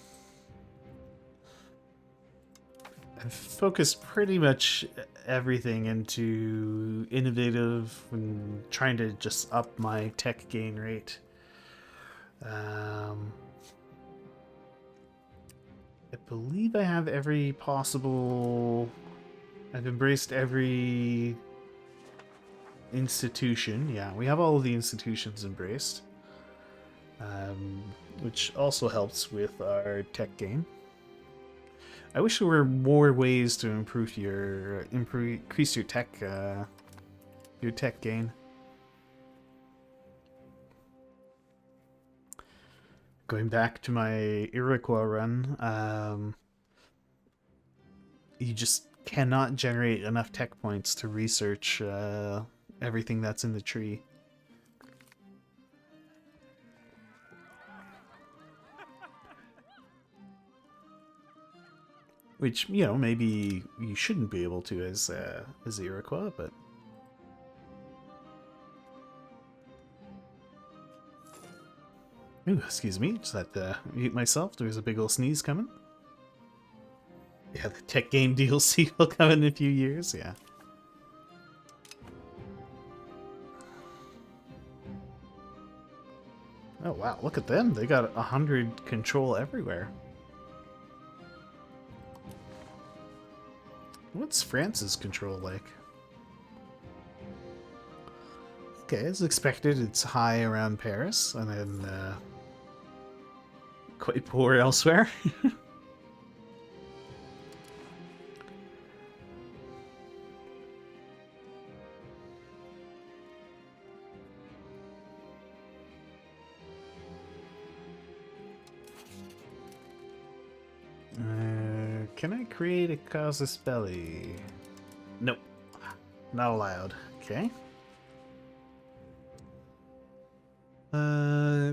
[SPEAKER 1] I've focused pretty much everything into innovative and trying to just up my tech gain rate. I believe I have every possible. I've embraced every institution. Yeah, we have all of the institutions embraced, which also helps with our tech gain. I wish there were more ways to increase your tech gain. Going back to my Iroquois run, you just cannot generate enough tech points to research everything that's in the tree. Which, you know, maybe you shouldn't be able to as Iroquois, but... Ooh, excuse me, just had to mute myself. There's a big ol' sneeze coming. Yeah, the tech game DLC will come in a few years, yeah. Oh wow, look at them. They got 100 control everywhere. What's France's control like? Okay, as expected, it's high around Paris, and then quite poor elsewhere. Can I create a casus belli? Nope. Not allowed. Okay.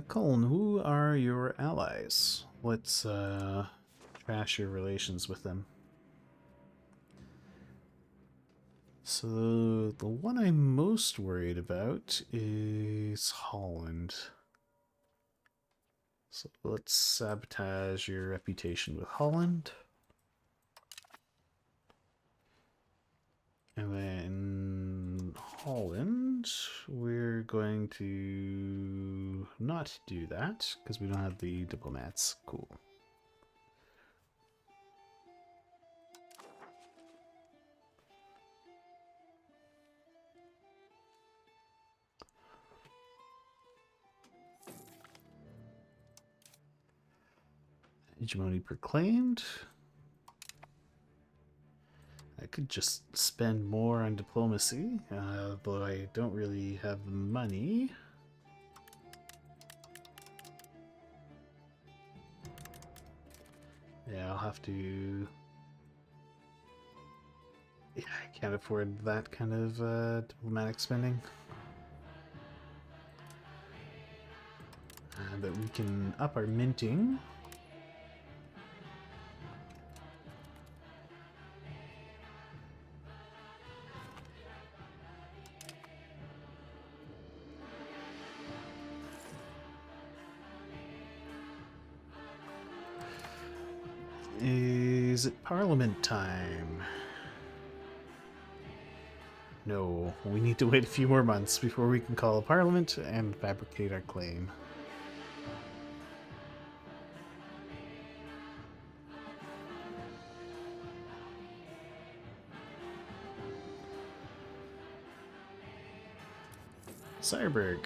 [SPEAKER 1] Colin, who are your allies? Let's trash your relations with them. So the one I'm most worried about is Holland. So let's sabotage your reputation with Holland. And then Holland, we're going to not do that because we don't have the diplomats. Cool. Hegemony proclaimed. I could just spend more on diplomacy, though I don't really have the money. Yeah, I'll have to... Yeah, I can't afford that kind of diplomatic spending. But we can up our minting. Is it Parliament time? No, we need to wait a few more months before we can call a Parliament and fabricate our claim. Cyberg,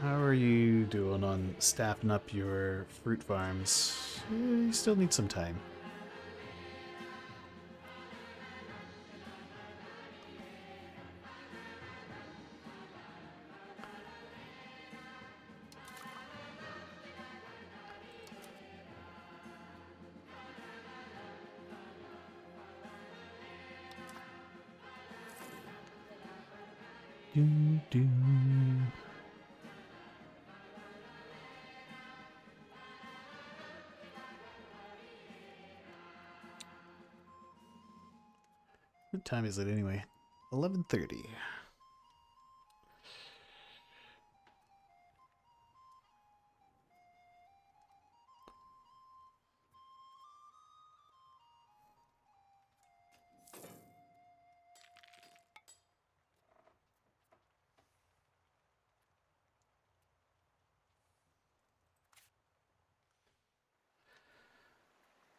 [SPEAKER 1] how are you doing on staffing up your fruit farms? You still need some time. Doo -doo. What time is it anyway? 11:30.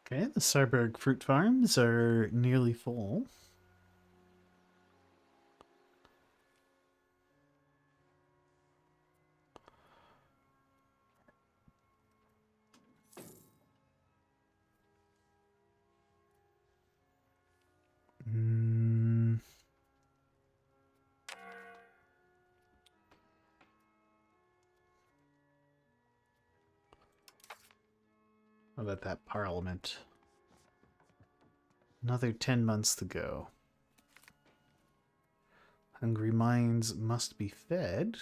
[SPEAKER 1] Okay, the Sarberg fruit farms are nearly full. Mm. How about that Parliament? Another 10 months to go. Hungry minds must be fed.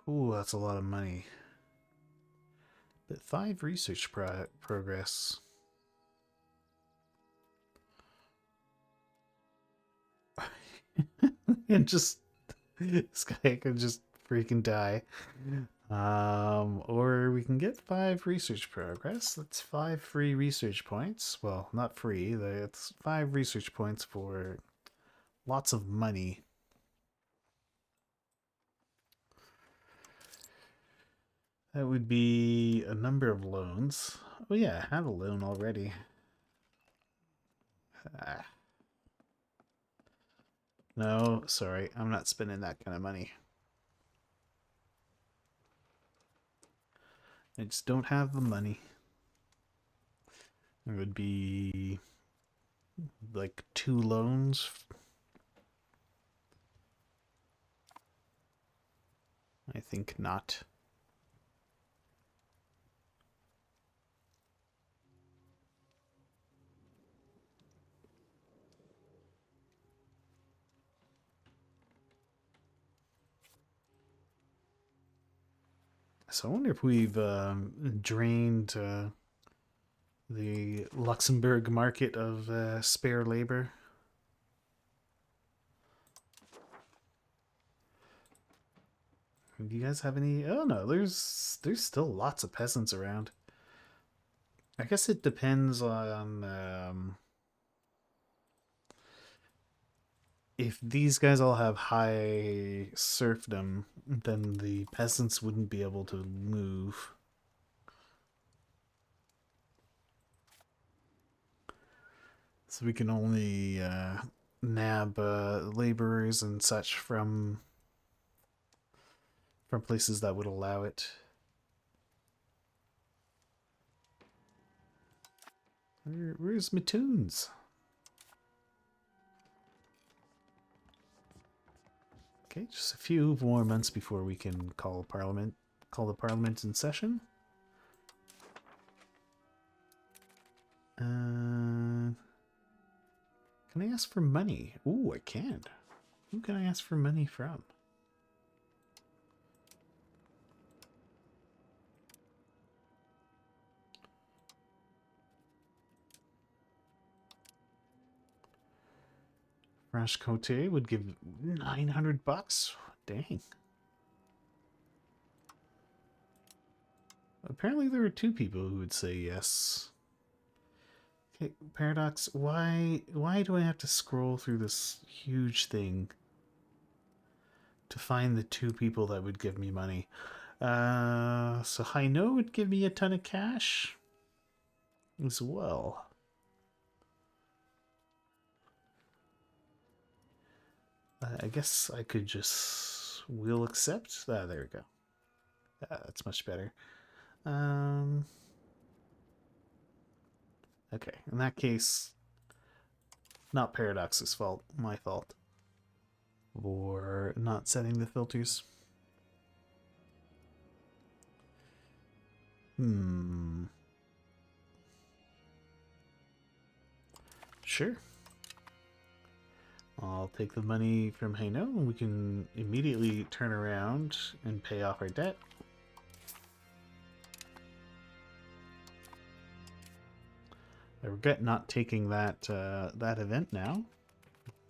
[SPEAKER 1] Ooh, that's a lot of money. But 5 research progress. And just... This guy could just freaking die. Or we can get 5 research progress. That's 5 free research points. Well, not free. It's 5 research points for lots of money. That would be a number of loans. Oh yeah, I have a loan already. Ah, no, sorry, I'm not spending that kind of money. I just don't have the money. It would be like 2 loans. I think not. So I wonder if we've drained the Luxembourg market of spare labor. Do you guys have any? Oh no, there's still lots of peasants around. I guess it depends on if these guys all have high serfdom, then the peasants wouldn't be able to move. So we can only nab laborers and such from places that would allow it. Where's Matoons? Okay, just a few more months before we can call the parliament in session. Can I ask for money? Ooh, I can. Who can I ask for money from? Rash Cote would give 900 bucks. Dang. Apparently there are 2 people who would say yes. Okay, Paradox, why do I have to scroll through this huge thing to find the 2 people that would give me money? So Haino would give me a ton of cash as well. I guess I could just will accept. Ah, there we go. That's much better. Okay, in that case, not Paradox's fault, my fault for not setting the filters. Sure. I'll take the money from Haino and we can immediately turn around and pay off our debt. I regret not taking that that event now.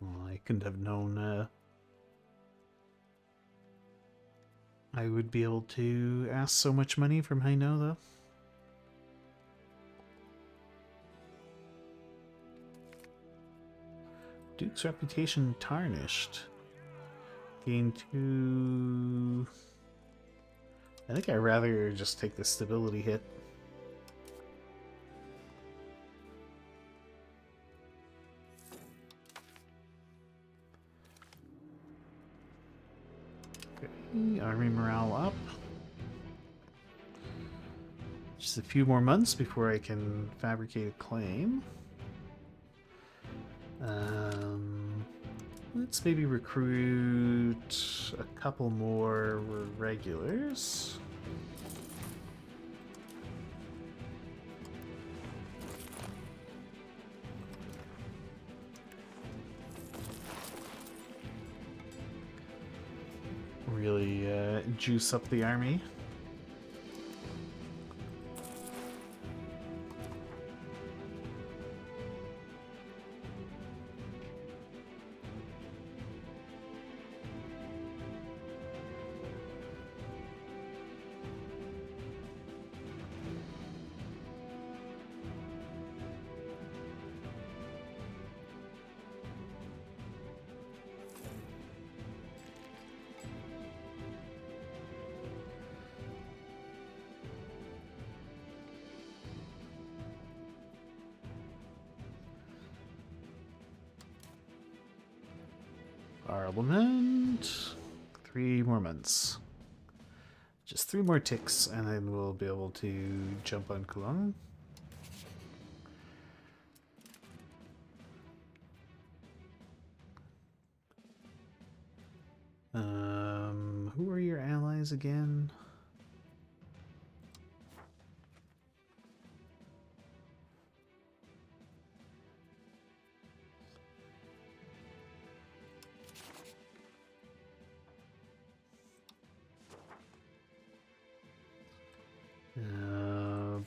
[SPEAKER 1] Well, I couldn't have known I would be able to ask so much money from Haino, though. Duke's reputation tarnished. Gain 2... I think I'd rather just take the stability hit. Okay, army morale up. Just a few more months before I can fabricate a claim. Let's maybe recruit a couple more regulars. Really juice up the army. Parliament. 3 more months. Just 3 more ticks, and then we'll be able to jump on Cologne. Who are your allies again?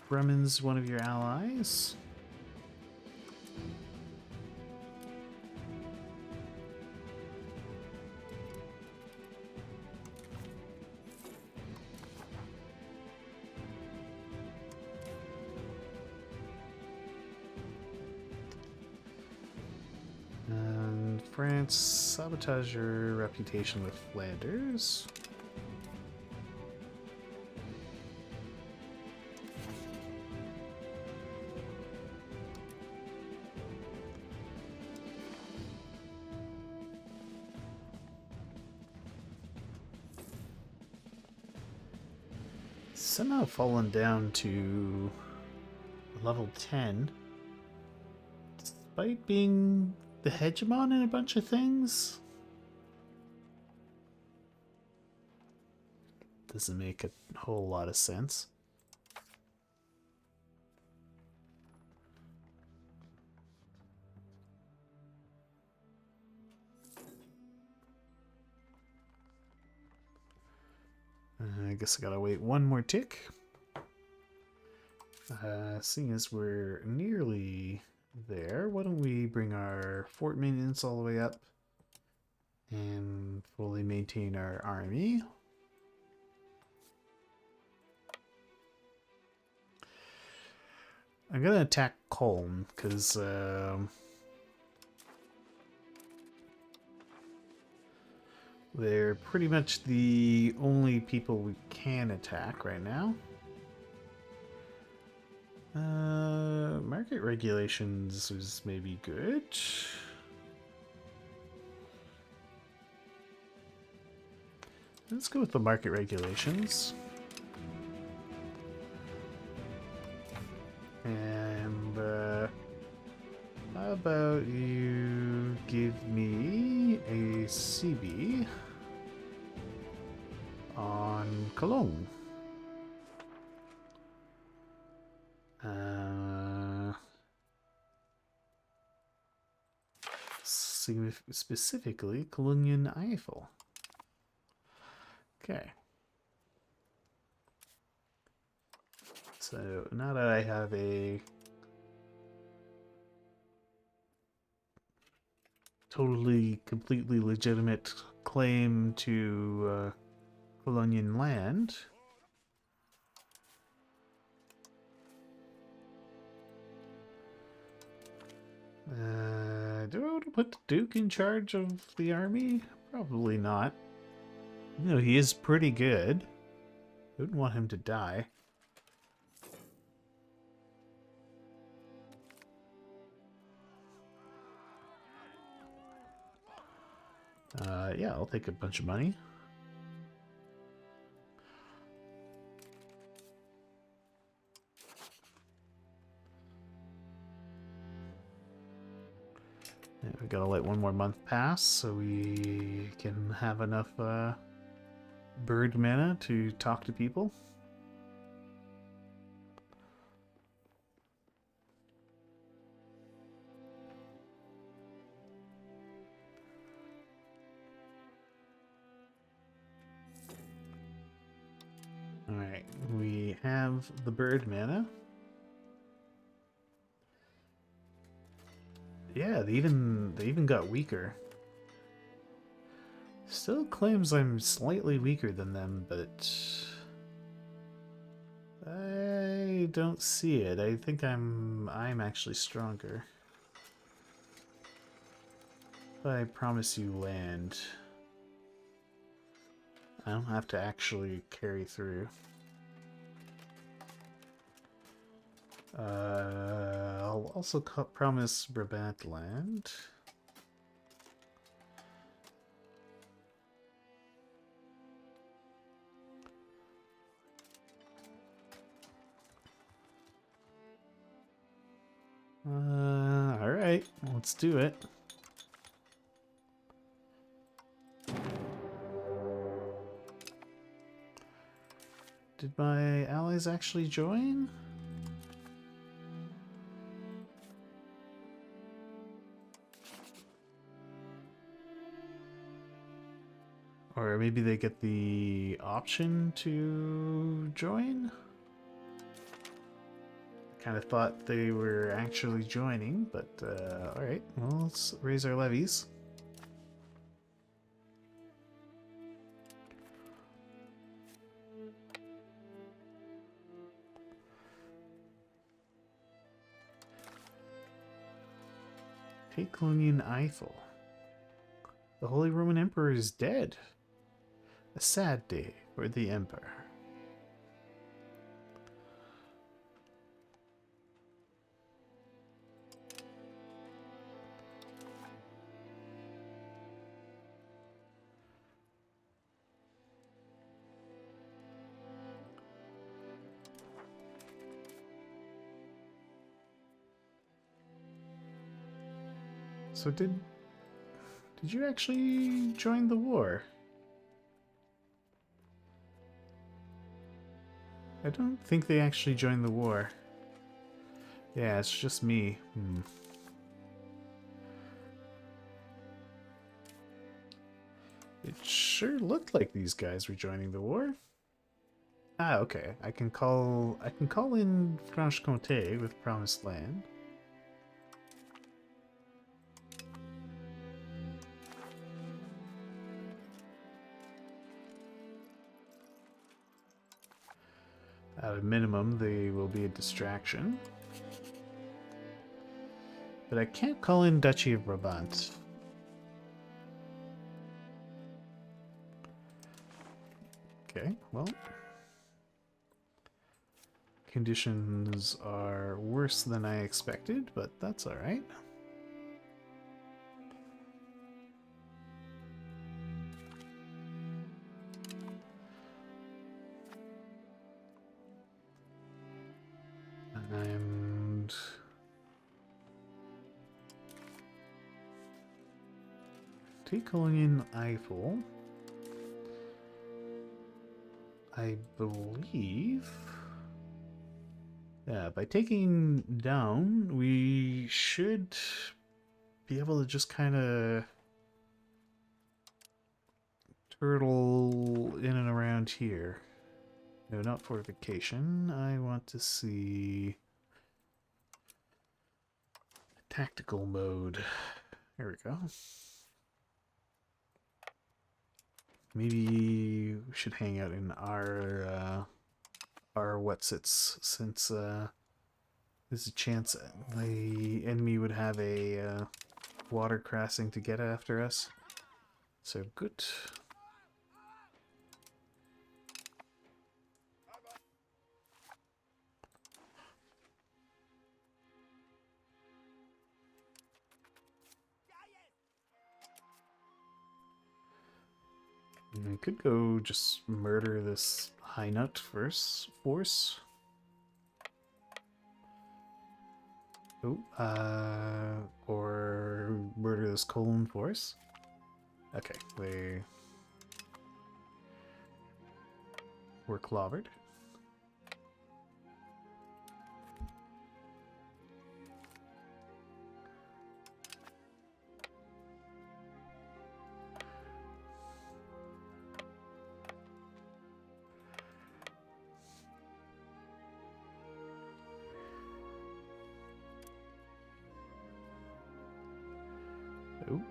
[SPEAKER 1] Bremen's one of your allies. And France, sabotage your reputation with Flanders. Somehow fallen down to level 10, despite being the hegemon in a bunch of things. Doesn't make a whole lot of sense. I guess I gotta wait one more tick. Seeing as we're nearly there, why don't we bring our fort maintenance all the way up and fully maintain our army. I'm gonna attack Colm because they're pretty much the only people we can attack right now. Market regulations is maybe good. Let's go with the market regulations. And how about you give me a CB on Cologne? Specifically, Cologne Eiffel. Okay. So now that I have a totally, completely legitimate claim to Colonian land, do I want to put the Duke in charge of the army? Probably not. No, he is pretty good. I wouldn't want him to die. Yeah, I'll take a bunch of money. Yeah, we gotta let one more month pass so we can have enough bird mana to talk to people. Alright, we have the bird mana. Yeah, they even got weaker. Still claims I'm slightly weaker than them, but I don't see it. I think I'm actually stronger. I promise you land. I don't have to actually carry through. I'll also promise Brabant land. Alright, let's do it. Did my allies actually join? Or maybe they get the option to join? I kind of thought they were actually joining, but alright, well, let's raise our levies. Take Colonian Eiffel. The Holy Roman Emperor is dead. A sad day for the Emperor. So did you actually join the war? I don't think they actually joined the war. Yeah, it's just me. It sure looked like these guys were joining the war. Ah, okay. I can call in Franche-Comté with Promised Land. At a minimum, they will be a distraction. But I can't call in Duchy of Brabant. Okay, well. Conditions are worse than I expected, but that's alright. And take Colonian Eiffel. I believe... Yeah, by taking down, we should be able to just kind of turtle in and around here. No, not fortification. I want to see tactical mode. There we go. Maybe we should hang out in our whatsits, since there's a chance the enemy would have a water crossing to get after us. So good. I could go just murder this high nut first force. Oh, or murder this colon force. Okay, they were clobbered. Oh.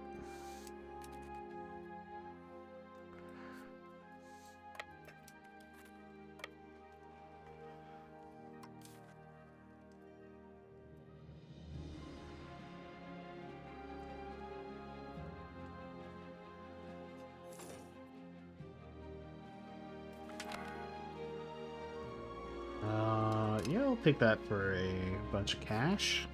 [SPEAKER 1] Yeah, I'll take that for a bunch of cash.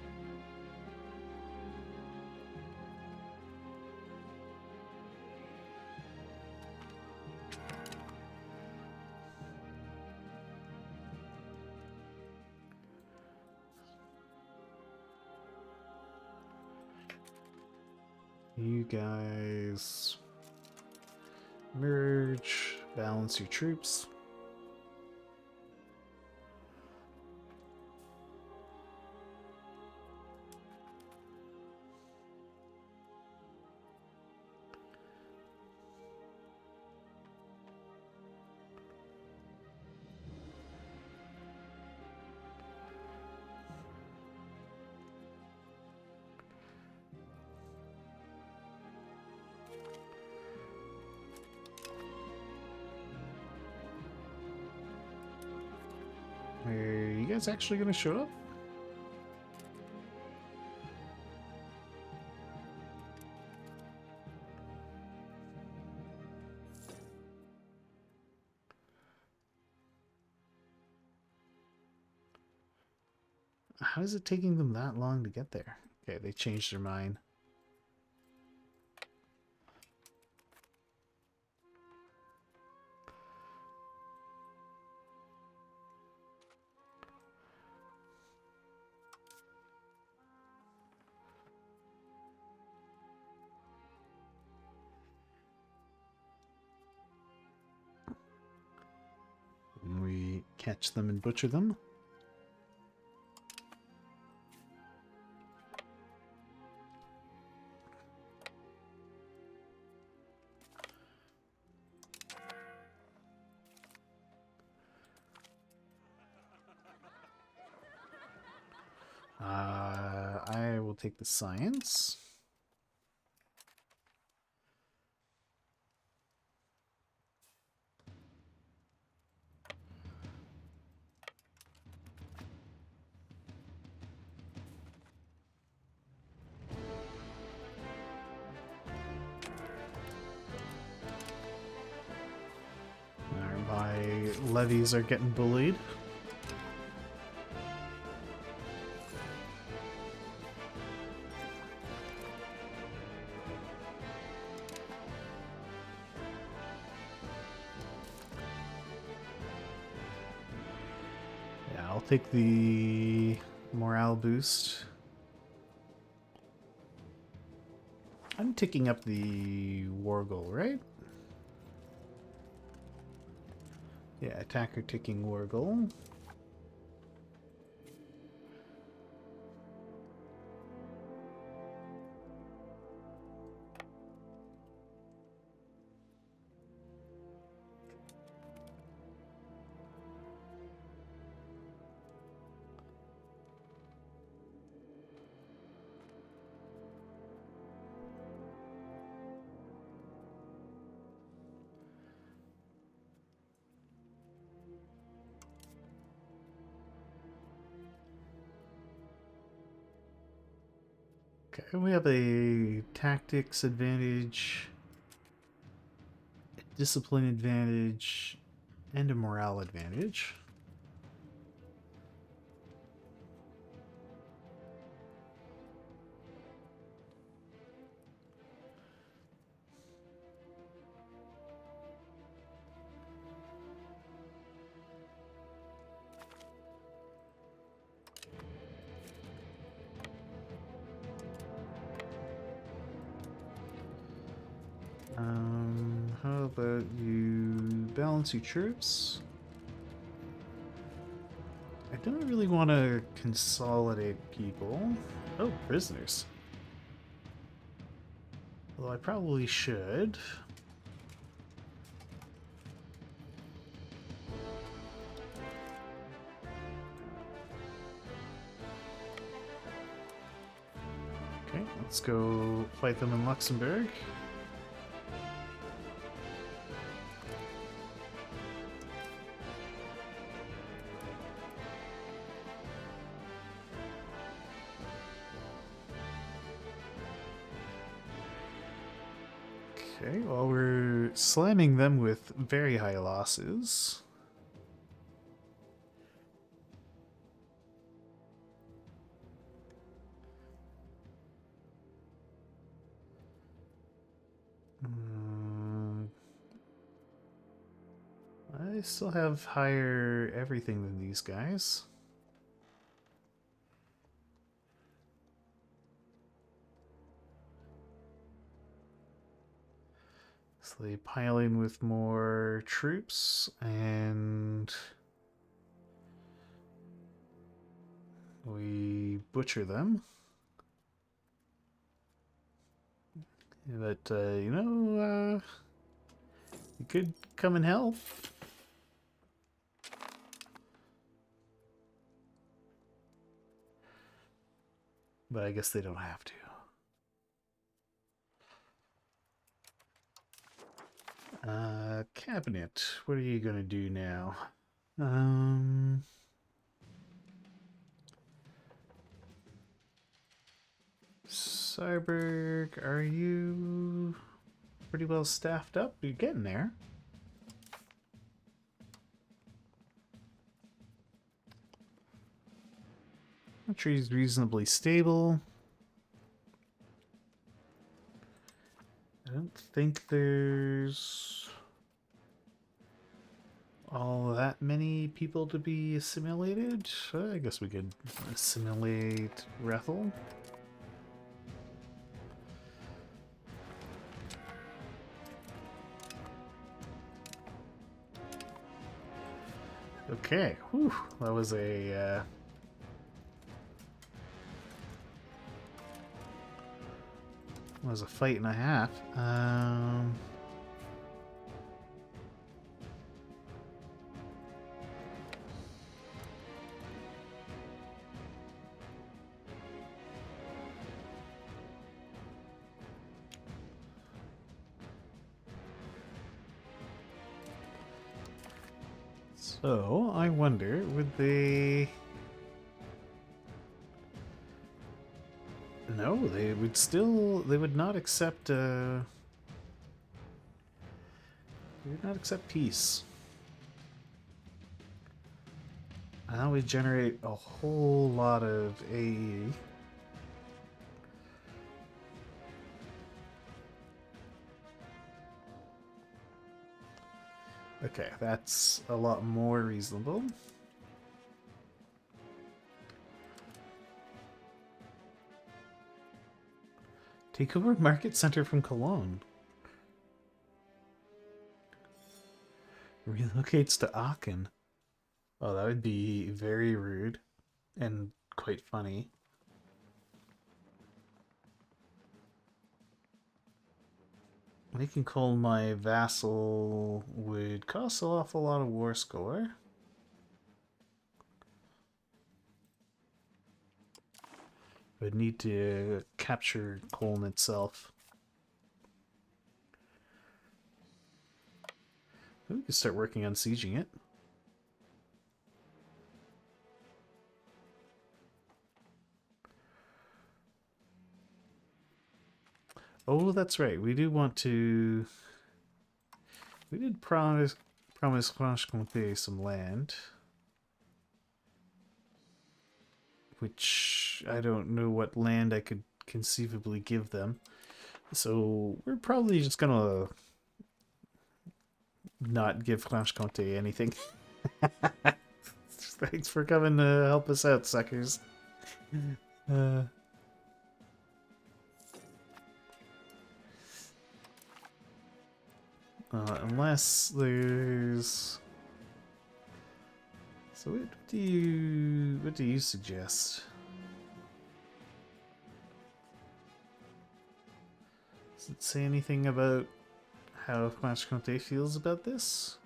[SPEAKER 1] You guys merge, balance your troops. Are you guys actually going to show up? How is it taking them that long to get there? Okay, they changed their mind. And we catch them and butcher them. I will take the science. My levies are getting bullied. Yeah, I'll take the morale boost. I'm ticking up the war goal, right? Yeah, attacker ticking war goal. Okay, we have a tactics advantage, a discipline advantage, and a morale advantage. How about you balance your troops? I don't really want to consolidate people. Oh, prisoners. Although I probably should. Okay, let's go fight them in Luxembourg. Okay, well, we're slamming them with very high losses. I still have higher everything than these guys. So they pile in with more troops and we butcher them. But, you could come and help. But I guess they don't have to. Cabinet, what are you gonna do now? Cyberg, are you pretty well staffed up? You're getting there. Country's reasonably stable. I don't think there's all that many people to be assimilated. I guess we could assimilate Rethel. Okay, whew, that was a fight and a half. So I wonder, would they? No, they would still. They would not accept. They would not accept peace. Now we generate a whole lot of AE. Okay, that's a lot more reasonable. Take over market center from Cologne. Relocates to Aachen. Oh, that would be very rude and quite funny. Making Cologne my vassal would cost an awful lot of war score. Would need to capture Cologne itself. We could start working on sieging it. Oh, that's right. We do want to. We did promise Franche-Comté some land, which I don't know what land I could conceivably give them. So we're probably just gonna not give Franche-Comté anything. Thanks for coming to help us out, suckers. Unless there's... So what do you suggest? Does it say anything about how Franche-Comté feels about this?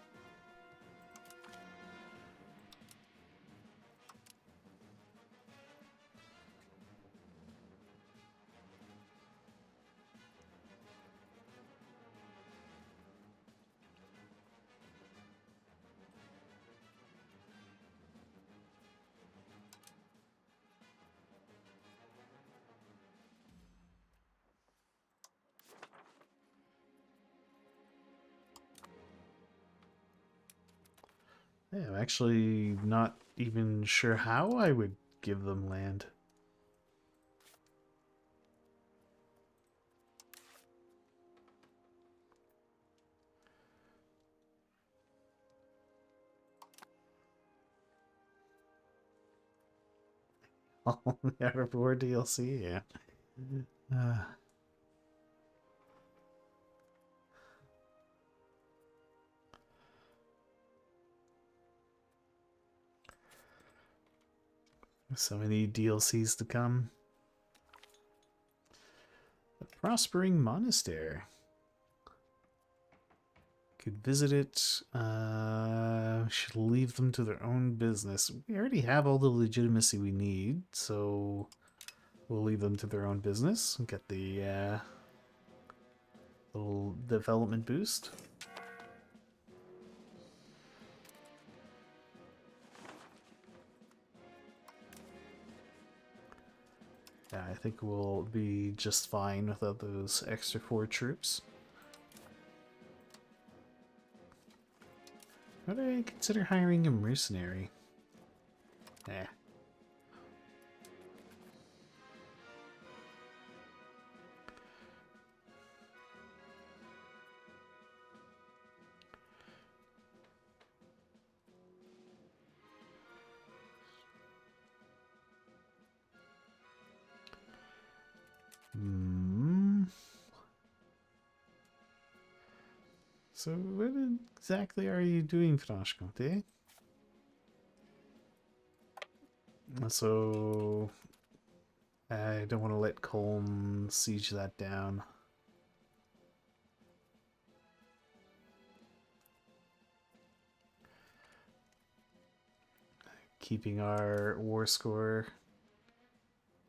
[SPEAKER 1] Yeah, I'm actually not even sure how I would give them land. Oh, out of war DLC, yeah. So many DLCs to come. A prospering monastery. Could visit it. Should leave them to their own business. We already have all the legitimacy we need, so we'll leave them to their own business and get the little development boost. Yeah, I think we'll be just fine without those extra 4 troops. Would I consider hiring a mercenary? Eh. So what exactly are you doing, Franche-Comté? So I don't want to let Colm siege that down. Keeping our war score,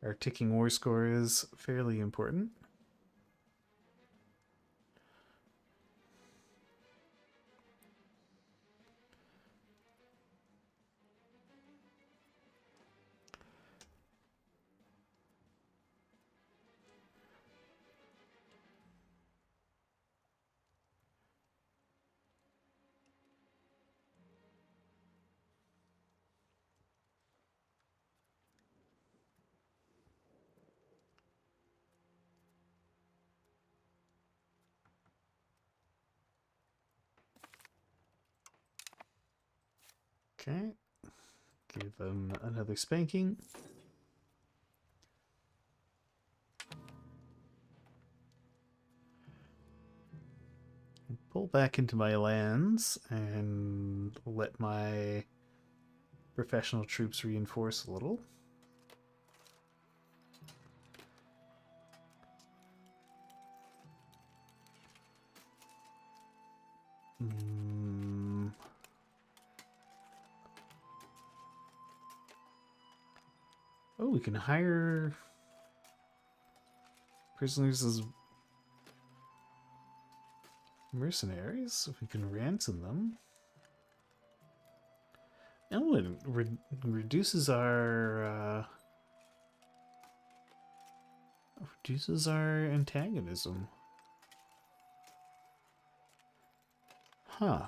[SPEAKER 1] our ticking war score is fairly important. Okay, give them another spanking. Pull back into my lands and let my professional troops reinforce a little. Oh, we can hire prisoners as mercenaries if we can ransom them. Oh, it reduces our antagonism. Huh.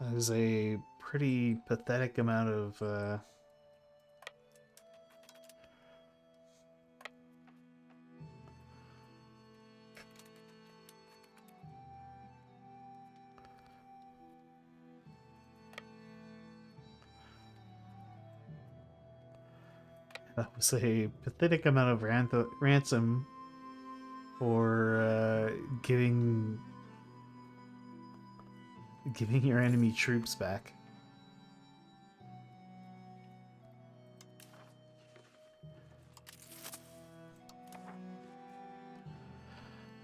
[SPEAKER 1] That is a pretty pathetic amount of that was a pathetic amount of ransom for giving your enemy troops back.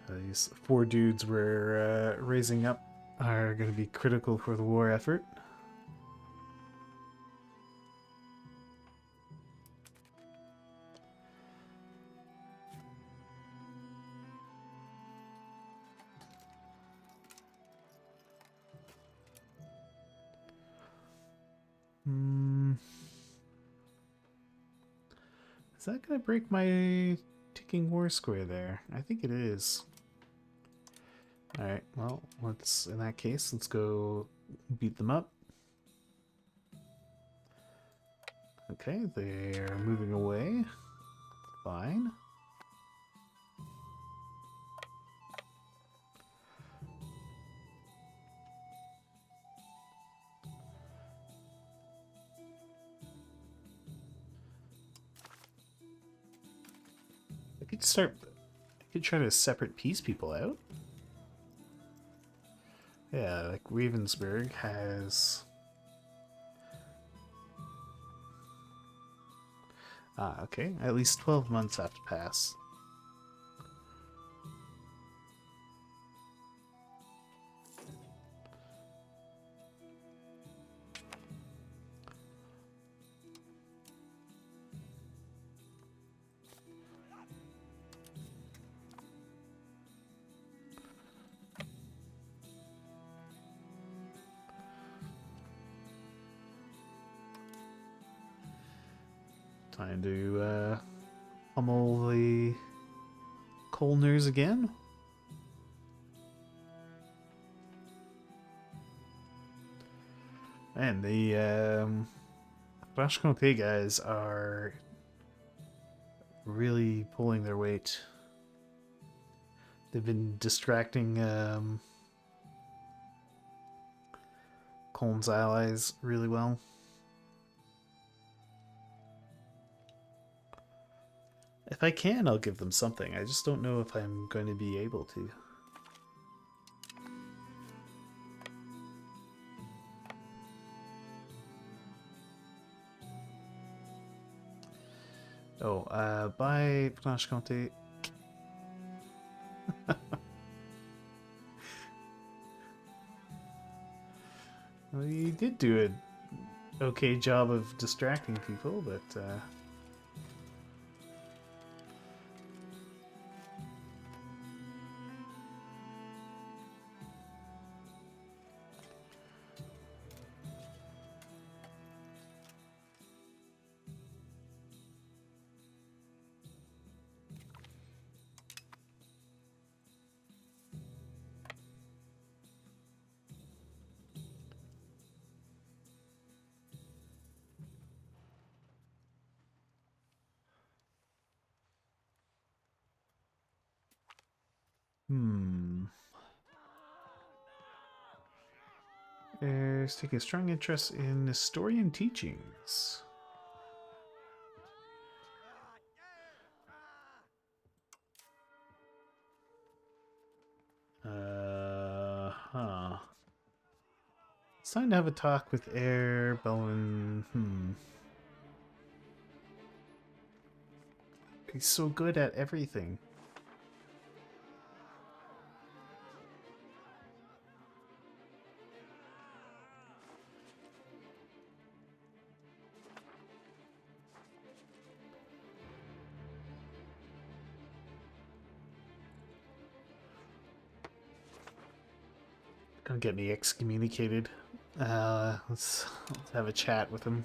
[SPEAKER 1] These 4 dudes we're raising up are going to be critical for the war effort. Is that going to break my ticking war square there? I think it is. Alright, well, in that case, let's go beat them up. Okay, they're moving away. Fine. I could try to separate piece people out. Yeah, like Ravensburg has... Ah, okay. At least 12 months have to pass. Time to pummel the Kolners again. And the Franche-Comté guys are really pulling their weight. They've been distracting Colm's allies really well. If I can, I'll give them something. I just don't know if I'm going to be able to. Oh, bye, Franche-Comté. Well, you did do an okay job of distracting people, but... Heirs take a strong interest in Nestorian teachings. Huh. It's time to have a talk with Heir Bowen. He's so good at everything. Gonna get me excommunicated. Let's have a chat with him.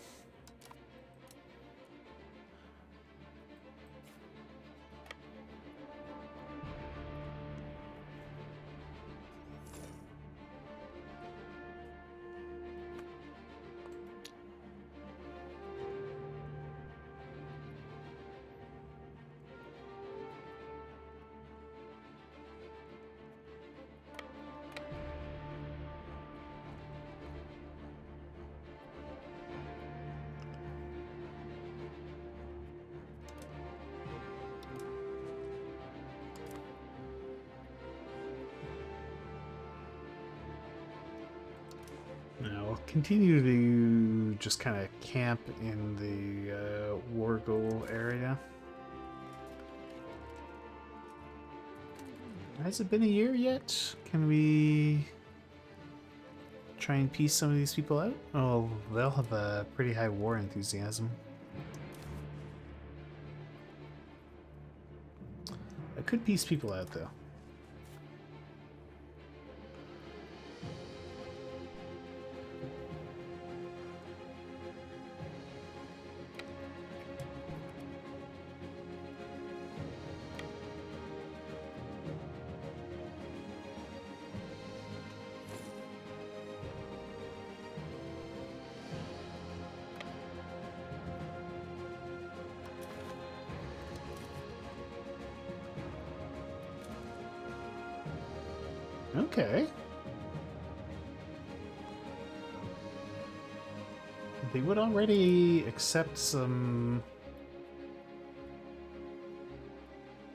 [SPEAKER 1] Now, I'll continue to just kind of camp in the Wargoal area. Has it been a year yet? Can we try and piece some of these people out? Oh, they'll have a pretty high war enthusiasm. I could piece people out, though. Okay. They would already accept some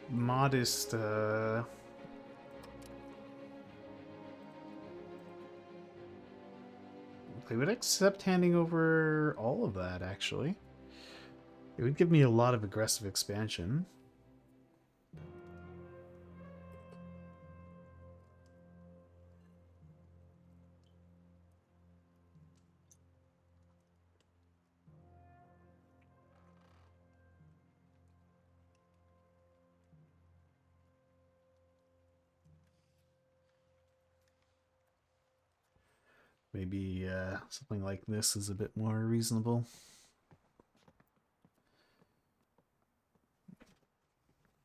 [SPEAKER 1] modest They would accept handing over all of that, actually. It would give me a lot of aggressive expansion. Maybe something like this is a bit more reasonable.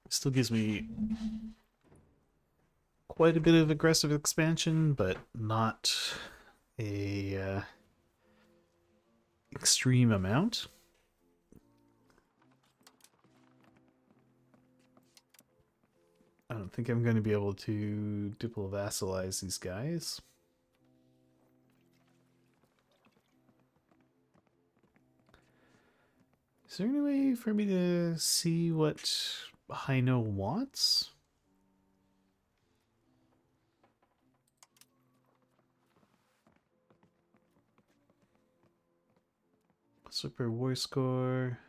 [SPEAKER 1] Still gives me quite a bit of aggressive expansion, but not a extreme amount. I don't think I'm going to be able to diplo-vassalize these guys. Is there any way for me to see what Haino wants? Super war score.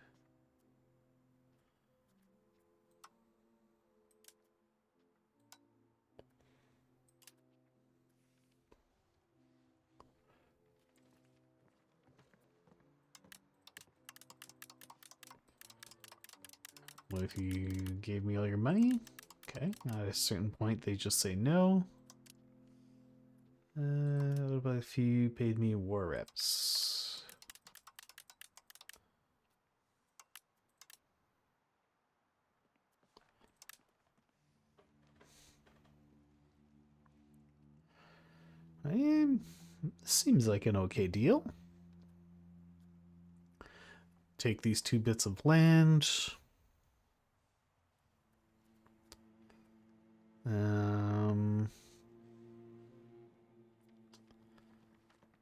[SPEAKER 1] What if you gave me all your money? Okay, at a certain point they just say no. What about if you paid me war reps? Seems like an okay deal. Take these 2 bits of land. I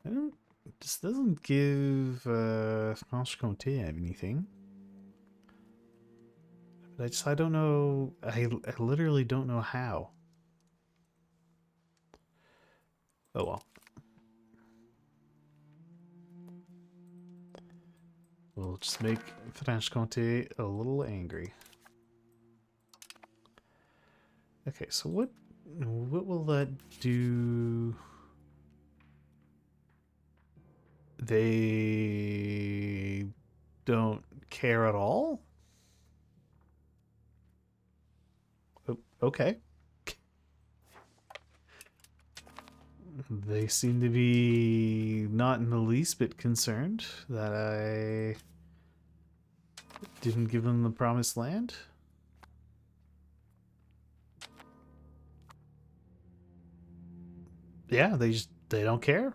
[SPEAKER 1] don't. This doesn't give Franche-Comté anything. But I don't know. I literally don't know how. Oh well. We'll just make Franche-Comté a little angry. Okay, so what will that do? They don't care at all? Okay. They seem to be not in the least bit concerned that I didn't give them the promised land. Yeah, they don't care.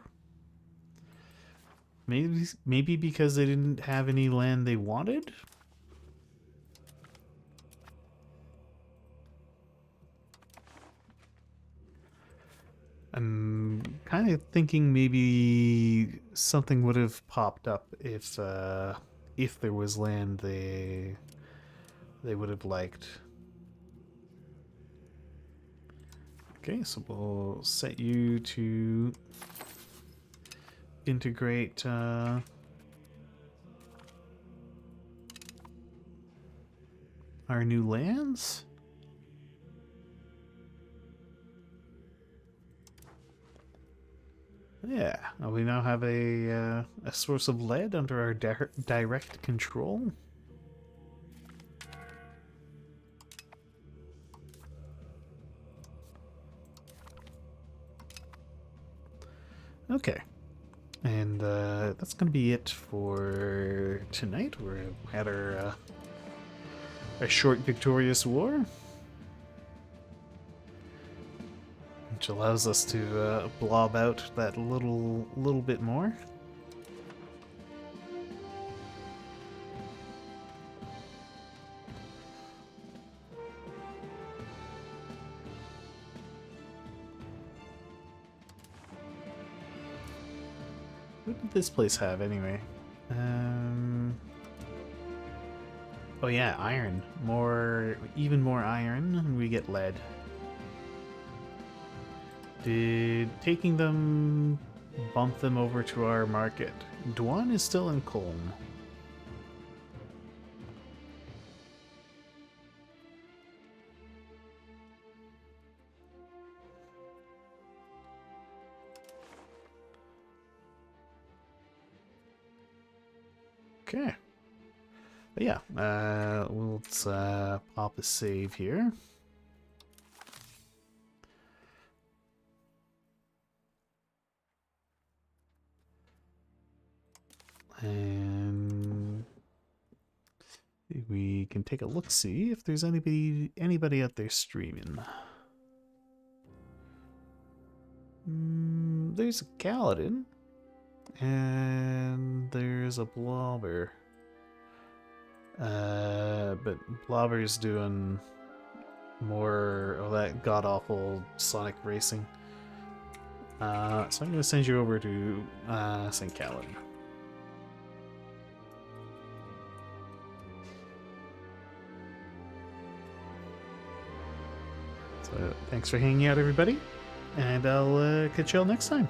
[SPEAKER 1] Maybe because they didn't have any land they wanted. I'm kind of thinking maybe something would have popped up if there was land they would have liked. Okay, so we'll set you to integrate our new lands. Yeah, we now have a source of lead under our direct control. Okay, and that's going to be it for tonight. We had our a short victorious war, which allows us to blob out that little bit more. What did this place have anyway? Oh yeah, iron. Even more iron, and we get lead. Did taking them bump them over to our market. Duan is still in Colm. Okay. But yeah, let's pop a save here. And we can take a look, see if there's anybody out there streaming. There's a Kaladin, and there's a Blobber. But Blobber's doing more of that god-awful Sonic racing. So I'm going to send you over to St. Kaladin. So thanks for hanging out, everybody, and I'll catch y'all next time.